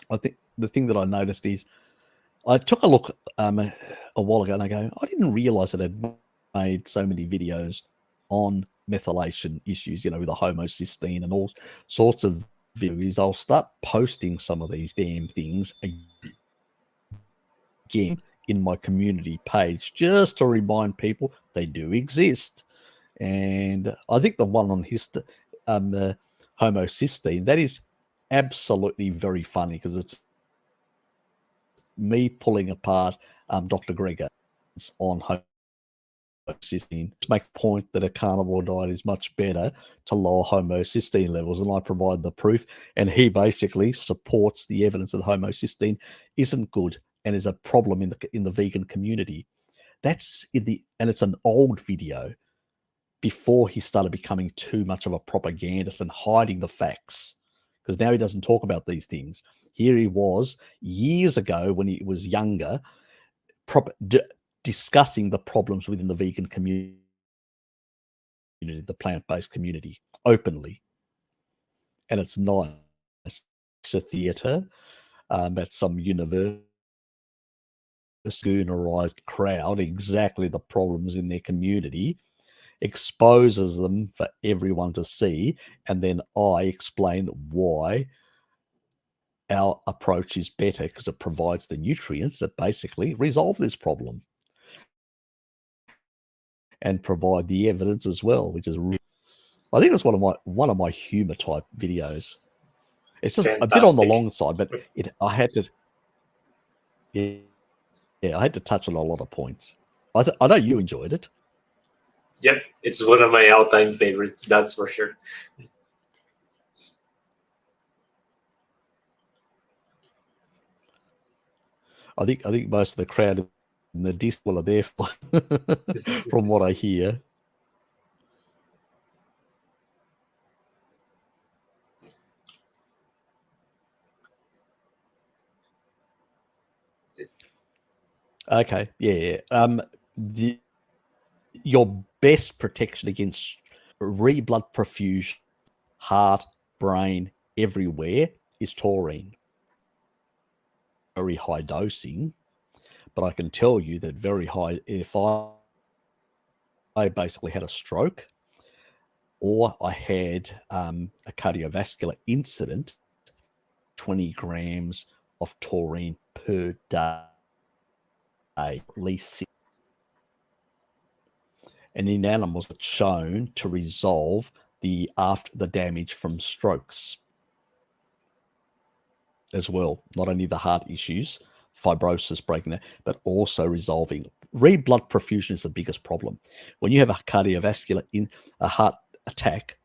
I think the thing that I noticed is I took a look a while ago and I go, I didn't realize that I'd made so many videos on methylation issues, with the homocysteine and all sorts of videos. I'll start posting some of these damn things again in my community page just to remind people they do exist. And I think the one on homocysteine, that is absolutely very funny because it's me pulling apart Dr. Gregor on homocysteine to make the point that a carnivore diet is much better to lower homocysteine levels, and I provide the proof, and he basically supports the evidence that homocysteine isn't good and is a problem in the vegan community. That's and it's an old video before he started becoming too much of a propagandist and hiding the facts, because now he doesn't talk about these things. Here he was years ago when he was younger, discussing the problems within the vegan community, the plant-based community, openly. And it's nice. It's a theatre at some university, schoonerized crowd, exactly the problems in their community, exposes them for everyone to see, and then I explain why our approach is better because it provides the nutrients that basically resolve this problem and provide the evidence as well, which is really, I think it's one of my humor type videos. It's just a bit on the long side, but I had to touch on a lot of points. I know you enjoyed it. Yep, it's one of my all-time favorites, that's for sure. I think most of the crowd in the Discord are there from what I hear. Okay, yeah. Your best protection against blood perfusion, heart, brain, everywhere is taurine. Very high dosing, but I can tell you that very high, if I basically had a stroke or I had a cardiovascular incident, 20 grams of taurine per day, at least. And in animals, it's shown to resolve the damage from strokes as well. Not only the heart issues, fibrosis, breaking that, but also resolving. Blood perfusion is the biggest problem. When you have a cardiovascular a heart attack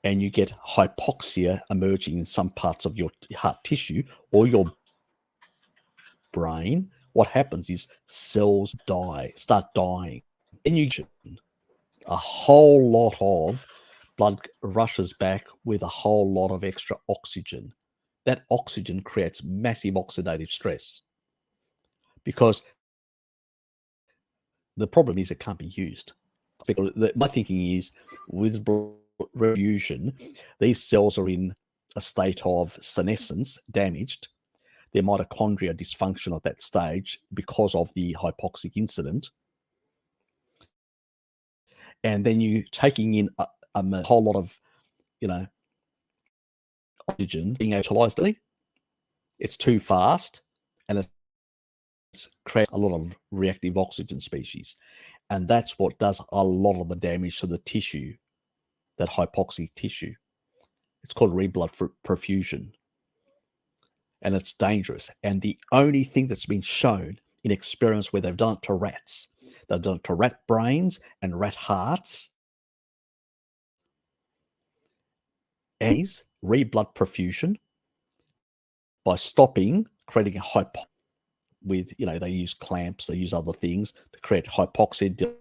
and you get hypoxia emerging in some parts of your heart tissue or your brain, what happens is cells start dying. Then you get a whole lot of blood rushes back with a whole lot of extra oxygen. That oxygen creates massive oxidative stress because the problem is it can't be used. because my thinking is with refusion, these cells are in a state of senescence, damaged. Their mitochondria dysfunction at that stage because of the hypoxic incident. And then you taking in a whole lot of, oxygen being utilized. It's too fast, and it's creates a lot of reactive oxygen species. And that's what does a lot of the damage to the tissue, that hypoxic tissue. It's called red blood perfusion. And it's dangerous. And the only thing that's been shown in experiments where they've done it to rats, they've done it to rat brains and rat hearts, is red blood perfusion by stopping creating a hypoxia with, they use clamps, they use other things to create hypoxia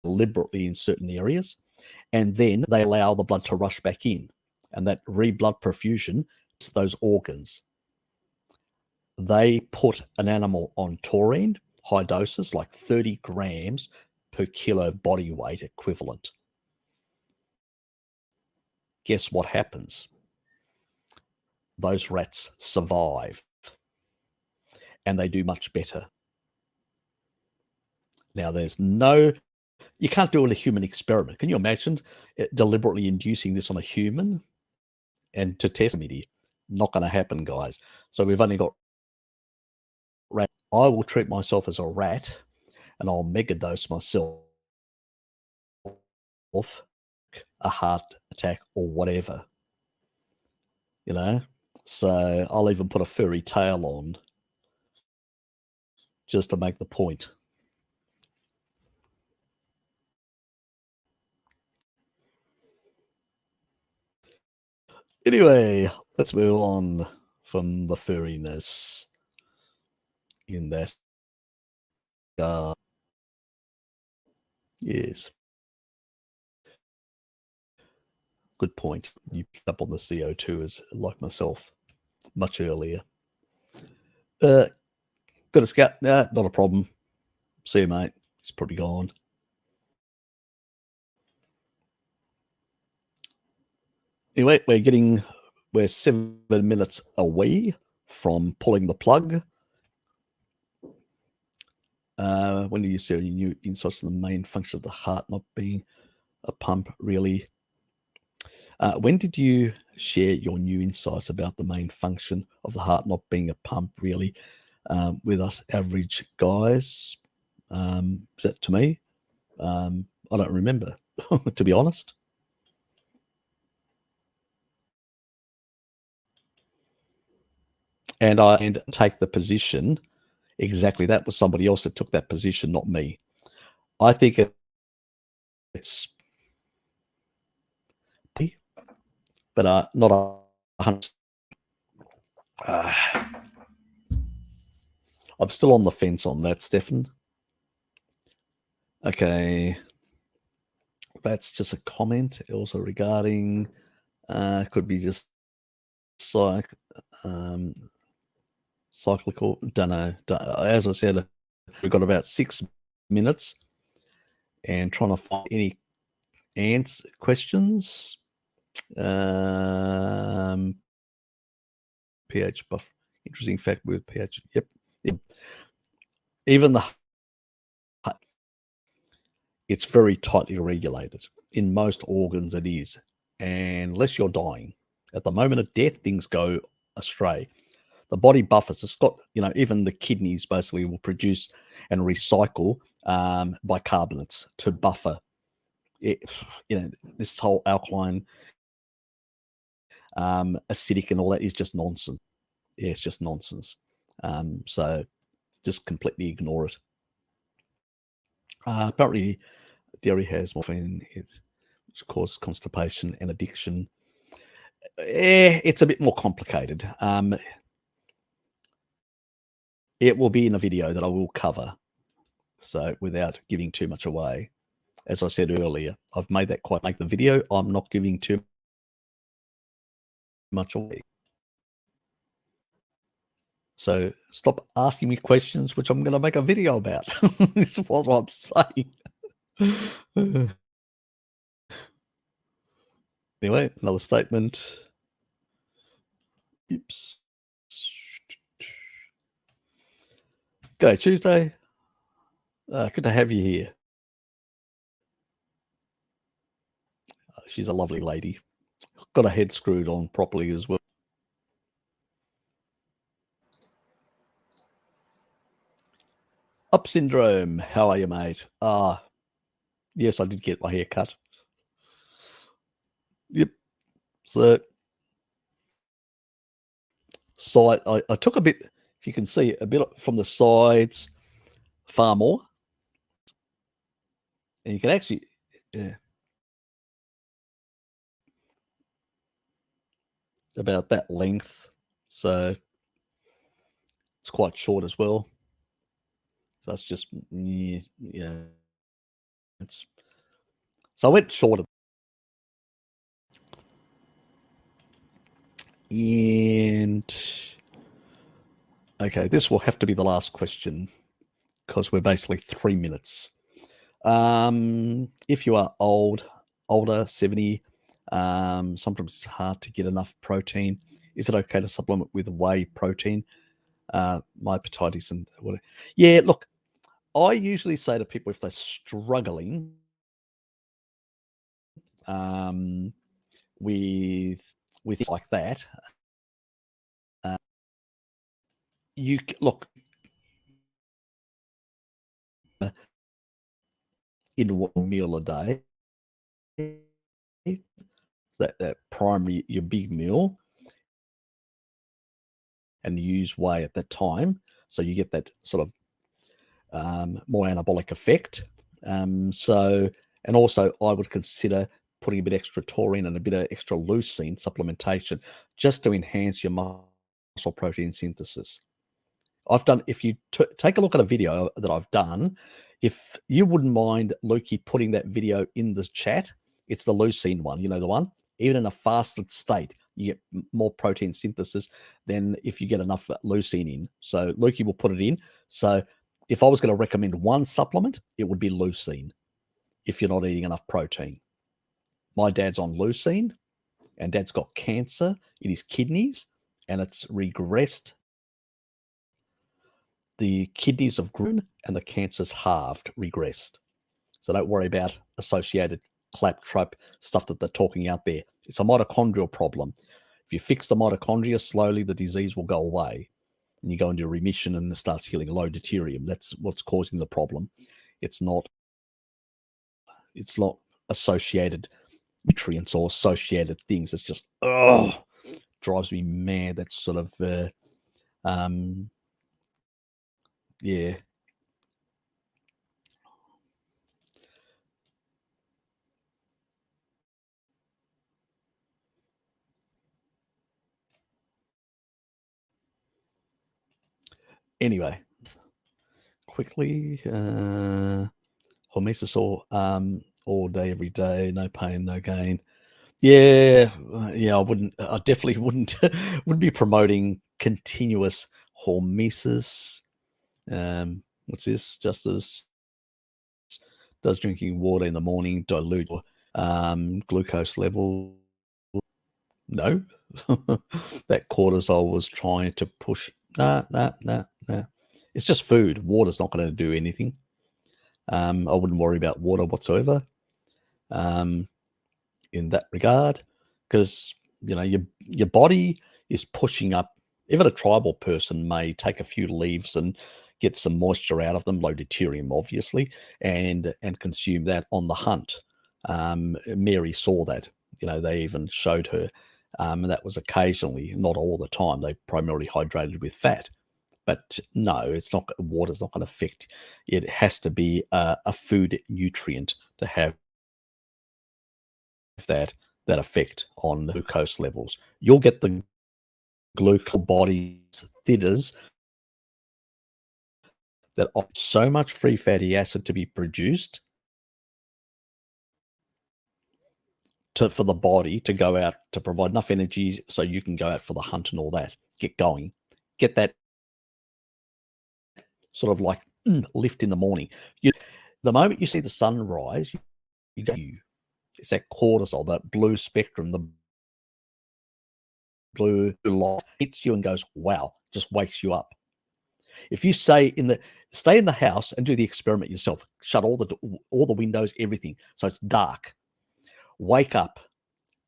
deliberately in certain areas. And then they allow the blood to rush back in. And that red blood perfusion is those organs. They put an animal on taurine, high doses, like 30 grams per kilo body weight equivalent. Guess what happens? Those rats survive, and they do much better. Now, you can't do it in a human experiment. Can you imagine deliberately inducing this on a human and to test them? Not going to happen, guys. So we've only got rat. I will treat myself as a rat, and I'll megadose myself a heart attack or whatever. So I'll even put a furry tail on just to make the point. Anyway, let's move on from the furriness in that. Yes. Good point. You picked up on the CO2 as like myself much earlier. Got a scout? Nah, not a problem. See you, mate. It's probably gone. Anyway, we're 7 minutes away from pulling the plug. When do you see any new insights on the main function of the heart not being a pump, really? When did you share your new insights about the main function of the heart not being a pump, really, with us average guys? Is that to me? I don't remember, to be honest. And I take the position exactly. That was somebody else that took that position, not me. I think it's, but not 100%. I'm still on the fence on that, Stefan. Okay. That's just a comment also regarding, could be just cyclical, don't know. As I said, we've got about 6 minutes and trying to find any questions. pH buff, interesting fact with pH. Yep. Even it's very tightly regulated. In most organs it is, and unless you're dying. At the moment of death, things go astray. The body buffers. It's got, even the kidneys basically will produce and recycle bicarbonates to buffer it. This whole alkaline, acidic and all that is just nonsense. Yeah, it's just nonsense. So just completely ignore it. Apparently, dairy has morphine, which causes constipation and addiction. It's a bit more complicated. It will be in a video that I will cover, so without giving too much away. As I said earlier, I've made that quite make the video. I'm not giving too much away. So stop asking me questions, which I'm going to make a video about. This is what I'm saying. Anyway, another statement. Oops. G'day, Tuesday. Good to have you here. She's a lovely lady. Got her head screwed on properly as well. Up syndrome. How are you, mate? Yes, I did get my hair cut. Yep. So I took a bit, if you can see, a bit from the sides, far more. And you can actually, yeah, about that length. So it's quite short as well. So it's just, yeah. So I went shorter. And okay, this will have to be the last question because we're basically 3 minutes. If you are older, 70, sometimes it's hard to get enough protein. Is it okay to supplement with whey protein? My hepatitis and whatever. Yeah, look, I usually say to people if they're struggling with things like that, you look in one meal a day. That primary, your big meal, and use whey at that time, so you get that sort of more anabolic effect. So, and also I would consider putting a bit extra taurine and a bit of extra leucine supplementation just to enhance your muscle protein synthesis. I've done, if you take a look at a video that I've done, if you wouldn't mind, Lukey, putting that video in the chat, it's the leucine one, you know, the one, even in a fasted state, you get more protein synthesis than if you get enough leucine in. So Lukey will put it in. So if I was going to recommend one supplement, it would be leucine if you're not eating enough protein. My dad's on leucine, and dad's got cancer in his kidneys, and it's regressed. The kidneys have grown and the cancer's halved, regressed. So don't worry about associated claptrap stuff that they're talking out there. It's a mitochondrial problem. If you fix the mitochondria, slowly the disease will go away and you go into remission and it starts healing. Low deuterium. That's what's causing the problem. It's not associated nutrients or associated things. It's just, drives me mad. That's sort of, yeah. Anyway, quickly, hormesis all day, every day, no pain, no gain. Yeah, I definitely wouldn't be promoting continuous hormesis. What's this? Just as does drinking water in the morning dilute glucose level? No, that cortisol was trying to push. Nah. It's just food. Water's not going to do anything. I wouldn't worry about water whatsoever in that regard, because you know your body is pushing up. Even a tribal person may take a few leaves and get some moisture out of them, low deuterium obviously, and consume that on the hunt. Mary saw that. You know, they even showed her, and that was occasionally, not all the time. They primarily hydrated with fat. But no, it's not. Water's not going to affect. It has to be a food nutrient to have that effect on the glucose levels. You'll get the glucose body's thinners that are so much free fatty acid to be produced for the body to go out to provide enough energy so you can go out for the hunt and all that. Get going. Get that sort of like lift in the morning. the moment you see the sun rise, you go, it's that cortisol, that blue spectrum, the blue light hits you and goes, wow, just wakes you up. If you stay in the house and do the experiment yourself, shut all the windows, everything, so it's dark. Wake up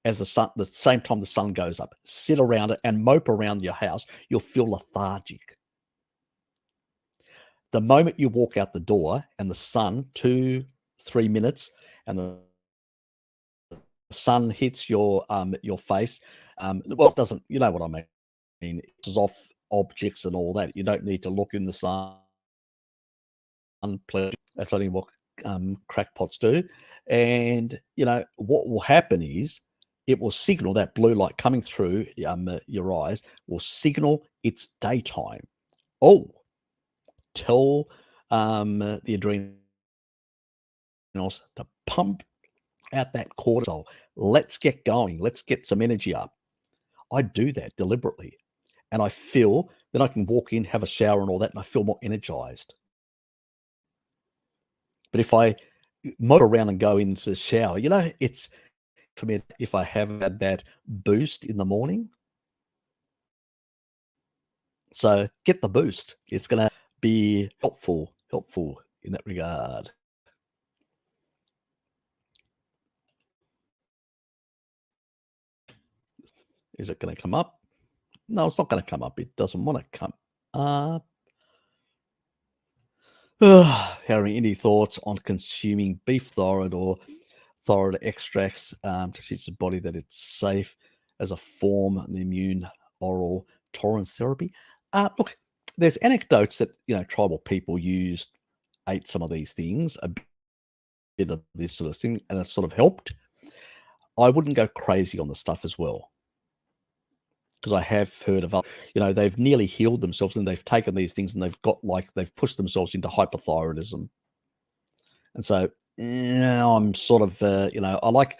as the same time the sun goes up. Sit around it and mope around your house. You'll feel lethargic. The moment you walk out the door and the sun, 2-3 minutes, and the sun hits your face, well, it doesn't. You know what I mean? It's off objects and all that. You don't need to look in the sun. That's only what crackpots do. And what will happen is it will signal, that blue light coming through your eyes will signal it's daytime. Oh, tell the adrenals to pump out that cortisol. Let's get going. Let's get some energy up. I do that deliberately. And I feel, then I can walk in, have a shower and all that, and I feel more energized. But if I motor around and go into the shower, it's, for me, if I haven't had that boost in the morning. So get the boost. It's going to be helpful in that regard. Is it going to come up? No, it's not going to come up. It doesn't want to come up. Harry, any thoughts on consuming beef thyroid or thyroid extracts to teach the body that it's safe as a form of the immune oral tolerance therapy? Look, there's anecdotes that tribal people ate some of these things, a bit of this sort of thing, and it sort of helped. I wouldn't go crazy on the stuff as well, because I have heard of, they've nearly healed themselves and they've taken these things and they've pushed themselves into hypothyroidism. And so, I'm sort of, I like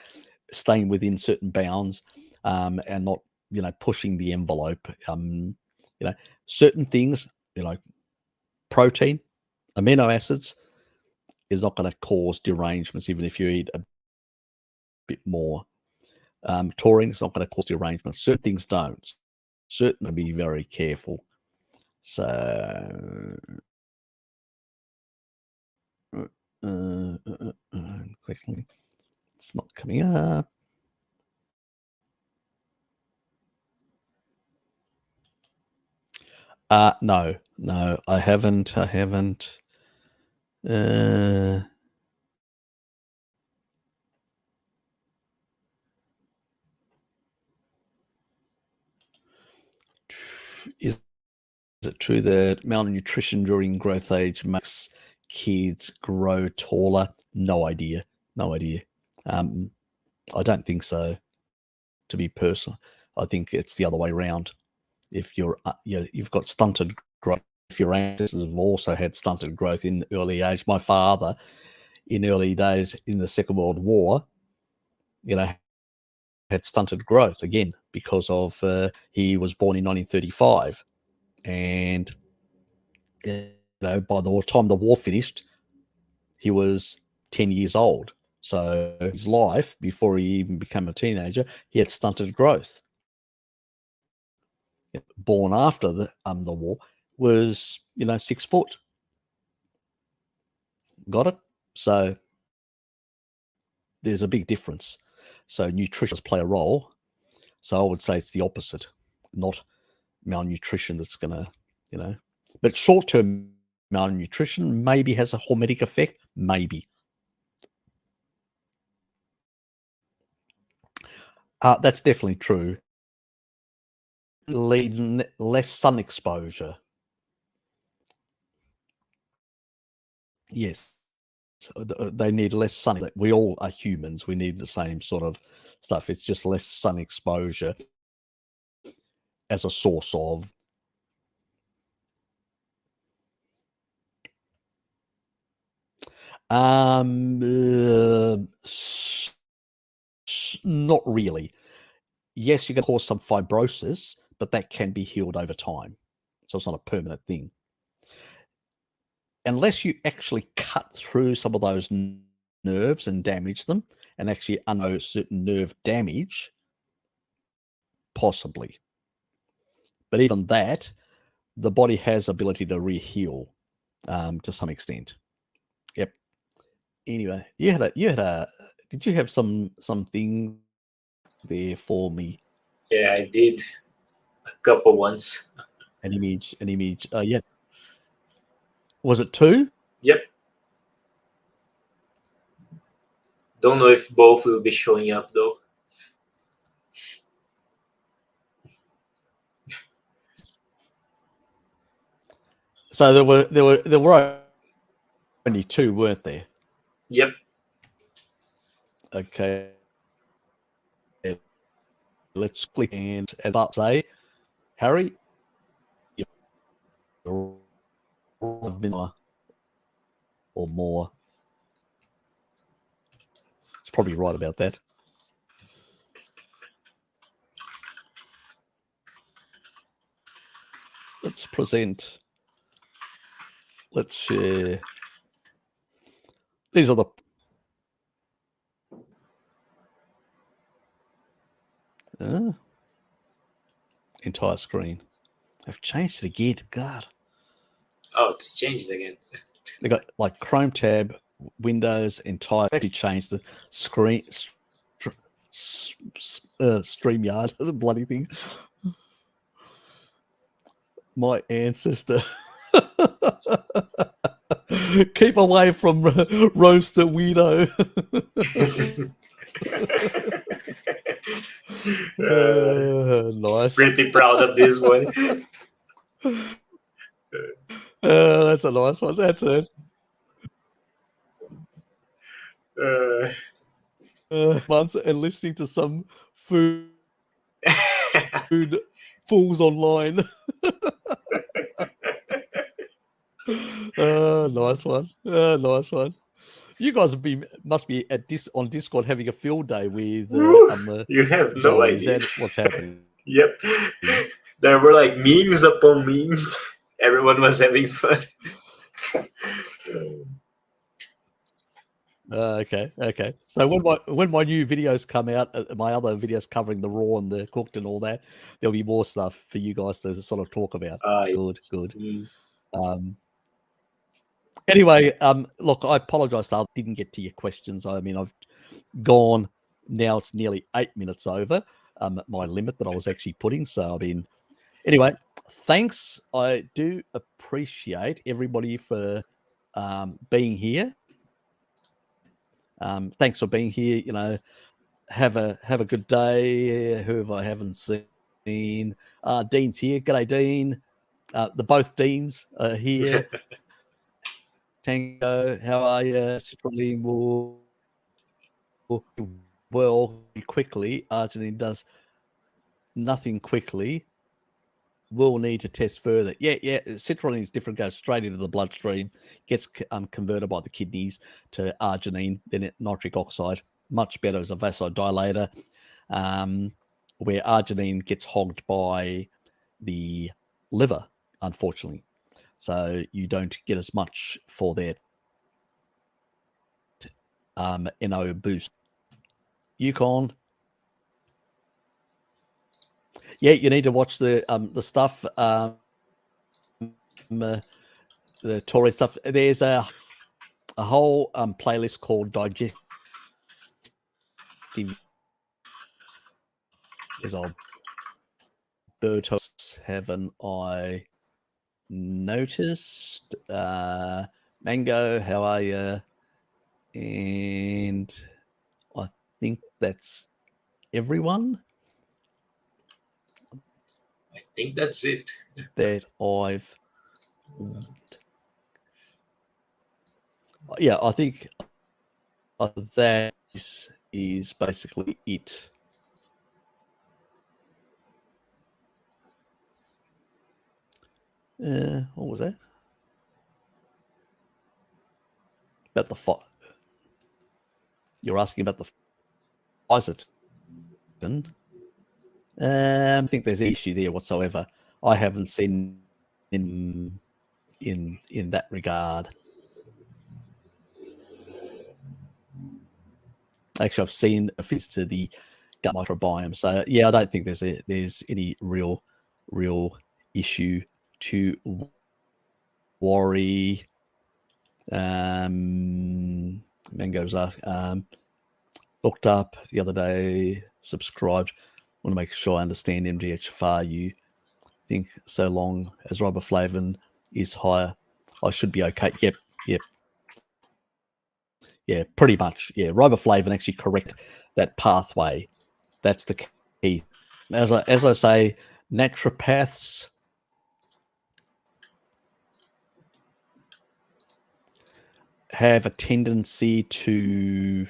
staying within certain bounds and not, pushing the envelope. Certain things, protein, amino acids is not going to cause derangements, even if you eat a bit more. Taurine is not going to cause derangements. Certain things don't. Certainly be very careful. So, quickly, it's not coming up. No, I haven't. Is it true that malnutrition during growth age makes kids grow taller? No idea. I don't think so, to be personal. I think it's the other way around. If you've got stunted growth, if your ancestors have also had stunted growth in early age. My father, in early days in the Second World War, had stunted growth again because of he was born in 1935, and by the time the war finished, he was 10 years old. So his life, before he even became a teenager, he had stunted growth. Born after the war, was 6 foot. Got it? So there's a big difference. So nutrition does play a role. So I would say it's the opposite, not malnutrition that's going to, but short-term malnutrition maybe has a hormetic effect, maybe. That's definitely true. Less sun exposure. Yes. So they need less sun. We all are humans. We need the same sort of stuff. It's just less sun exposure as a source of. Not really. Yes, you can cause some fibrosis, but that can be healed over time. So it's not a permanent thing. unless you actually cut through some of those nerves and damage them and actually undergo certain nerve damage, possibly. But even that, the body has ability to re-heal to some extent. Yep. Anyway, did you have something there for me? Yeah, I did a couple ones. An image. Yeah. Was it 2? Yep. Don't know if both will be showing up though. So there were only 2, weren't there? Yep. Okay. Let's click and up say, Harry, you're or more. It's probably right about that. Let's present. Let's share. These are the entire screen. I've changed it again. God. Oh, it's changed again. They got like Chrome tab, Windows, entire. I've actually changed the screen. StreamYard, that's a bloody thing. My ancestor. Keep away from roaster weirdo. Nice. Pretty proud of this one. That's a nice one. That's it. Months and listening to some food fools online. Nice one. Nice one. You guys must be on Discord having a field day with. You have no Joey. idea. Is that what's happening? Yep. There were like memes upon memes. Everyone was having fun. Okay. So when my new videos come out, my other videos covering the raw and the cooked and all that, there'll be more stuff for you guys to sort of talk about. Good. Anyway, look, I apologize. I didn't get to your questions. I mean, I've gone now. It's nearly 8 minutes over my limit that I was actually putting. So I've been. Anyway, thanks. I do appreciate everybody for being here. Thanks for being here. You know, have a good day. Whoever I haven't seen, Dean's here. G'day, Dean. The both Deans are here. Tango, how are you? Citrulline will well quickly. Arginine does nothing quickly. We'll need to test further. Yeah. Citrulline is different. Goes straight into the bloodstream. Gets converted by the kidneys to arginine, then nitric oxide. Much better as a vasodilator. Where arginine gets hogged by the liver, unfortunately. So you don't get as much for that NO boost. Yukon. Yeah, you need to watch the stuff, the Taurine stuff. There's a whole playlist called Digestive. Is Albertos, haven't I noticed? Mango, how are you? And I think that's everyone. I think that's it. That I've. Yeah, I think that is basically it. What was that? About the fire. You're asking about the Isotin. I think there's an issue there whatsoever. I haven't seen in that regard. Actually, I've seen benefits to the gut microbiome. So yeah, I don't think there's any real issue to worry. Mango's asked, looked up the other day, subscribed. Want to make sure I understand MDHFR. You think so long as riboflavin is higher, I should be okay. Yep. Yeah, pretty much. Yeah, riboflavin actually correct that pathway. That's the key. As I say, naturopaths have a tendency to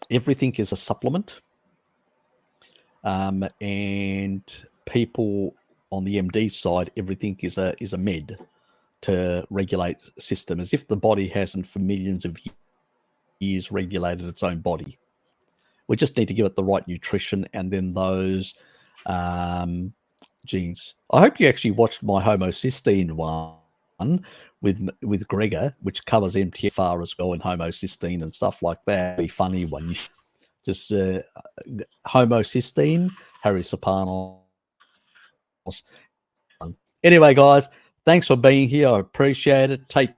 everything is a supplement, and people on the MD side, everything is a med to regulate system, as if the body hasn't for millions of years regulated its own body. We just need to give it the right nutrition and then those genes. I hope you actually watched my homocysteine one with Gregor, which covers MTFR as well and homocysteine and stuff like that. Be funny one. You just homocysteine, Harry Serpanos. Anyway, guys, thanks for being here. I appreciate it. Take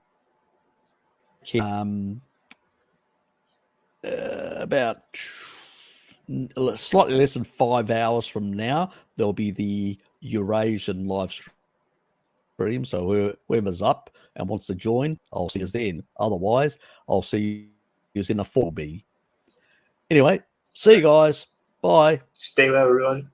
care. About slightly less than 5 hours from now, there'll be the Eurasian live stream. So whoever's up and wants to join, I'll see you then. Otherwise, I'll see you in a 4B. Anyway, see you guys. Bye. Stay well, everyone.